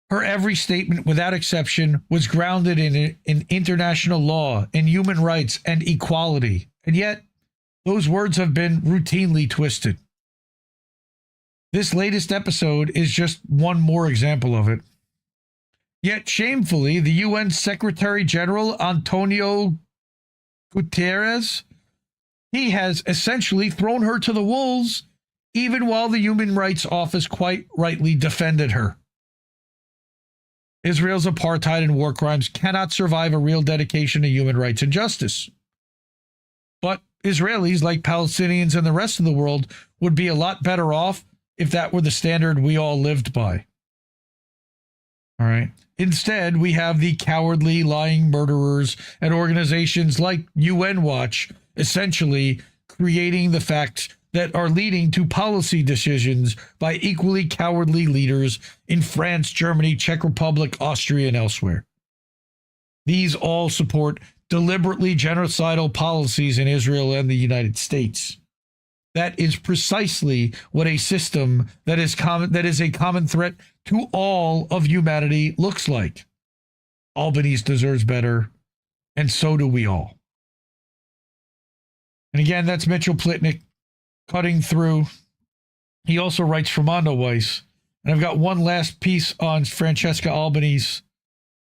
Her every statement, without exception, was grounded in international law, in human rights, and equality. And yet, those words have been routinely twisted. This latest episode is just one more example of it. Yet, shamefully, the UN Secretary General Antonio Guterres, he has essentially thrown her to the wolves, even while the Human Rights Office quite rightly defended her. Israel's apartheid and war crimes cannot survive a real dedication to human rights and justice. But Israelis, like Palestinians and the rest of the world, would be a lot better off if that were the standard we all lived by. All right. Instead, we have the cowardly, lying murderers and organizations like UN Watch essentially creating the facts that are leading to policy decisions by equally cowardly leaders in France, Germany, Czech Republic, Austria, and elsewhere. These all support deliberately genocidal policies in Israel and the United States. That is precisely what a system that is a common threat to all of humanity looks like. Albanese deserves better, and so do we all. And again, that's Mitchell Plitnick cutting through. He also writes for Mondo Weiss. And I've got one last piece on Francesca Albanese,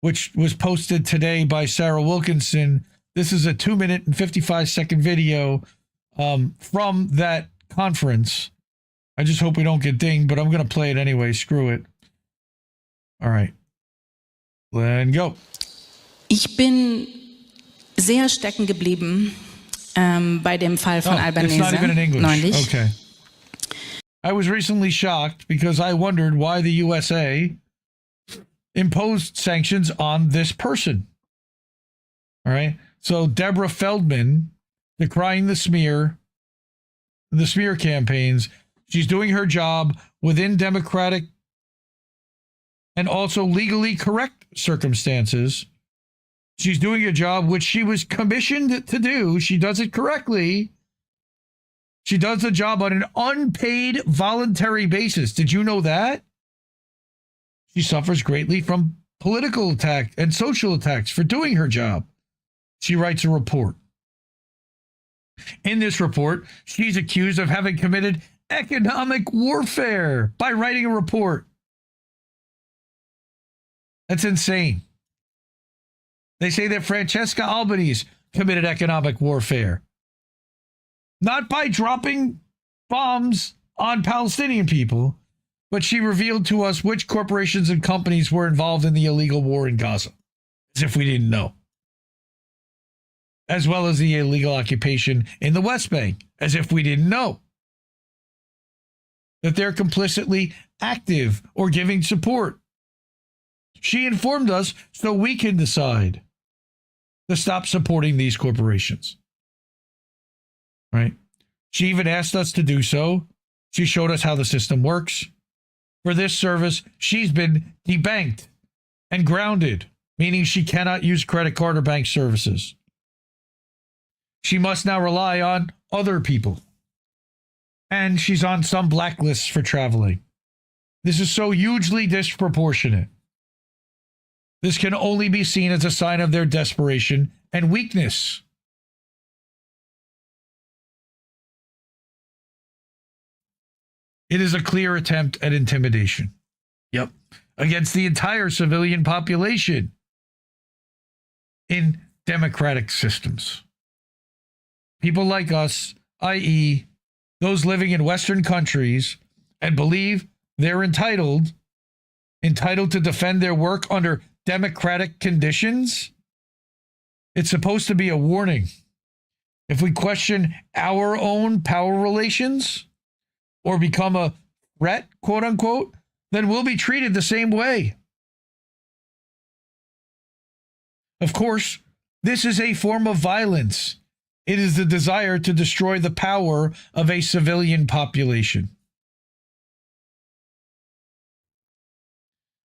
which was posted today by Sarah Wilkinson. This is a 2-minute and 55-second video from that conference I just hope we don't get dinged, but I'm going to play it anyway. Screw it. All right. Then go. Ich bin sehr stecken geblieben bei dem Fall von Albanese. It's not even in English. Neulich. Okay. I was recently shocked because I wondered why the USA imposed sanctions on this person. All right. So Deborah Feldman, decrying the smear campaigns, she's doing her job within democratic and also legally correct circumstances. She's doing a job which she was commissioned to do. She does it correctly. She does the job on an unpaid voluntary basis. Did you know that? She suffers greatly from political attack and social attacks for doing her job. She writes a report. In this report, she's accused of having committed economic warfare by writing a report. That's insane. They say that Francesca Albanese committed economic warfare. Not by dropping bombs on Palestinian people, but she revealed to us which corporations and companies were involved in the illegal war in Gaza, as if we didn't know. As well as the illegal occupation in the West Bank, as if we didn't know. That they're complicitly active or giving support. She informed us so we can decide to stop supporting these corporations. Right? She even asked us to do so. She showed us how the system works. For this service, she's been debanked and grounded, meaning she cannot use credit card or bank services. She must now rely on other people. And she's on some blacklists for traveling. This is so hugely disproportionate. This can only be seen as a sign of their desperation and weakness. It is a clear attempt at intimidation. Yep. Against the entire civilian population in democratic systems. People like us, i.e., those living in Western countries and believe they're entitled to defend their work under democratic conditions. It's supposed to be a warning. If we question our own power relations or become a threat, quote unquote, then we'll be treated the same way. Of course, this is a form of violence. It is the desire to destroy the power of a civilian population.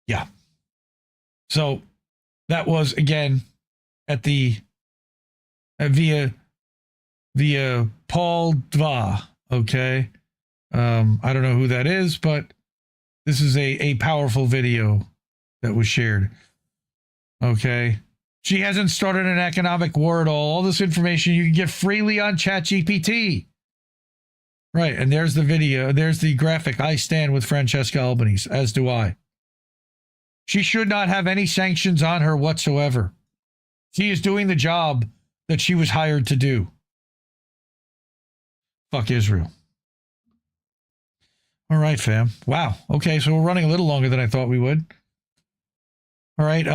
Yeah. So that was, again, at the via Paul Dva, okay? I don't know who that is, but this is a powerful video that was shared. Okay. She hasn't started an economic war at all. All this information you can get freely on ChatGPT. Right. And there's the video. There's the graphic. I stand with Francesca Albanese, as do I. She should not have any sanctions on her whatsoever. She is doing the job that she was hired to do. Fuck Israel. All right, fam. Wow. Okay, so we're running a little longer than I thought we would. All right.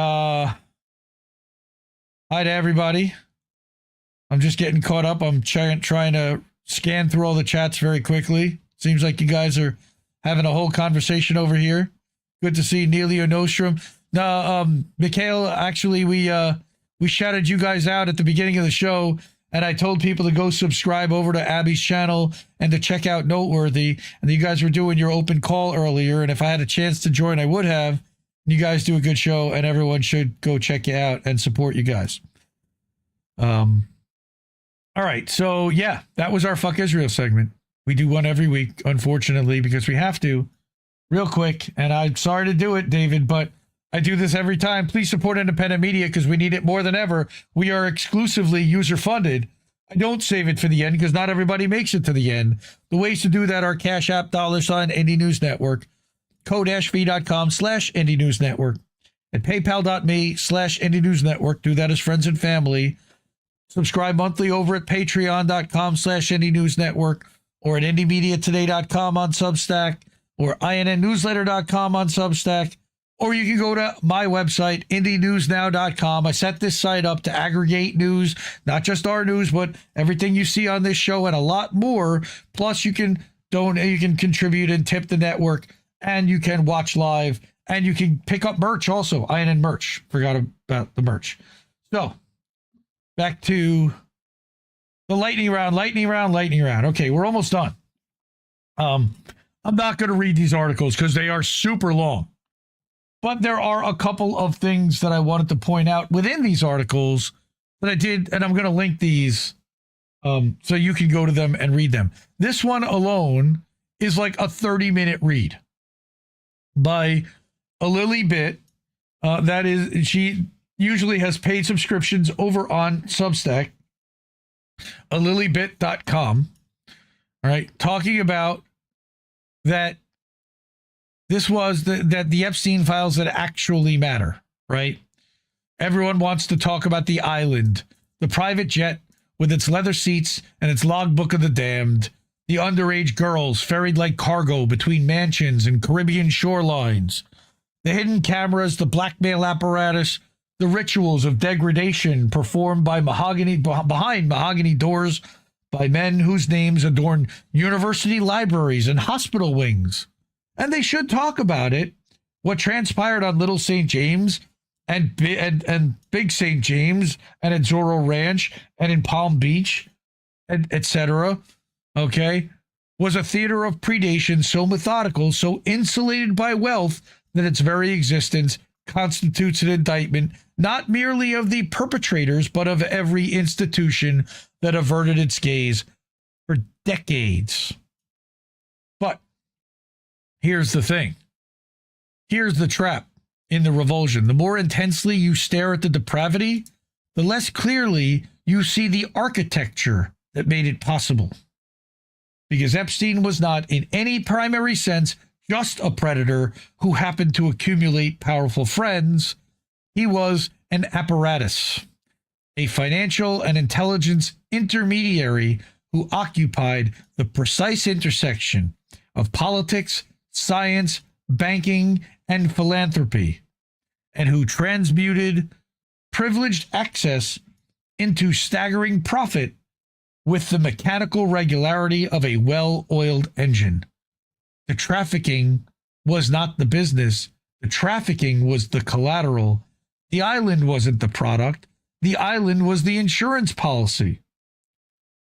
Hi to everybody. I'm just getting caught up. I'm trying to scan through all the chats very quickly. Seems like you guys are having a whole conversation over here. Good to see Neelio Nostrum. No, Mikhail, actually, we shouted you guys out at the beginning of the show, and I told people to go subscribe over to Abby's channel and to check out Noteworthy. And you guys were doing your open call earlier, and if I had a chance to join, I would have. You guys do a good show, and everyone should go check you out and support you guys. All right, so yeah, that was our Fuck Israel segment. We do one every week, unfortunately, because we have to. Real quick, and I'm sorry to do it, David, but I do this every time. Please support independent media because we need it more than ever. We are exclusively user-funded. I don't save it for the end because not everybody makes it to the end. The ways to do that are Cash App, $ Indie News Network, ko-fi.com/Indie News Network, at paypal.me/Indie News Network. Do that as friends and family. Subscribe monthly over at patreon.com/Indie News Network, or at IndieMediaToday.com on Substack, or INNNewsletter.com on Substack, or you can go to my website, IndieNewsNow.com. I set this site up to aggregate news, not just our news, but everything you see on this show and a lot more. Plus, you can donate, you can contribute and tip the network, and you can watch live, and you can pick up merch also, INN merch. Forgot about the merch. So, back to the lightning round. Okay, we're almost done. I'm not going to read these articles because they are super long. But there are a couple of things that I wanted to point out within these articles that I did, and I'm going to link these so you can go to them and read them. This one alone is like a 30-minute read by a Lily Bit. That is, she usually has paid subscriptions over on Substack, alilybit.com. All right, talking about that this was the Epstein files that actually matter, right? Everyone wants to talk about the island, the private jet with its leather seats and its logbook of the damned, the underage girls ferried like cargo between mansions and Caribbean shorelines, the hidden cameras, the blackmail apparatus, the rituals of degradation performed by behind mahogany doors by men whose names adorn university libraries and hospital wings. And they should talk about it. What transpired on Little St. James and Big St. James and at Zorro Ranch and in Palm Beach, etc., okay, was a theater of predation so methodical, so insulated by wealth that its very existence constitutes an indictment not merely of the perpetrators, but of every institution that averted its gaze for decades. But here's the thing. Here's the trap in the revulsion. The more intensely you stare at the depravity, the less clearly you see the architecture that made it possible. Because Epstein was not, in any primary sense, just a predator who happened to accumulate powerful friends. He was an apparatus, a financial and intelligence intermediary who occupied the precise intersection of politics, science, banking, and philanthropy, and who transmuted privileged access into staggering profit with the mechanical regularity of a well-oiled engine. The trafficking was not the business. The trafficking was the collateral. The island wasn't the product. The island was the insurance policy.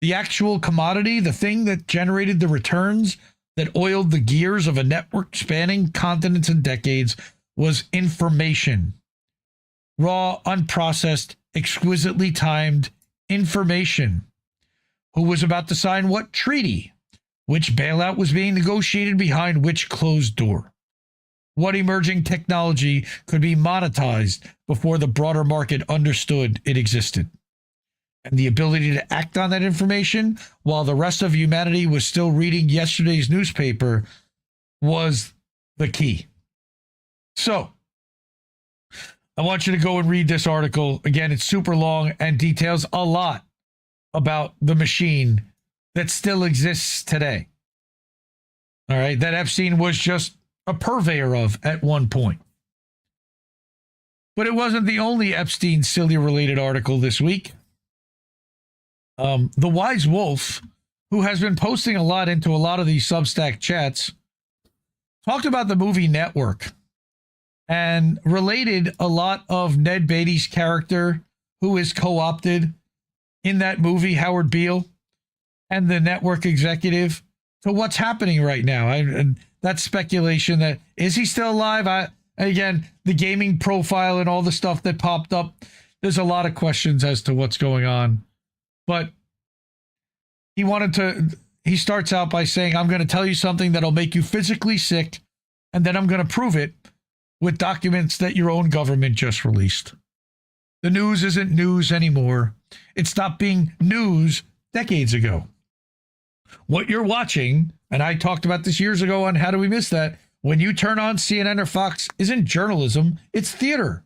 The actual commodity, the thing that generated the returns, that oiled the gears of a network spanning continents and decades, was information. Raw, unprocessed, exquisitely timed information. Who was about to sign what treaty? Which bailout was being negotiated behind which closed door? What emerging technology could be monetized before the broader market understood it existed? And the ability to act on that information while the rest of humanity was still reading yesterday's newspaper was the key. So, I want you to go and read this article. Again, it's super long and details a lot about the machine that still exists today. All right, that Epstein was just a purveyor of at one point. But it wasn't the only Epstein silly-related article this week. The Wise Wolf, who has been posting a lot into a lot of these Substack chats, talked about the movie Network and related a lot of Ned Beatty's character, who is co-opted in that movie, Howard Beale, and the network executive, to what's happening right now. And that's speculation. That is he still alive? Again, the gaming profile and all the stuff that popped up, there's a lot of questions as to what's going on. But he starts out by saying, I'm going to tell you something that'll make you physically sick, and then I'm going to prove it with documents that your own government just released. The news isn't news anymore. It stopped being news decades ago. What you're watching, and I talked about this years ago on How Do We Miss That, when you turn on CNN or Fox, isn't journalism, it's theater.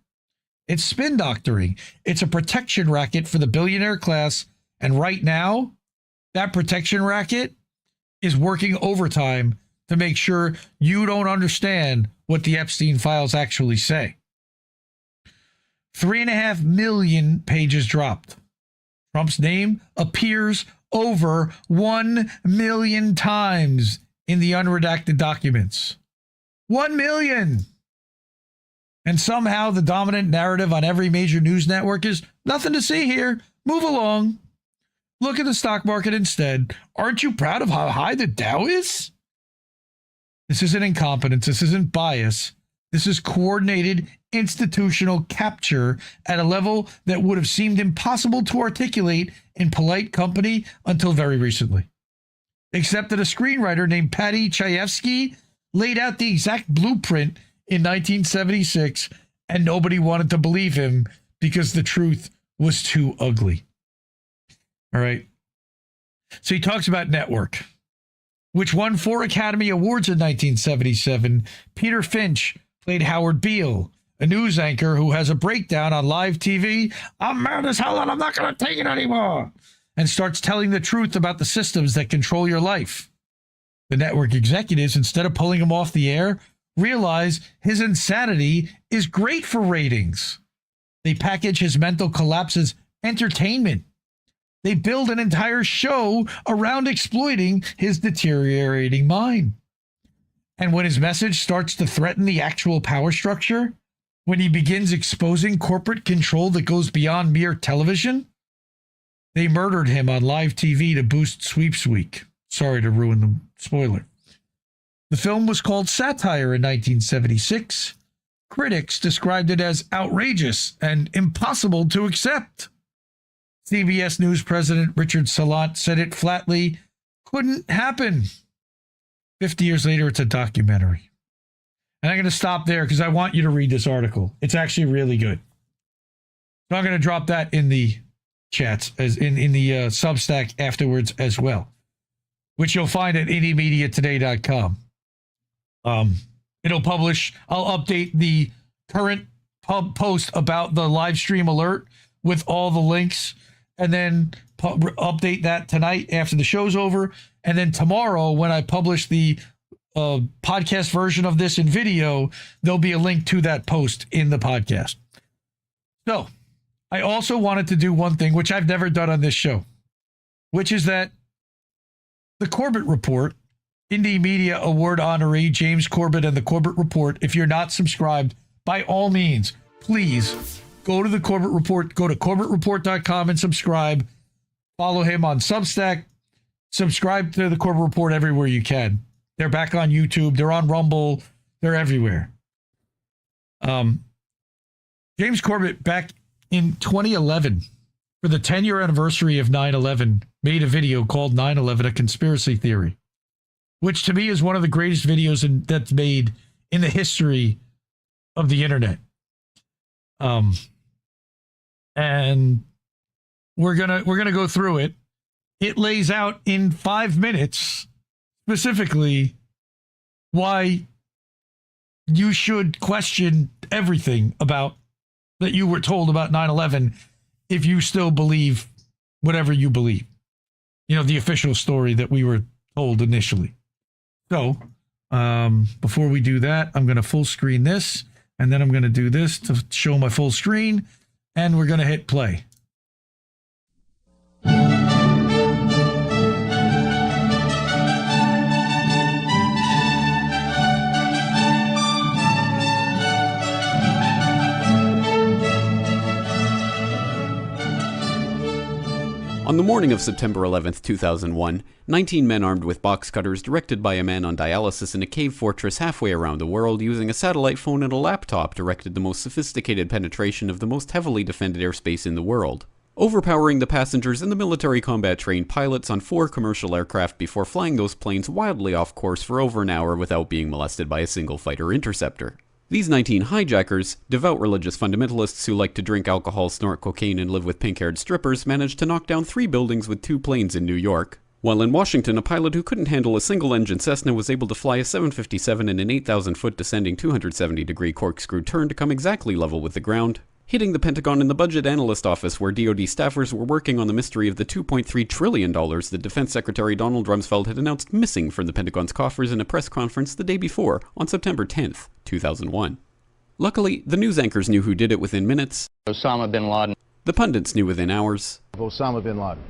It's spin doctoring. It's a protection racket for the billionaire class. And right now, that protection racket is working overtime to make sure you don't understand what the Epstein files actually say. 3.5 million pages dropped. Trump's name appears over 1 million times in the unredacted documents. 1 million! And somehow the dominant narrative on every major news network is nothing to see here. Move along. Look at the stock market instead. Aren't you proud of how high the Dow is? This isn't incompetence. This isn't bias. This is coordinated institutional capture at a level that would have seemed impossible to articulate in polite company until very recently. Except that a screenwriter named Patty Chayefsky laid out the exact blueprint in 1976, and nobody wanted to believe him because the truth was too ugly. All right. So he talks about Network, which won 4 Academy Awards in 1977. Peter Finch played Howard Beale, a news anchor who has a breakdown on live TV. I'm mad as hell and I'm not going to take it anymore. And starts telling the truth about the systems that control your life. The network executives, instead of pulling him off the air, realize his insanity is great for ratings. They package his mental collapse as entertainment. They build an entire show around exploiting his deteriorating mind. And when his message starts to threaten the actual power structure, when he begins exposing corporate control that goes beyond mere television, they murdered him on live TV to boost Sweeps Week. Sorry to ruin the spoiler. The film was called Satire in 1976. Critics described it as outrageous and impossible to accept. CBS News President Richard Salant said it flatly couldn't happen. 50 years later, it's a documentary. And I'm going to stop there because I want you to read this article. It's actually really good. So I'm going to drop that in the chats, as in the Substack afterwards as well, which you'll find at IndieMediaToday.com. It'll publish, I'll update the current pub post about the live stream alert with all the links, and then update that tonight after the show's over. And then tomorrow, when I publish the podcast version of this in video, there'll be a link to that post in the podcast. So I also wanted to do one thing, which I've never done on this show, which is that the Corbett Report, Indie Media Award honoree James Corbett and the Corbett Report. If you're not subscribed, by all means, please go to the Corbett Report, go to CorbettReport.com and subscribe. Follow him on Substack. Subscribe to the Corbett Report everywhere you can. They're back on YouTube. They're on Rumble. They're everywhere. James Corbett, back in 2011, for the 10-year anniversary of 9/11, made a video called 9/11, A Conspiracy Theory, which to me is one of the greatest videos that's made in the history of the internet. And we're gonna go through it. It lays out in 5 minutes specifically why you should question everything about that you were told about 9/11 if you still believe whatever you believe. You know, the official story that we were told initially. So, before we do that, I'm going to full screen this, and then I'm going to do this to show my full screen, and we're going to hit play. On the morning of September 11th, 2001, 19 men armed with box cutters, directed by a man on dialysis in a cave fortress halfway around the world, using a satellite phone and a laptop, directed the most sophisticated penetration of the most heavily defended airspace in the world, overpowering the passengers and the military combat-trained pilots on 4 commercial aircraft before flying those planes wildly off course for over an hour without being molested by a single fighter interceptor. These 19 hijackers, devout religious fundamentalists who like to drink alcohol, snort cocaine, and live with pink-haired strippers, managed to knock down 3 buildings with 2 planes in New York. While in Washington, a pilot who couldn't handle a single-engine Cessna was able to fly a 757 in an 8,000-foot descending 270-degree corkscrew turn to come exactly level with the ground. hitting the Pentagon in the Budget Analyst Office, where DoD staffers were working on the mystery of the $2.3 trillion that Defense Secretary Donald Rumsfeld had announced missing from the Pentagon's coffers in a press conference the day before, on September 10th, 2001. Luckily, the news anchors knew who did it within minutes. Osama bin Laden. The pundits knew within hours. Osama bin Laden.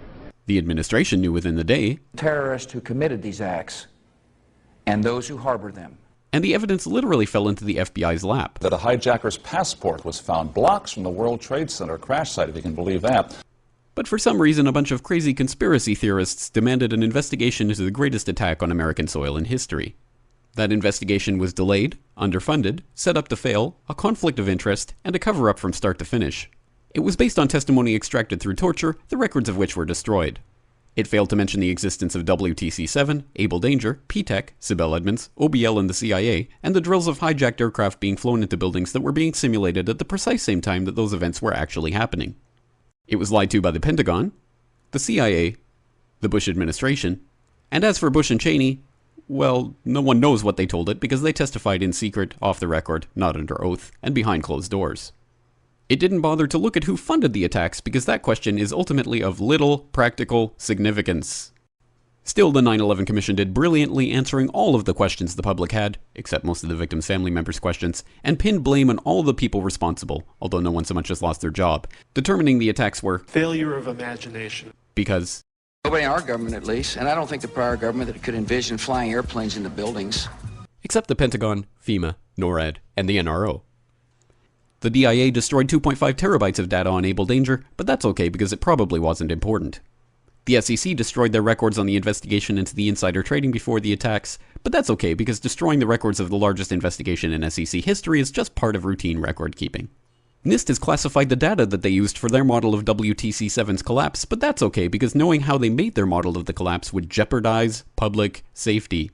The administration knew within the day. Terrorists who committed these acts and those who harbored them. And the evidence literally fell into the FBI's lap. That a hijacker's passport was found blocks from the World Trade Center crash site, if you can believe that. But for some reason, a bunch of crazy conspiracy theorists demanded an investigation into the greatest attack on American soil in history. That investigation was delayed, underfunded, set up to fail, a conflict of interest, and a cover-up from start to finish. It was based on testimony extracted through torture, the records of which were destroyed. It failed to mention the existence of WTC-7, Able Danger, P-TECH, Sibel Edmonds, OBL and the CIA, and the drills of hijacked aircraft being flown into buildings that were being simulated at the precise same time that those events were actually happening. It was lied to by the Pentagon, the CIA, the Bush administration, and as for Bush and Cheney, well, no one knows what they told it because they testified in secret, off the record, not under oath, and behind closed doors. It didn't bother to look at who funded the attacks because that question is ultimately of little practical significance. Still, the 9/11 Commission did brilliantly answering all of the questions the public had, except most of the victims' family members' questions, and pinned blame on all the people responsible, although no one so much as lost their job, determining the attacks were failure of imagination. Because Nobody in our government, at least, and I don't think the prior government that could envision flying airplanes into buildings. Except the Pentagon, FEMA, NORAD, and the NRO. The DIA destroyed 2.5 terabytes of data on Able Danger, but that's okay because it probably wasn't important. The SEC destroyed their records on the investigation into the insider trading before the attacks, but that's okay because destroying the records of the largest investigation in SEC history is just part of routine record keeping. NIST has classified the data that they used for their model of WTC-7's collapse, but that's okay because knowing how they made their model of the collapse would jeopardize public safety.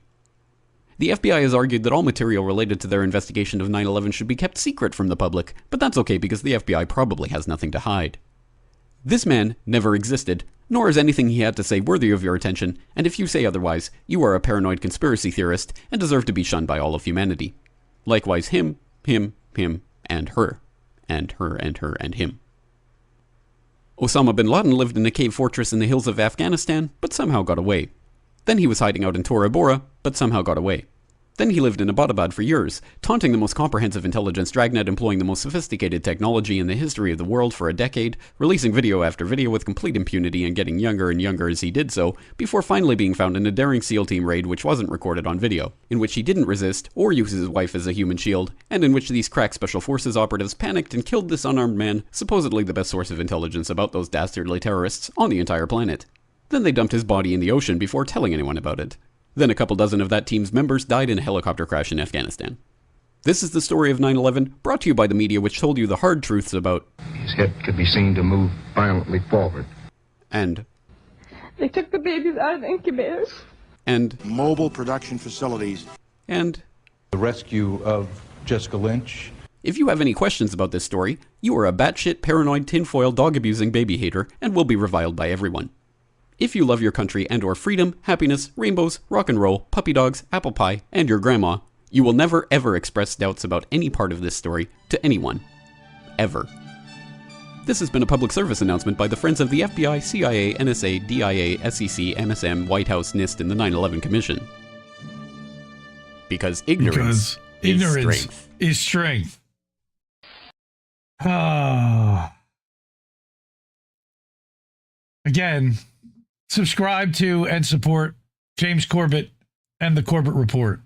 The FBI has argued that all material related to their investigation of 9/11 should be kept secret from the public, but that's okay because the FBI probably has nothing to hide. This man never existed, nor is anything he had to say worthy of your attention, and if you say otherwise, you are a paranoid conspiracy theorist and deserve to be shunned by all of humanity. Likewise him, and her. And her, and her, and him. Osama bin Laden lived in a cave fortress in the hills of Afghanistan, but somehow got away. Then he was hiding out in Tora Bora, but somehow got away. Then he lived in Abbottabad for years, taunting the most comprehensive intelligence dragnet employing the most sophisticated technology in the history of the world for a decade, releasing video after video with complete impunity and getting younger and younger as he did so, before finally being found in a daring SEAL team raid which wasn't recorded on video, in which he didn't resist or use his wife as a human shield, and in which these crack special forces operatives panicked and killed this unarmed man, supposedly the best source of intelligence about those dastardly terrorists on the entire planet. Then they dumped his body in the ocean before telling anyone about it. Then a couple dozen of that team's members died in a helicopter crash in Afghanistan. This is the story of 9/11, brought to you by the media which told you the hard truths about His head could be seen to move violently forward. And They took the babies out of the incubators. And mobile production facilities. And the rescue of Jessica Lynch. If you have any questions about this story, you are a batshit paranoid tinfoil dog-abusing baby hater and will be reviled by everyone. If you love your country and or freedom, happiness, rainbows, rock and roll, puppy dogs, apple pie, and your grandma, you will never ever express doubts about any part of this story to anyone. Ever. This has been a public service announcement by the Friends of the FBI, CIA, NSA, DIA, SEC, MSM, White House, NIST, and the 9/11 Commission. Because ignorance is strength. Is strength. Again, subscribe to and support James Corbett and the Corbett Report.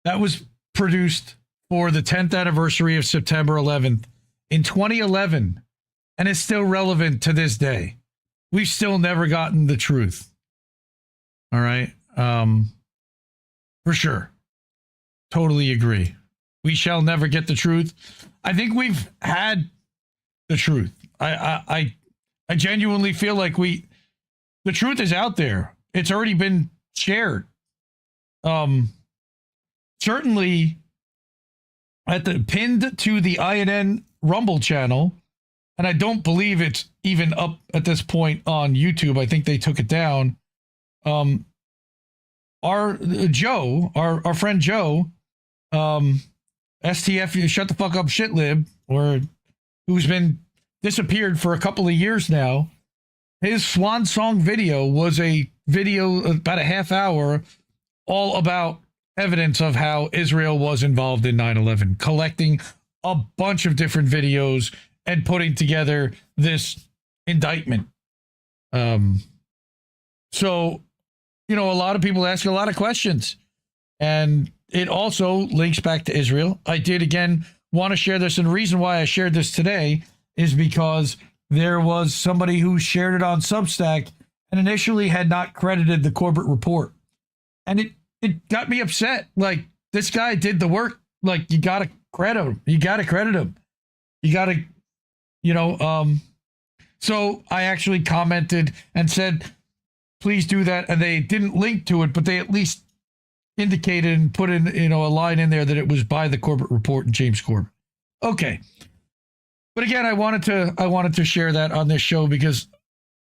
That was produced for the 10th anniversary of September 11th in 2011, and it's still relevant to this day. We've still never gotten the truth. All right. For sure. Totally agree. We shall never get the truth. I think we've had the truth. I genuinely feel like the truth is out there. It's already been shared. Certainly pinned to the INN Rumble channel, and I don't believe it's even up at this point on YouTube. I think they took it down. Our friend Joe, STF, shut the fuck up, shitlib, or who's been disappeared for a couple of years now, his swan song video was a video about a half hour all about evidence of how Israel was involved in 9/11, collecting a bunch of different videos and putting together this indictment. So, a lot of people ask a lot of questions, and it also links back to Israel. I did, again, want to share this, and the reason why I shared this today is because there was somebody who shared it on Substack and initially had not credited the Corbett report. And it got me upset. Like, this guy did the work. Like, you got to credit him. You got to credit him. You got to, so I actually commented and said, please do that. And they didn't link to it, but they at least indicated and put in, a line in there that it was by the Corbett report and James Corbett. Okay. But again, I wanted to share that on this show because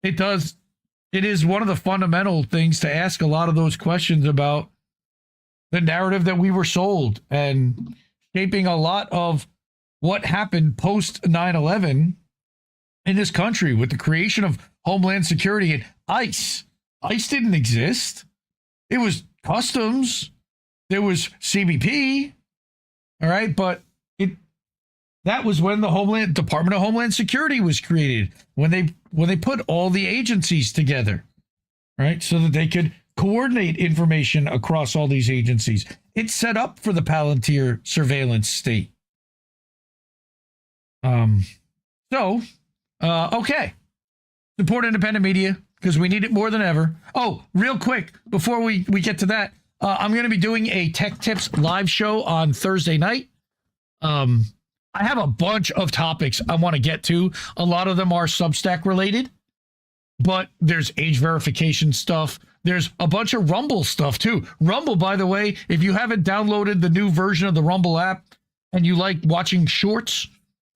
it is one of the fundamental things to ask a lot of those questions about the narrative that we were sold and shaping a lot of what happened post 9/11 in this country with the creation of Homeland Security and ICE. ICE didn't exist. It was Customs. There was CBP. All right, but that was when the Department of Homeland Security was created, when they put all the agencies together, right, so that they could coordinate information across all these agencies. It's set up for the Palantir surveillance state. Okay. Support independent media because we need it more than ever. Oh, real quick, before we get to that, I'm going to be doing a Tech Tips live show on Thursday night. I have a bunch of topics I want to get to. A lot of them are Substack related, but there's age verification stuff. There's a bunch of Rumble stuff too. Rumble, by the way, if you haven't downloaded the new version of the Rumble app and you like watching shorts,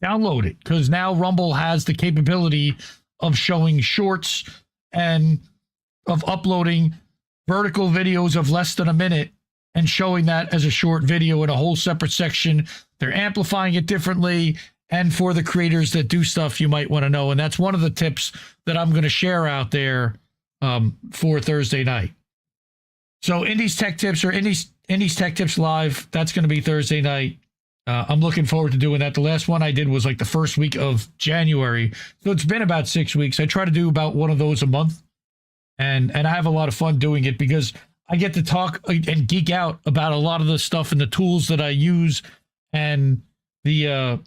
download it because now Rumble has the capability of showing shorts and of uploading vertical videos of less than a minute and showing that as a short video in a whole separate section. They're amplifying it differently. And for the creators that do stuff you might want to know. And that's one of the tips that I'm going to share out there for Thursday night. So Indie's Tech Tips or Indie's Tech Tips Live, that's going to be Thursday night. I'm looking forward to doing that. The last one I did was like the first week of January. So it's been about 6 weeks. I try to do about one of those a month. And I have a lot of fun doing it because I get to talk and geek out about a lot of the stuff and the tools that I use and the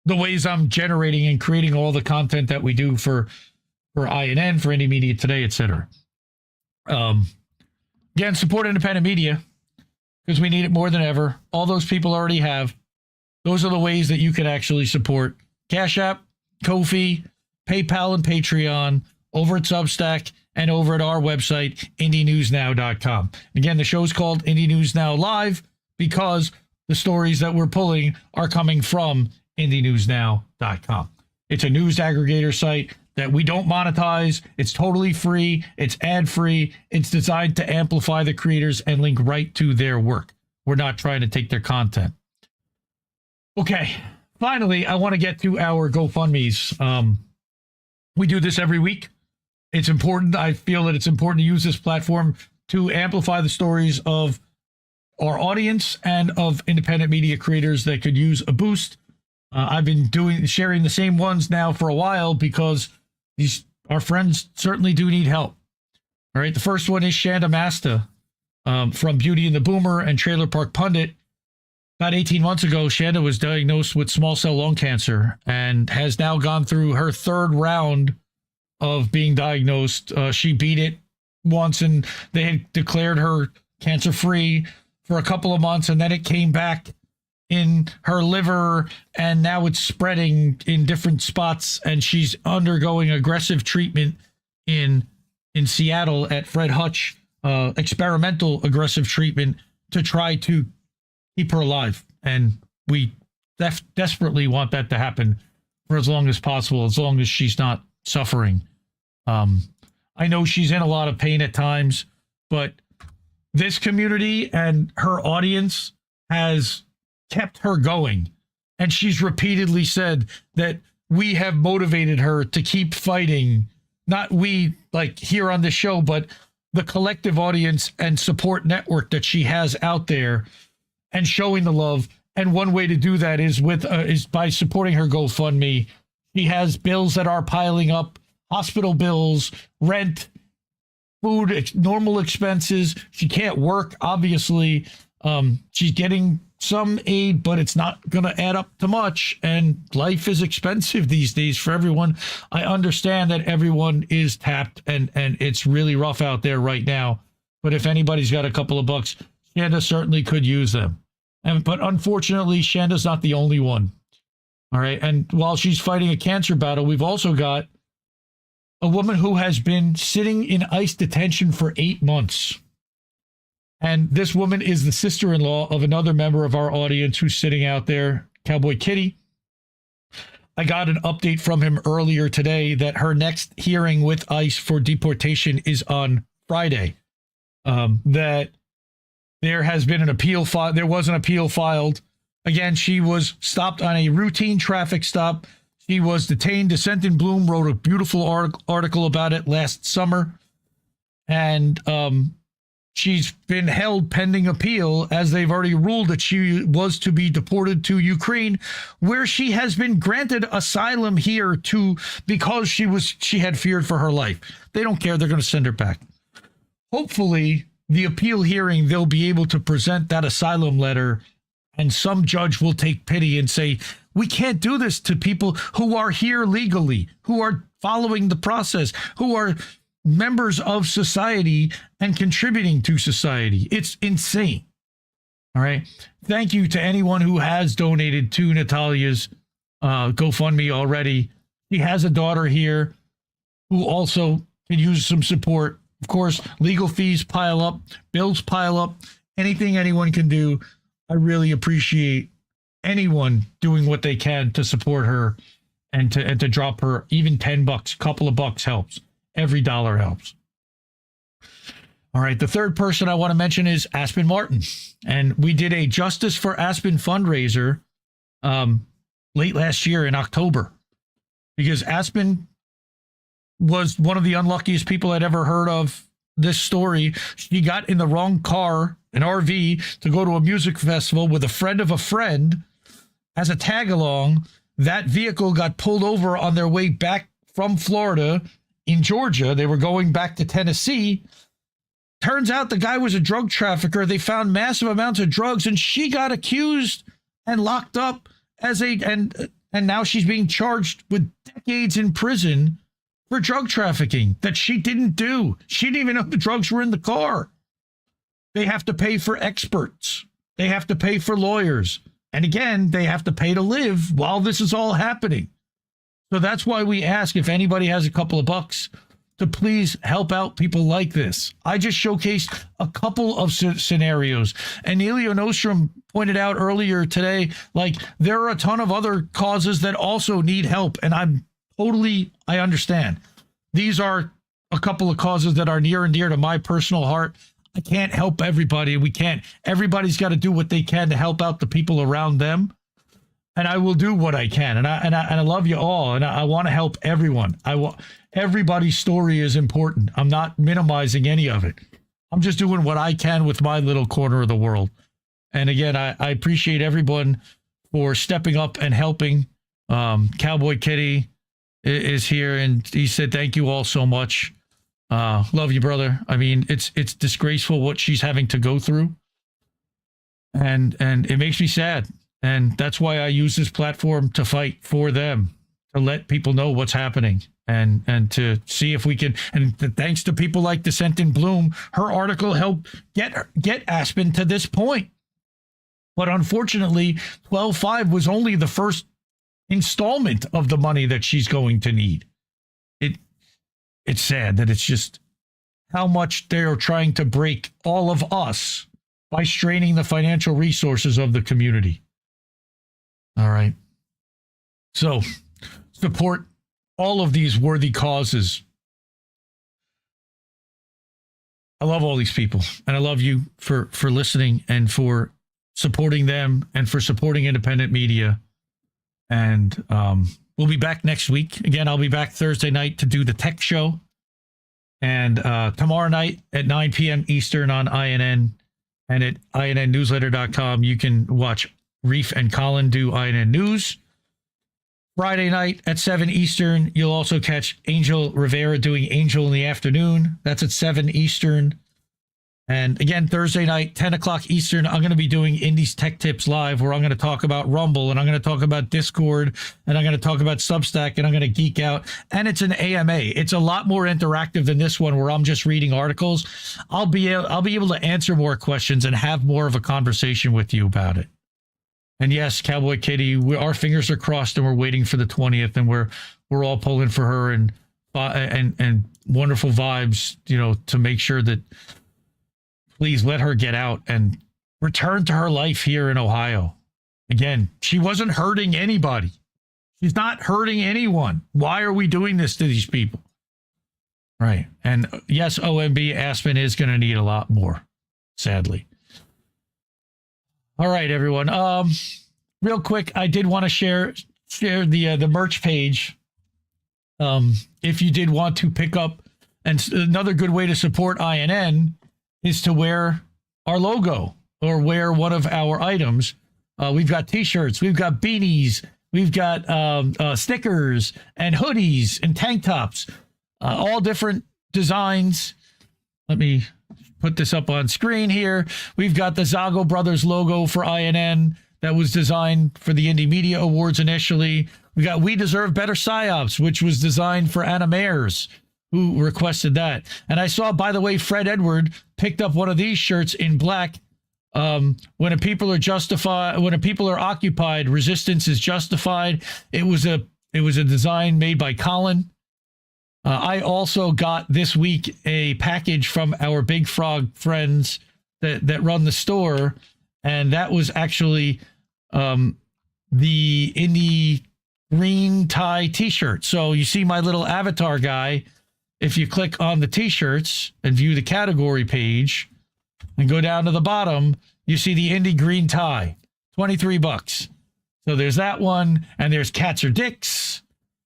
ways I'm generating and creating all the content that we do for INN, for Indie Media Today, etc. Again, support independent media because we need it more than ever. All those people already have. Those are the ways that you can actually support. Cash App, Ko-fi, PayPal, and Patreon, over at Substack, and over at our website, IndieNewsNow.com. Again, the show's called Indie News Now Live because the stories that we're pulling are coming from IndieNewsNow.com. It's a news aggregator site that we don't monetize. It's totally free. It's ad-free. It's designed to amplify the creators and link right to their work. We're not trying to take their content. Okay, finally, I want to get to our GoFundMes. We do this every week. It's important. I feel that it's important to use this platform to amplify the stories of our audience and of independent media creators that could use a boost. I've been sharing the same ones now for a while because our friends certainly do need help. All right, the first one is Shanda Masta from Beauty and the Boomer and Trailer Park Pundit. About 18 months ago, Shanda was diagnosed with small cell lung cancer and has now gone through her third round of being diagnosed. She beat it once and they had declared her cancer-free for a couple of months, and then it came back in her liver, and now it's spreading in different spots, and she's undergoing aggressive treatment in Seattle at Fred Hutch, experimental aggressive treatment to try to keep her alive. And we desperately want that to happen for as long as possible, as long as she's not suffering. I know she's in a lot of pain at times, but this community and her audience has kept her going And she's repeatedly said that we have motivated her to keep fighting. Not we, like here on the show, but the collective audience and support network that she has out there and showing the love. And one way to do that is by supporting her GoFundMe. She has bills that are piling up, hospital bills, rent, food, normal expenses. She can't work, obviously. She's getting some aid, but it's not going to add up to much. And life is expensive these days for everyone. I understand that everyone is tapped and it's really rough out there right now. But if anybody's got a couple of bucks, Shanda certainly could use them. But unfortunately, Shanda's not the only one. All right. And while she's fighting a cancer battle, we've also got a woman who has been sitting in ICE detention for 8 months. And this woman is the sister-in-law of another member of our audience who's sitting out there, Cowboy Kitty. I got an update from him earlier today that her next hearing with ICE for deportation is on Friday. That there has been an appeal filed. There was an appeal filed. Again, she was stopped on a routine traffic stop. She was detained. Descent in Bloom wrote a beautiful article about it last summer. And she's been held pending appeal, as they've already ruled that she was to be deported to Ukraine, where she has been granted asylum here because she had feared for her life. They don't care. They're going to send her back. Hopefully, the appeal hearing, they'll be able to present that asylum letter, and some judge will take pity and say, we can't do this to people who are here legally, who are following the process, who are members of society and contributing to society. It's insane. All right. Thank you to anyone who has donated to Natalia's GoFundMe already. She has a daughter here who also can use some support. Of course, legal fees pile up, bills pile up, anything anyone can do. I really appreciate anyone doing what they can to support her and to drop her. Even $10, couple of bucks helps. Every dollar helps. All right. The third person I want to mention is Aspen Martin. And we did a Justice for Aspen fundraiser late last year in October, because Aspen was one of the unluckiest people I'd ever heard of this story. She got in the wrong car, an RV, to go to a music festival with a friend of a friend as a tag along. That vehicle got pulled over on their way back from Florida in Georgia. They were going back to Tennessee. Turns out the guy was a drug trafficker. They found massive amounts of drugs, and she got accused and locked up and now she's being charged with decades in prison for drug trafficking that she didn't do. She didn't even know the drugs were in the car. They have to pay for experts. They have to pay for lawyers. And again, they have to pay to live while this is all happening. So that's why we ask if anybody has a couple of bucks to please help out people like this. I just showcased a couple of scenarios. And Elio Nostrum pointed out earlier today, like, there are a ton of other causes that also need help. And I understand. These are a couple of causes that are near and dear to my personal heart. I can't help everybody. We can't. Everybody's got to do what they can to help out the people around them. And I will do what I can. And I love you all. And I want to help everyone. Everybody's story is important. I'm not minimizing any of it. I'm just doing what I can with my little corner of the world. And again, I appreciate everyone for stepping up and helping. Cowboy Kitty is here, and he said, thank you all so much. Love you, brother. I mean, it's disgraceful what she's having to go through. And it makes me sad. And that's why I use this platform to fight for them, to let people know what's happening and to see if we can. And thanks to people like Descent in Bloom, her article helped get Aspen to this point. But unfortunately, 12.5 was only the first installment of the money that she's going to need. It's sad that it's just how much they're trying to break all of us by straining the financial resources of the community. All right. So support all of these worthy causes. I love all these people, and I love you for listening and for supporting them and for supporting independent media. And we'll be back next week. Again, I'll be back Thursday night to do the tech show. And tomorrow night at 9 p.m. Eastern on INN and at INNnewsletter.com, you can watch Reef and Colin do INN News. Friday night at 7 Eastern, you'll also catch Angel Rivera doing Angel in the Afternoon. That's at 7 Eastern. And again, Thursday night, 10 o'clock Eastern, I'm going to be doing Indie's Tech Tips Live, where I'm going to talk about Rumble, and I'm going to talk about Discord, and I'm going to talk about Substack, and I'm going to geek out. And it's an AMA. It's a lot more interactive than this one, where I'm just reading articles. I'll be able to answer more questions and have more of a conversation with you about it. And yes, Cowboy Kitty, our fingers are crossed, and we're waiting for the 20th, and we're all pulling for her and wonderful vibes, to make sure that please let her get out and return to her life here in Ohio. Again, she wasn't hurting anybody. She's not hurting anyone. Why are we doing this to these people? Right. And yes, OMB Aspen is going to need a lot more, sadly. All right, everyone. Real quick, I did want to share the merch page. If you did want to pick up, and another good way to support INN is to wear our logo or wear one of our items. We've got T-shirts, we've got beanies, we've got stickers and hoodies and tank tops, all different designs. Let me put this up on screen here. We've got the Zago Brothers logo for INN that was designed for the Indie Media Awards initially. We got We Deserve Better PsyOps, which was designed for Anna Mayers, who requested that. And I saw, by the way, Fred Edward picked up one of these shirts in black. When a people are occupied, resistance is justified. It was a design made by Colin. I also got this week a package from our Big Frog friends that run the store, and that was actually the Indie green tie T-shirt. So you see my little avatar guy. If you click on the T-shirts and view the category page and go down to the bottom, you see the Indie green tie, $23. So there's that one, and there's Cats or Dicks.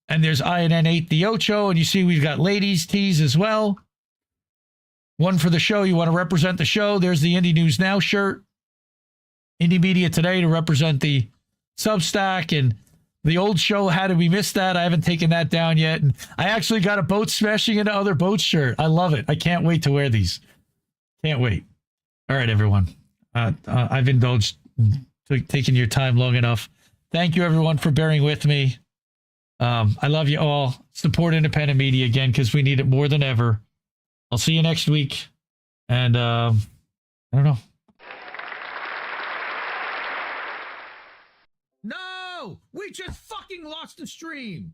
And there's INN 8 the Ocho, and you see we've got ladies' tees as well. One for the show. You want to represent the show. There's the Indie News Now shirt. Indie Media Today to represent the Substack. And the old show, How Did We Miss That? I haven't taken that down yet. And I actually got a boat smashing into other boats shirt. I love it. I can't wait to wear these. Can't wait. All right, everyone. I've indulged taking your time long enough. Thank you, everyone, for bearing with me. I love you all. Support independent media again, because we need it more than ever. I'll see you next week. And I don't know. No! We just fucking lost the stream!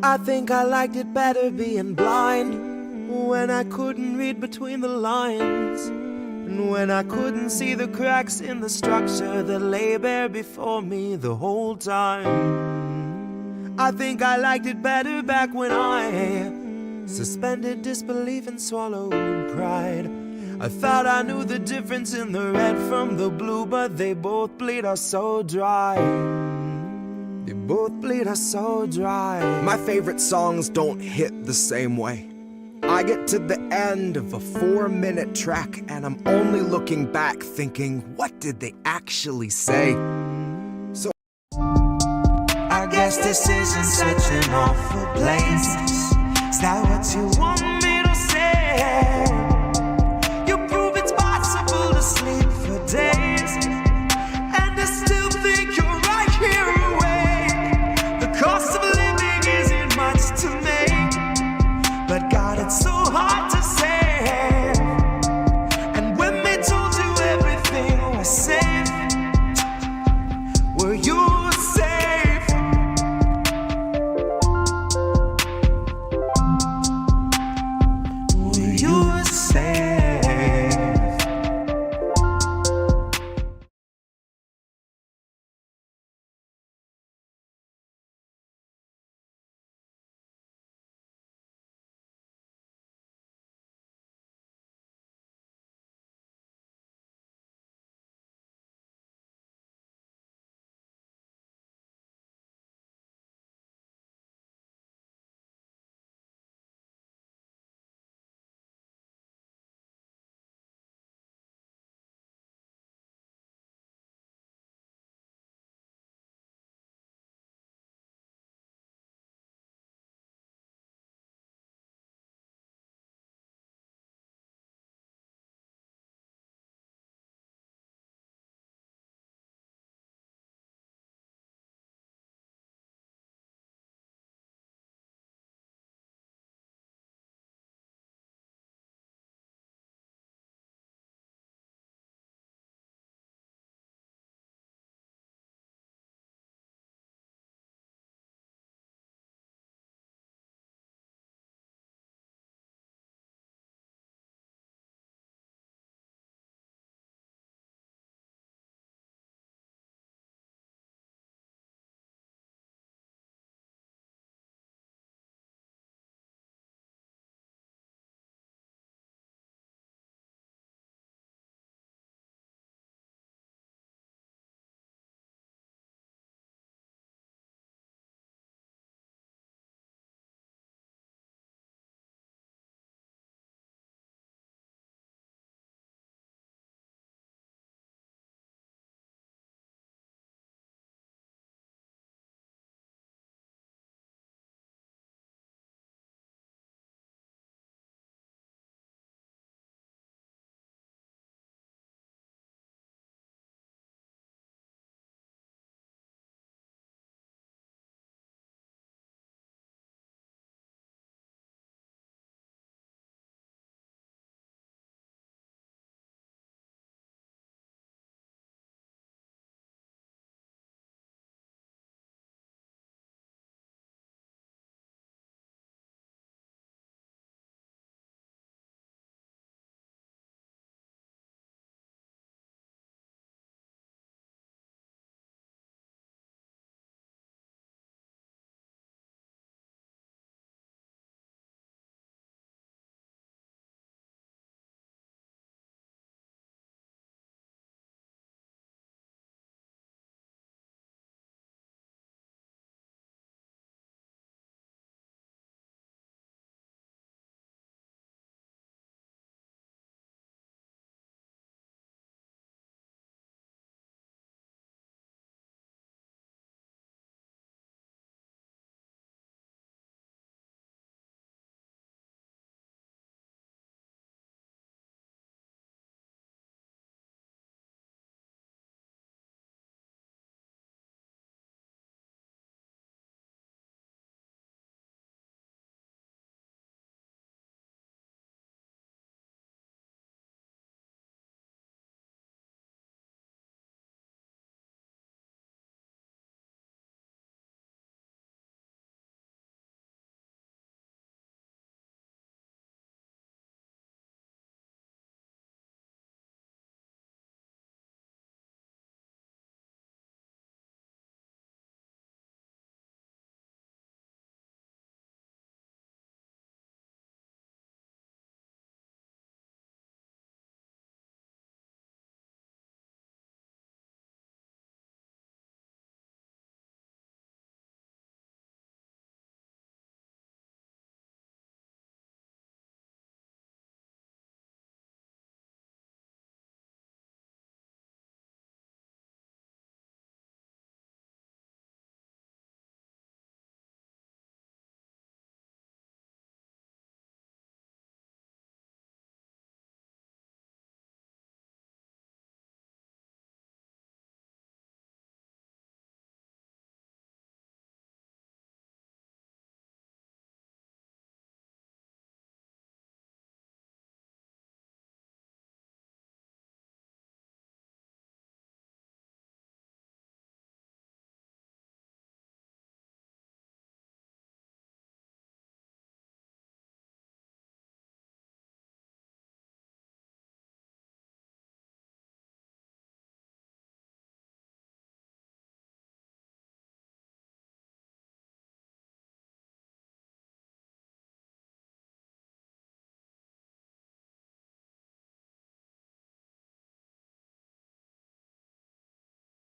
I think I liked it better being blind, when I couldn't read between the lines, and when I couldn't see the cracks in the structure that lay bare before me the whole time. I think I liked it better back when I suspended disbelief and swallowed pride. I thought I knew the difference in the red from the blue, but they both bleed us so dry. They both bleed us so dry. My favorite songs don't hit the same way. I get to the end of a 4-minute track and I'm only looking back thinking, what did they actually say? So I guess this isn't such an awful place. Is that what you want?